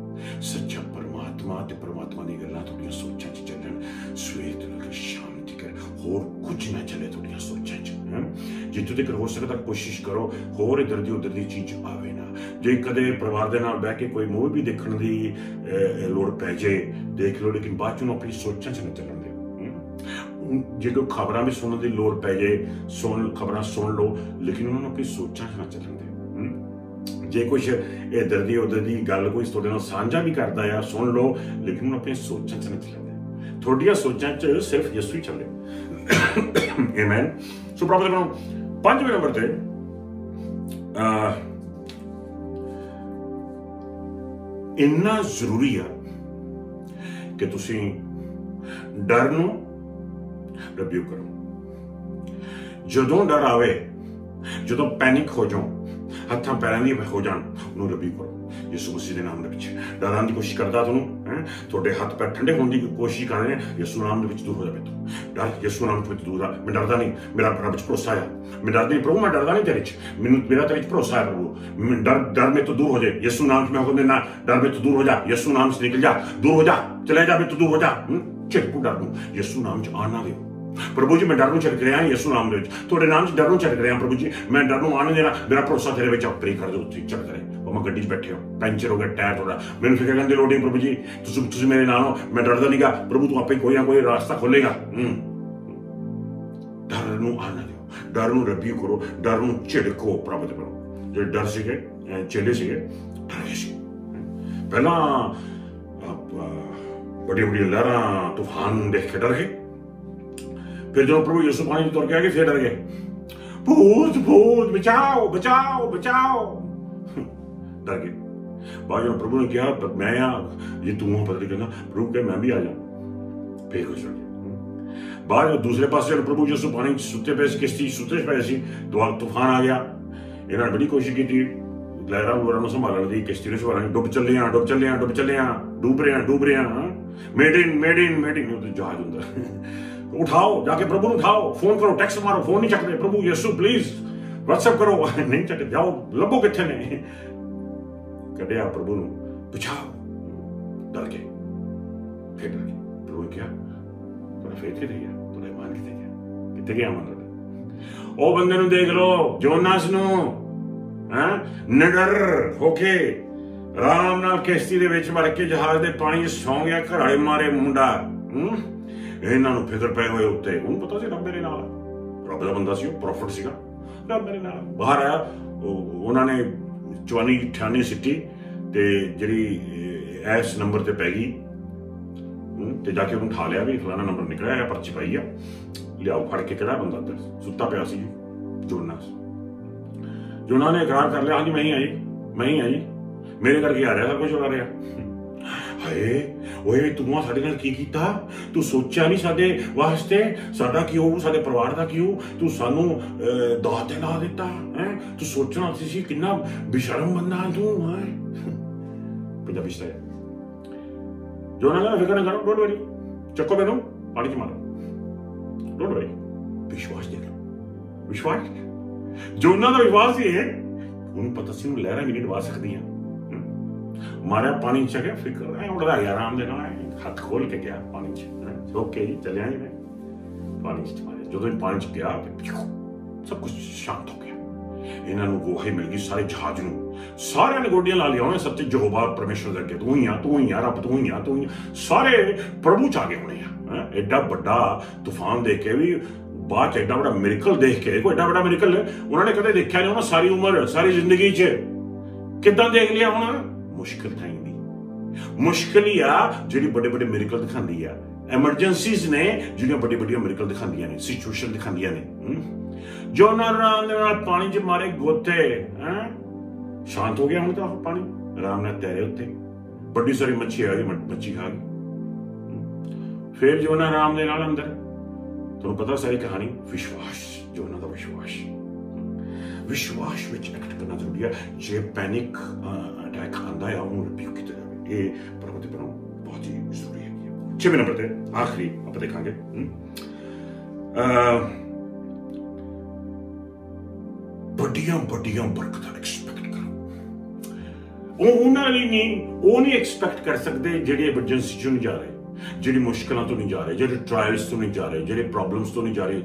सच्चा परमात्मा ते परमात्मा दी गल्लां तुहाडीआं सोचां च चलन, सवेर तो लेकर शाम तक होर कुछ ना चले तुहाडीआं सोचां च। जित्थों तक हो सकदा कोशिश करो होर इधर दी उधर दी चीज आवे ना। जे कदे परिवार दे नाल बैठ के कोई मूवी भी देखण दी लोड़ पै जाए देख लो, लेकिन बाद चों अपनी सोचां च ना चलन दिओ। जे कोई खबरां भी सुनने की लोड़ पै जाए, खबरां सुन लो, लेकिन उन्होंने अपनी सोचां च ना चलन दिओ। जे कुछ इधर दी उधर दी गल कोई तुहाडे नाल साझा भी करदा है, सुन लो, लेकिन उन्होंने अपनी सोचां च ना चलन दिओ। तुहाडीआं सोचां च सिर्फ यीशु ही चले। आमीन। सो प्रभु दे 5वें नंबर ते इन्ना जरूरी है कि तुसीं डर नूं रिब्यूक करो। जदों डर आवे, जदों पैनिक हो जाओ, हत्थां पैरां दी हो जान, उन्होंने रिब्यूक करो यीशु मसीह के नाम दे विच। डरां दी कोशिश करदा तुहानूं, तुहाडे हत्थ पैर ठंडे होने की कोशिश कर रहे हैं, यीशु नाम दे विच दूर हो जा बेटो। डर यीशु नाम दे विच दूर आ। मैं डरदा नहीं, मेरा रब च भरोसा है। मैं डरदा नहीं प्रभु, मैं डरदा नहीं तेरे च, मेरा तेरे च भरोसा है प्रभु। डर में तो दूर हो जाए, यीशु नाम च मैं हुक्म देना, डर में तो दूर हो जा, यीशु नाम से निकल जा, दूर हो जा, चले जा, में तो दूर हो जा। झिड़कू डर नूं यीशु नाम च आना दिओ। प्रभु जी मैं डर नूं झिड़क रहा यीशु नाम दे विच, तुहाडे नाम च डर नूं झिड़क रहा प्रभु जी, मैं डर नूं आने देना, मेरा भरोसा तेरे विच अपरी कर दो, उत्थे झिड़क रहे। मैं गड्डी च बैठे हो, पैंचर हो गया टायर थोड़ा, मैनूं फिकर करन दी लोड़ नहीं प्रभु जी, तुसीं मेरे नाल हो, मैं डरदा नहीं गा प्रभु, तू आपे कोई ना कोई रास्ता खोलेगा। डर नूं आना दिओ। डर नूं रिव्यू करो, डर नूं झिड़को, प्रभु करो। जो डर सीगे चेले सीगे डर गए सी। पहला बड़ी बड़ी लहरां तूफान देख के डर गए, फिर जो प्रभु यीशु पानी में तुर के आ गए फिर डर गए, भूत भूत बचाओ बचाओ बचाओ, डर गए। बाद जो प्रभु ने कहा मैं ये तू पता नहीं कहना, प्रभु कहे मैं भी आ जाऊं, फिर कुछ डर गए। बाद दूसरे पास जो प्रभु यीशु पानी सुते पे किश्ती सुते पे सी, तूफान आ गया। इन्होंने बड़ी कोशिश की थी लहरां लूहरां संभालने की, किश्ती ने संभालने, डुब चले हैं डुब चले हैं डुब चले हैं, डूब रहे हैं, मेड इन जहाज होंगे, उठाओ जाके प्रभु उठाओ, फोन करो, टेक्स्ट मारो, फोन नहीं चकते, प्रभु यीशु प्लीज व्हाट्सएप करो, नहीं चकते, जाओ लभो किथे ने, कढ़िया प्रभु नु बचाओ, डर गए, फिर डर गए। प्रभु क्या थोड़ा फेथ किथे गया, थोड़ा ईमान किथे गया मन थोड़ा, ओ बंदे नु देख लो जोनास नु, निडर होके आराम नाल किश्ती दे विच वड़ के जहाज दे पानी च सौ गया, घराड़े मारे मुंडा, इन्हां नूं फिकर पै होए उत्ते, उहनूं पता सी रब मेरे नाल, रब दा बंदा सी, ओ प्रॉफिट सीगा, रब मेरे नाल। बाहर आया, उन्हां ने चवानी ठियानी सिੱਟੀ ते जिहड़ी एस नंबर ते पै गई, ते जाके उहनूं ठा लिया भी फलाना नंबर निकलिया है, पर्ची पाई आ, लियाओ फड़ के, किहड़ा बंदा अंदर सुत्ता पिया सी जोना ने इकरार कर लिया, हाँ जी मैं ही आई, मेरे करके आ रहा सब कुछ हो रहा। हाय ओए तू साडे नाल की कीता, तू सोचा नहीं साडे वास्ते, साडा की होऊ, साडे परिवार दा की होऊ, तू सानू दात ते ला दिता है, तू सोचना सी किन्ना बेशरम बंदा तू है। पंजाबी स्टाइल जोना ने फिकर ना करो, डोंट वरी, चक्को मैनू पानी च मारो, डोंट वरी, विश्वास देख लो, विश्वास जोना दा विश्वास ही है, उन्हें पता सी लहरां भी नहीं डुबा सकदियां, मारा पानी च गया, फिकर उड़दा गया आराम दे नाल, हाथ खोल के गया पानी च, ओके जी चलिया जी मैं पानी च मारे, जो पानी च गया सब कुछ शांत हो गया, इन्हां नूं गोही मिल गई, सारे जहाज नूं, सारे ने गोडियां ला लिया, सत्य यहोवा परमेश्वर दे अगे तू ही आ रब, तू ही आ, सारे प्रभु च आ गए होने। एडा बड़ा तूफान देख के भी बाद एडा बड़ा मिरेकल देख के, कोई एडा बड़ा मिरेकल उन्होंने कदे देखा नहीं होना, सारी उम्र सारी जिंदगी च किदां देख लिया होना। मुश्किल था इंदी, मुश्किल ही आ जिहड़ी बड़े बड़े मिरेकल दिखांदी आ, एमरजेंसीज ने जिहड़ियां बड़ी बड़ी मिरेकल दिखांदियां ने, सिचुएशन दिखांदियां ने। जो नाल पानी च मारे गोते, शांत हो गया, हुण तां पानी आराम नाल तैरे उत्ते, बड़ी सारी मच्छी आ गई, मच्छी खा गई, फिर जो आराम दे नाल अंदर, तुहानूं पता सारी कहानी, विश्वास, जो उन्हां दा विश्वास विच एक्ट करना जरूरी है। जे पैनिक अटैक आंदा है उन्होंने रिब्यूक किया जाए, ये प्रभु दे बनाओ बहुत ही जरूरी है। 6वें नंबर ते आखिरी आप देखांगे, बड़ियां बड़ियां बरकतां एक्सपेक्ट करो, वो नहीं एक्सपेक्ट कर सकते जेडे एमरजेंसी चो नहीं जा रहे, जेडी मुश्किलों तो नहीं जा रहे, जेडे ट्रायल्स तो नहीं जा रहे, जेडे प्रॉब्लम्स तो नहीं जा रहे,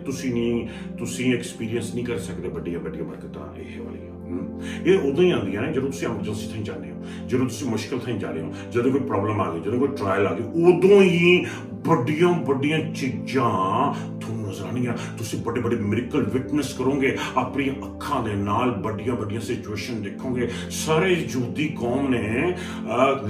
तुसी एक्सपीरियंस नहीं कर सकते बड़ियां बड़ियां बरकतां ये वालियां। ये उदों ही आंदियां ने जदों तुसीं एमरजेंसी थी जाने हो, जदों तुसीं मुश्किल थी जा रहे हो, जदों कोई प्रॉब्लम आ गई, जदों कोई ट्रायल आ गई, उदों ही बड़ियां बड़ियां चीजां नजर आनियां, तुसीं बड़े बड़े मिरेकल विटनेस करोगे, अपनी अखां दे नाल बड़ियां बड़ियां सिचुएशन देखोगे। सारे यहूदी कौम ने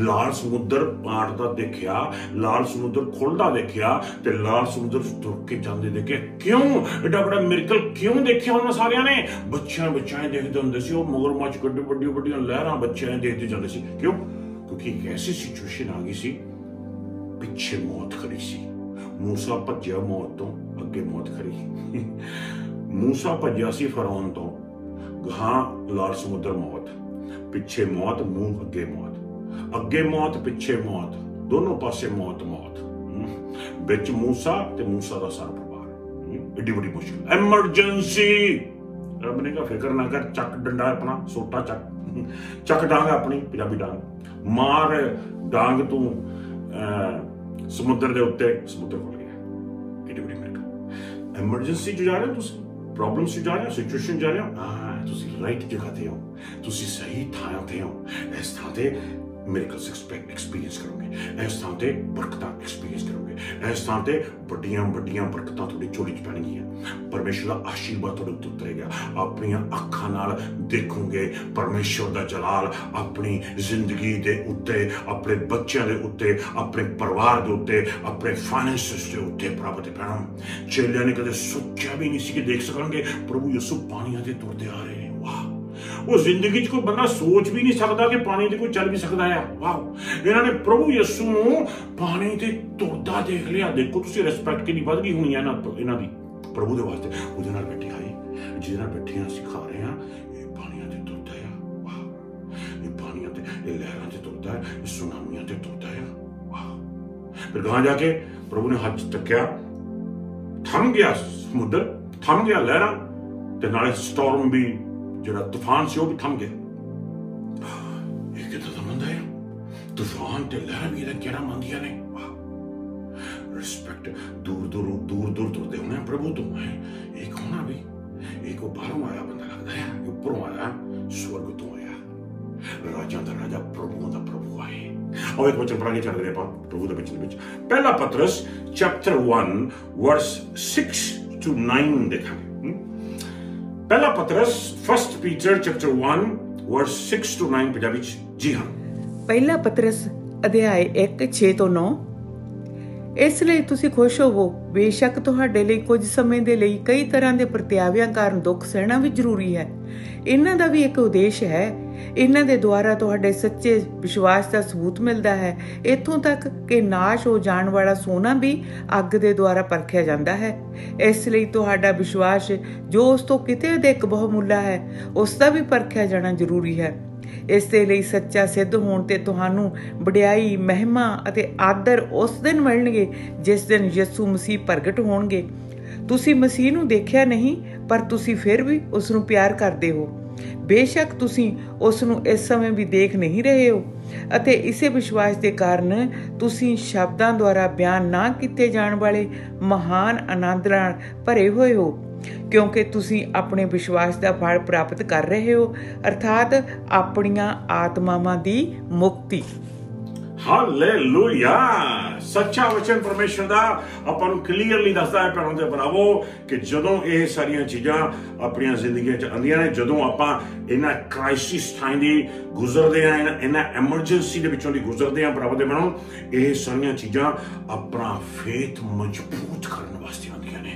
लाल समुद्र पाटदा देखिया, लाल समुद्र खुलदा देखिया, ते लाल समुद्र तुर के जांदे देखे। क्यों एडा बड़ा मिरेकल क्यों देखिया उन्हां सारियां ने? बच्चियां देखदे हुंदे सी, ओह मगरमच्छ कड्डे बड़ियां बड़ियां लहरां बच्चियां देखदे जांदे सी। क्यों? क्योंकि एक ऐसी सिचुएशन आ गई सी, पिछे मौत खड़ी सी। मूसा भज्जिया मौत तो, अगे मौत खड़ी। मूसा भज्जिया सी फरौन तो, गहां लाल समुद्र मौत, पिछे मौत, मुंह अगे मौत, अगे मौत पिछे मौत, दोनों पासे मौत मौत, बिच मूसा ते मूसा दा सारा परिवार। एडी बड़ी मुश्किल, एमरजेंसी। रब ने कहा फिक्र ना कर, चक डंडा अपना, सोटा चक डांग अपनी, पंजाबी डांग मार, डांग तू समुद्र दे उत्ते, समुद्र खुल गया। एडी बड़ी मिरेकल। एमरजेंसी जो जा रहे हो तुसीं, प्रॉब्लम से जा रहे हो, सिचुएशन जा रहे हो, तुसीं राइट जगह ते हो, तुसीं सही थां ते हो। इस थां ते ਮਿਰੇਕਲਸ ਐਕਸਪੀਰੀਅੰਸ ਕਰੋਗੇ, ਇਸ ਥਾਂ ਤੇ ਬਰਕਤਾਂ ਐਕਸਪੀਰੀਅੰਸ ਕਰੋਗੇ, ਇਸ ਥਾਂ ਤੇ ਵੱਡੀਆਂ ਤੁਹਾਡੀ ਝੋਲੀ 'ਚ ਪੈਣਗੀਆਂ। ਪਰਮੇਸ਼ਰ ਦਾ ਆਸ਼ੀਰਵਾਦ ਤੁਹਾਡੇ ਉੱਤੇ ਉਤਰੇਗਾ। ਆਪਣੀਆਂ ਅੱਖਾਂ ਨਾਲ ਦੇਖੋਗੇ ਪਰਮੇਸ਼ਰ ਦਾ ਜਲਾਲ ਆਪਣੀ ਜ਼ਿੰਦਗੀ ਦੇ ਉੱਤੇ, ਆਪਣੇ ਬੱਚਿਆਂ ਦੇ ਉੱਤੇ, ਆਪਣੇ ਪਰਿਵਾਰ ਦੇ ਉੱਤੇ, ਆਪਣੇ ਫਾਈਨੈਂਸਿਸ ਦੇ ਉੱਤੇ ਪ੍ਰਾਪਤ ਪੈਣਾ। ਚੇਲਿਆਂ ਨੇ ਕਦੇ ਸੋਚਿਆ ਵੀ ਨਹੀਂ ਸੀ ਕਿ ਦੇਖ ਸਕਣਗੇ ਪ੍ਰਭੂ ਯਿਸੂ ਪਾਣੀਆਂ ਤੇ ਤੁਰਦੇ ਆ ਰਹੇ। ਵਾਹ, ਉਹ ਜ਼ਿੰਦਗੀ 'ਚ ਕੋਈ ਬੰਦਾ ਸੋਚ ਵੀ ਨਹੀਂ ਸਕਦਾ ਕਿ ਪਾਣੀ ਤੇ ਕੋਈ ਚੱਲ ਵੀ ਸਕਦਾ ਆ। ਵਾਹ, ਇਹਨਾਂ ਨੇ ਪ੍ਰਭੂ ਯਿਸੂ ਨੂੰ ਪਾਣੀ ਤੇ ਤੁਰਦਾ ਦੇਖ ਲਿਆ। ਦੇਖੋ ਤੁਸੀਂ ਰਿਸਪੈਕਟ ਕਿੰਨੀ ਵੱਧ ਗਈ ਹੋਣੀ ਹੈ ਇਹਨਾਂ ਦੀ ਪ੍ਰਭੂ ਦੇ ਵਾਸਤੇ। ਉਹਦੇ ਨਾਲ ਬੈਠੇ ਆਏ, ਜਿਹਦੇ ਨਾਲ ਬੈਠੇ ਅਸੀਂ ਖਾ ਰਹੇ ਹਾਂ, ਇਹ ਪਾਣੀਆਂ ਤੇ ਤੁਰਦਾ ਆ। ਵਾਹ, ਇਹ ਪਾਣੀਆਂ ਤੇ, ਇਹ ਲਹਿਰਾਂ ਤੇ ਤੁਰਦਾ ਹੈ, ਇਹ ਸੁਨਾਮੀਆਂ ਤੇ ਤੁਰਦਾ ਆ। ਵਾਹ, ਫਿਰ ਗਾਂ ਜਾ ਕੇ ਪ੍ਰਭੂ ਨੇ ਹੱਥ ਤੱਕਿਆ, ਥੰਮ ਗਿਆ ਸਮੁੰਦਰ, ਥੰਮ ਗਿਆ ਲਹਿਰਾਂ ਤੇ ਨਾਲੇ ਸਟੋਰਮ ਵੀ, ਜਿਹੜਾ ਤੂਫਾਨ ਸੀ ਉਹ ਵੀ ਥੰਮ ਗਿਆ। ਇਹ ਕਿੱਦਾਂ ਦਾ ਮੰਦਾ ਹੈ? ਤੂਫਾਨ ਤੇ ਲਹਿਰਾਂ ਵੀ ਇਹਦਾ ਕਿਹੜਾ ਮੰਦੀਆਂ ਨੇ। ਰਿਸਪੈਕਟ, ਦੂਰ ਤੁਰਦੇ ਹੋਣੇ ਪ੍ਰਭੂ ਤੋਂ ਹੈ। ਇਹ ਕੌਣ ਆ ਵੀ? ਇਹ ਕੋ ਬਾਹਰੋਂ ਆਇਆ ਬੰਦਾ ਲੱਗਦਾ ਹੈ, ਉੱਪਰੋਂ ਆਇਆ, ਸਵਰਗ ਤੋਂ ਆਇਆ। ਰਾਜਾਂ ਦਾ ਰਾਜਾ, ਪ੍ਰਭੂਆਂ ਦਾ ਪ੍ਰਭੂ ਆਏ। और एक वचन पढ़ाने चल रहे हैं प्रभु के वचन में। पहला पत्रस चैप्टर 1 वर्स 6 to 9 देखा। पहला पत्रस first Peter chapter 1 verse 6 to 9 Punjabi. जी हाँ, पहला पत्रस अध्याय 1 6 ਤੋਂ 9। ਇਸ ਲਈ ਤੁਸੀਂ ਖੁਸ਼ ਹੋਵੋ। ਬੇਸ਼ੱਕ ਤੁਹਾਡੇ ਲਈ ਕੁਝ ਸਮੇਂ ਦੇ ਲਈ ਕਈ ਤਰ੍ਹਾਂ ਦੇ ਪ੍ਰਤਿਆਵਿਆਂ ਕਾਰਨ ਦੁੱਖ ਸਹਿਣਾ ਵੀ ਜ਼ਰੂਰੀ ਹੈ। ਇਹਨਾਂ ਦਾ ਵੀ ਇੱਕ ਉਦੇਸ਼ ਹੈ। ਇਹਨਾਂ ਦੇ ਦੁਆਰਾ ਤੁਹਾਡੇ ਸੱਚੇ ਵਿਸ਼ਵਾਸ ਦਾ ਸਬੂਤ ਮਿਲਦਾ ਹੈ। ਇੱਥੋਂ ਤੱਕ ਕਿ ਨਾਸ਼ ਹੋ ਜਾਣ ਵਾਲਾ ਸੋਨਾ ਵੀ ਅੱਗ ਦੇ ਦੁਆਰਾ ਪਰਖਿਆ ਜਾਂਦਾ ਹੈ। ਇਸ ਲਈ ਤੁਹਾਡਾ ਵਿਸ਼ਵਾਸ ਜੋ ਉਸ ਤੋਂ ਕਿਤੇ ਅਧਿਕ ਬਹੁਮੁੱਲਾ ਹੈ, ਉਸ ਦਾ ਵੀ ਪਰਖਿਆ ਜਾਣਾ ਜ਼ਰੂਰੀ ਹੈ। ਇਸ ਦੇ ਲਈ ਸੱਚਾ ਸਿੱਧ ਹੋਣ ਤੇ ਤੁਹਾਨੂੰ ਵਡਿਆਈ, ਮਹਿਮਾ ਅਤੇ ਆਦਰ ਉਸ ਦਿਨ ਮਿਲਣਗੇ ਜਿਸ ਦਿਨ ਯਿਸੂ ਮਸੀਹ ਪ੍ਰਗਟ ਹੋਣਗੇ। ਤੁਸੀਂ ਮਸੀਹ ਨੂੰ ਦੇਖਿਆ ਨਹੀਂ, ਪਰ ਤੁਸੀਂ ਫਿਰ ਵੀ ਉਸ ਨੂੰ ਪਿਆਰ ਕਰਦੇ ਹੋ। ਬੇਸ਼ੱਕ ਤੁਸੀਂ ਉਸ ਨੂੰ ਇਸ ਸਮੇਂ ਵੀ ਦੇਖ ਨਹੀਂ ਰਹੇ ਹੋ ਅਤੇ ਇਸੇ ਵਿਸ਼ਵਾਸ ਦੇ ਕਾਰਨ ਤੁਸੀਂ ਸ਼ਬਦਾਂ ਦੁਆਰਾ ਬਿਆਨ ਨਾ ਕੀਤੇ ਜਾਣ ਵਾਲੇ ਮਹਾਨ ਆਨੰਦ ਨਾਲ ਭਰੇ ਹੋਏ ਹੋ, ਕਿਉਂਕਿ ਤੁਸੀਂ ਆਪਣੇ ਵਿਸ਼ਵਾਸ ਦਾ ਫਲ ਪ੍ਰਾਪਤ ਕਰ ਰਹੇ ਹੋ, ਅਰਥਾਤ ਆਪਣੀਆਂ ਆਤਮਾਵਾਂ ਦੀ ਮੁਕਤੀ। ਹਾਲੇਲੂਇਆ। ਸੱਚਾ ਵਚਨ ਪਰਮੇਸ਼ਰ ਦਾ ਆਪਾਂ ਨੂੰ ਕਲੀਅਰਲੀ ਦੱਸਦਾ ਹੈ ਭੈਣੋ ਤੇ ਭਰਾਵੋ ਕਿ ਜਦੋਂ ਇਹ ਸਾਰੀਆਂ ਚੀਜ਼ਾਂ ਆਪਣੀਆਂ ਜ਼ਿੰਦਗੀਆਂ 'ਚ ਆਉਂਦੀਆਂ ਨੇ, ਜਦੋਂ ਆਪਾਂ ਇਹਨਾਂ ਕ੍ਰਾਈਸਿਸ ਟਾਈਮ ਦੀ ਗੁਜ਼ਰਦੇ ਆ, ਇਹਨਾਂ ਐਮਰਜੈਂਸੀ ਦੇ ਵਿੱਚੋਂ ਦੀ ਗੁਜ਼ਰਦੇ ਆ ਭਰਾਵੋ ਤੇ ਭੈਣੋ, ਇਹ ਸਾਰੀਆਂ ਚੀਜ਼ਾਂ ਆਪਣਾ ਫੇਥ ਮਜ਼ਬੂਤ ਕਰਨ ਵਾਸਤੇ ਆਉਂਦੀਆਂ ਨੇ,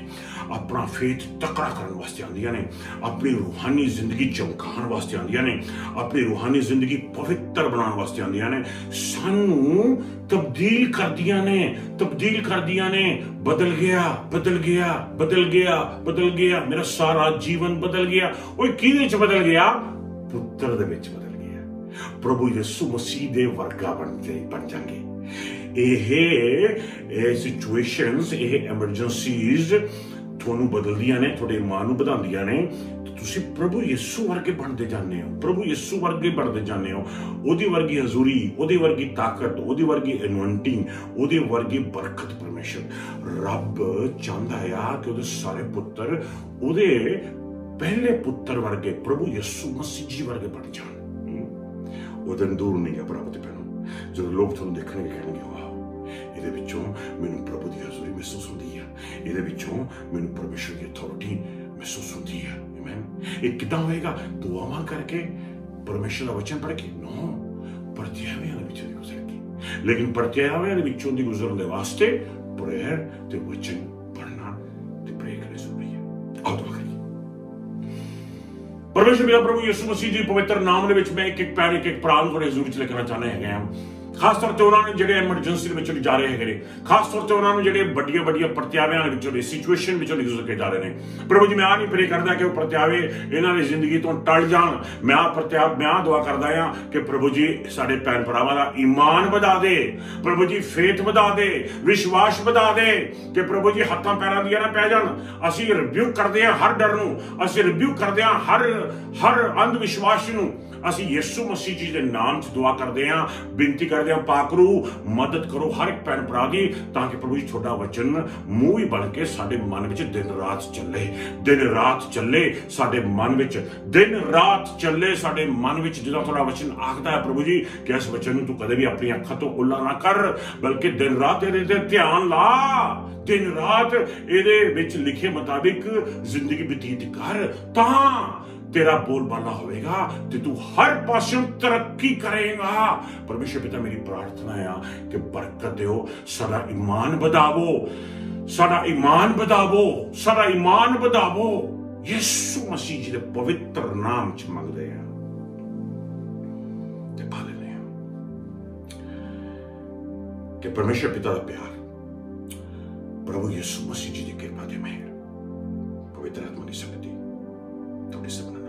ਆਪਣਾ ਫੇਥ ਤਕੜਾ ਕਰਨ ਵਾਸਤੇ ਆਉਂਦੀਆਂ ਨੇ, ਆਪਣੀ ਰੂਹਾਨੀ ਜ਼ਿੰਦਗੀ ਚਮਕਾਉਣ ਵਾਸਤੇ ਆਉਂਦੀਆਂ ਨੇ, ਆਪਣੀ ਰੂਹਾਨੀ ਜ਼ਿੰਦਗੀ ਪਵਿੱਤਰ ਬਣਾਉਣ ਵਾਸਤੇ ਆਉਂਦੀਆਂ ਨੇ, ਸਾਨੂੰ ਤਬਦੀਲ ਕਰਦੀਆਂ ਨੇ। ਬਦਲ ਗਿਆ ਮੇਰਾ ਸਾਰਾ ਜੀਵਨ ਬਦਲ ਗਿਆ। ਉਹ ਕਿਹਦੇ 'ਚ ਬਦਲ ਗਿਆ? ਪੁੱਤਰ ਦੇ ਵਿੱਚ ਬਦਲ ਗਿਆ। ਪ੍ਰਭੂ ਯਿਸੂ ਮਸੀਹ ਦੇ ਵਰਗਾ ਬਣ ਜਾਂਗੇ। ਇਹ ਸਿਚੁਏਸ਼ਨਸ, ਇਹ ਐਮਰਜੈਂਸੀਜ਼ ਤੁਹਾਨੂੰ ਬਦਲਦੀਆਂ ਨੇ, ਤੁਹਾਡੇ ਇਮਾਨ ਨੂੰ ਵਧਾਉਂਦੀਆਂ ਨੇ। ਤੁਸੀਂ ਪ੍ਰਭੂ ਯਿਸੂ ਵਰਗੇ ਬਣਦੇ ਜਾਂਦੇ ਹੋ। ਉਹਦੀ ਵਰਗੀ ਹਜ਼ੂਰੀ, ਉਹਦੀ ਵਰਗੀ ਤਾਕਤ, ਉਹਦੀ ਵਰਗੀ ਅਨੋਇੰਟਿੰਗ, ਉਹਦੀ ਵਰਗੀ ਬਰਕਤ ਪਰਮੇਸ਼ਰ ਰੱਬ ਚਾਹੁੰਦਾ ਆ ਕਿ ਉਹਦੇ ਸਾਰੇ ਪੁੱਤਰ ਉਹਦੇ ਪਹਿਲੇ ਪੁੱਤਰ ਵਰਗੇ ਪ੍ਰਭੂ ਯਿਸੂ ਮਸੀਹ ਜੀ ਵਰਗੇ ਬਣ ਜਾਣ। ਉਹ ਦਿਨ ਦੂਰ ਨਹੀਂ ਹੈ ਭਰਾਵੋ ਤੇ ਭੈਣੋ, ਜਦੋਂ ਲੋਕ ਤੁਹਾਨੂੰ ਦੇਖਣਗੇ, ਕਹਿਣਗੇ ਵਾਹ, ਇਹਦੇ ਵਿੱਚੋਂ ਮੈਨੂੰ ਪ੍ਰਭੂ ਦੀ ਹਜ਼ੂਰੀ ਮਹਿਸੂਸ ਹੁੰਦੀ ਹੈ, ਇਹਦੇ ਵਿੱਚੋਂ ਮੈਨੂੰ ਪਰਮੇਸ਼ਰ ਦੀ ਅਥਾਰਟੀ ਮਹਿਸੂਸ ਹੁੰਦੀ ਹੈ। ਆਮੀਨ। ਇਹ ਕਿੱਦਾਂ ਹੋਏਗਾ? ਦੁਆਵਾਂ ਕਰਕੇ, ਪਰਮੇਸ਼ਰ ਦਾ ਵਚਨ ਪੜ੍ਹ ਕੇ? ਨੋ, ਪ੍ਰਤਿਆਵਿਆਂ ਦੇ ਵਿੱਚੋਂ ਦੀ ਗੁਜ਼ਰ ਕੇ। ਲੇਕਿਨ ਪ੍ਰਤਿਆਵਿਆਂ ਦੇ ਵਿੱਚੋਂ ਦੀ ਗੁਜ਼ਰਨ ਦੇ ਵਾਸਤੇ ਪ੍ਰੇਅਰ ਤੇ ਵਚਨ ਪੜ੍ਹਨਾ ਤੇ ਪ੍ਰੇ ਕਰਨਾ ਜ਼ਰੂਰੀ ਹੈ। ਆਓ ਦੁਆ ਕਰੀਏ। ਪਰਮੇਸ਼ਰ ਮੇਰਾ ਪ੍ਰਭੂ ਯਿਸੂ ਮਸੀਹ ਜੀ ਪਵਿੱਤਰ ਨਾਮ ਦੇ ਵਿੱਚ ਮੈਂ ਇੱਕ ਭਰਾ ਨੂੰ ਤੁਹਾਡੇ ਹਜ਼ੂਰ 'ਚ ਲੈ ਕੇ ਆਉਣਾ ਚਾਹੁੰਦਾ ਹੈਗਾ। ਖਾਸ ਤੌਰ ਤੇ ਉਹਨਾਂ ਨੂੰ ਜਿਹੜੇ ਐਮਰਜੈਂਸੀ ਦੇ ਵਿੱਚੋਂ ਜਾ ਰਹੇ ਹੈਗੇ ਨੇ, ਖਾਸ ਤੌਰ ਤੇ ਉਹਨਾਂ ਨੂੰ ਜਿਹੜੇ ਵੱਡੀਆਂ ਪ੍ਰਤਿਆਵਿਆਂ ਦੇ ਵਿੱਚੋਂ, ਸਿਚੁਏਸ਼ਨ ਵਿੱਚੋਂ ਗੁਜ਼ਰ ਕੇ ਜਾ ਰਹੇ ਨੇ। ਪ੍ਰਭੂ ਜੀ, ਮੈਂ ਆਹ ਨਹੀਂ ਪ੍ਰੇ ਕਰਦਾ ਕਿ ਉਹ ਪ੍ਰਤਿਆਵੇ ਇਹਨਾਂ ਦੀ ਜ਼ਿੰਦਗੀ ਤੋਂ ਟਲ ਜਾਣ। ਮੈਂ ਦੁਆ ਕਰਦਾ ਆ ਕਿ ਪ੍ਰਭੂ ਜੀ ਸਾਡੇ ਭੈਣ ਭਰਾਵਾਂ ਦਾ ਈਮਾਨ ਵਧਾ ਦੇ, ਪ੍ਰਭੂ ਜੀ ਫੇਥ ਵਧਾ ਦੇ, ਵਿਸ਼ਵਾਸ ਵਧਾ ਦੇ, ਕਿ ਪ੍ਰਭੂ ਜੀ ਹੱਥਾਂ ਪੈਰਾਂ ਦੀਆਂ ਨਾ ਪੈ ਜਾਣ। ਅਸੀਂ ਰਿਬਿਊਕ ਕਰਦੇ ਹਾਂ ਹਰ ਡਰ ਨੂੰ, ਅਸੀਂ ਰਿਬਿਊਕ ਕਰਦੇ ਹਾਂ ਹਰ ਅੰਧ ਵਿਸ਼ਵਾਸ ਨੂੰ। ਅਸੀਂ ਯਿਸੂ ਮਸੀਹ ਜੀ ਦੇ ਨਾਮ 'ਚ ਦੁਆ ਕਰਦੇ ਹਾਂ, ਬੇਨਤੀ ਕਰਦੇ करदे पाकरू मदद करो हर एक भैन भरा दी, ताकि प्रभु जी छोटा वचन मूह ही बन के साडे मन विच दिन रात चले, दिन रात चले साडे मन विच, दिन रात चले साडे मन विच। जिदा थोड़ा वचन आखदा है प्रभु जी कि इस वचन नूं तू कदे भी अपनी अखां तो ओला ना कर, बल्कि दिन रात इहदे ते ध्यान ला, दिन रात इहदे विच लिखे मुताबिक जिंदगी बतीत कर, तां तेरा बोलबाला होगा ते तू हर पासों तरक्की करेगा। परमेश्वर पिता मेरी प्रार्थना है कि बरकत दो, साडा ईमान बढ़ावो, साडा ईमान बढ़ावो, साडा ईमान बढ़ावो। यीशु मसीह जी के पवित्र नाम च मंगदे हैं ते पा लेने हैं कि परमेश्वर पिता का प्यार, प्रभु यीशु मसीह जी की कृपा ते मेहर, पवित्र आत्मा की शक्ति थोड़ी सब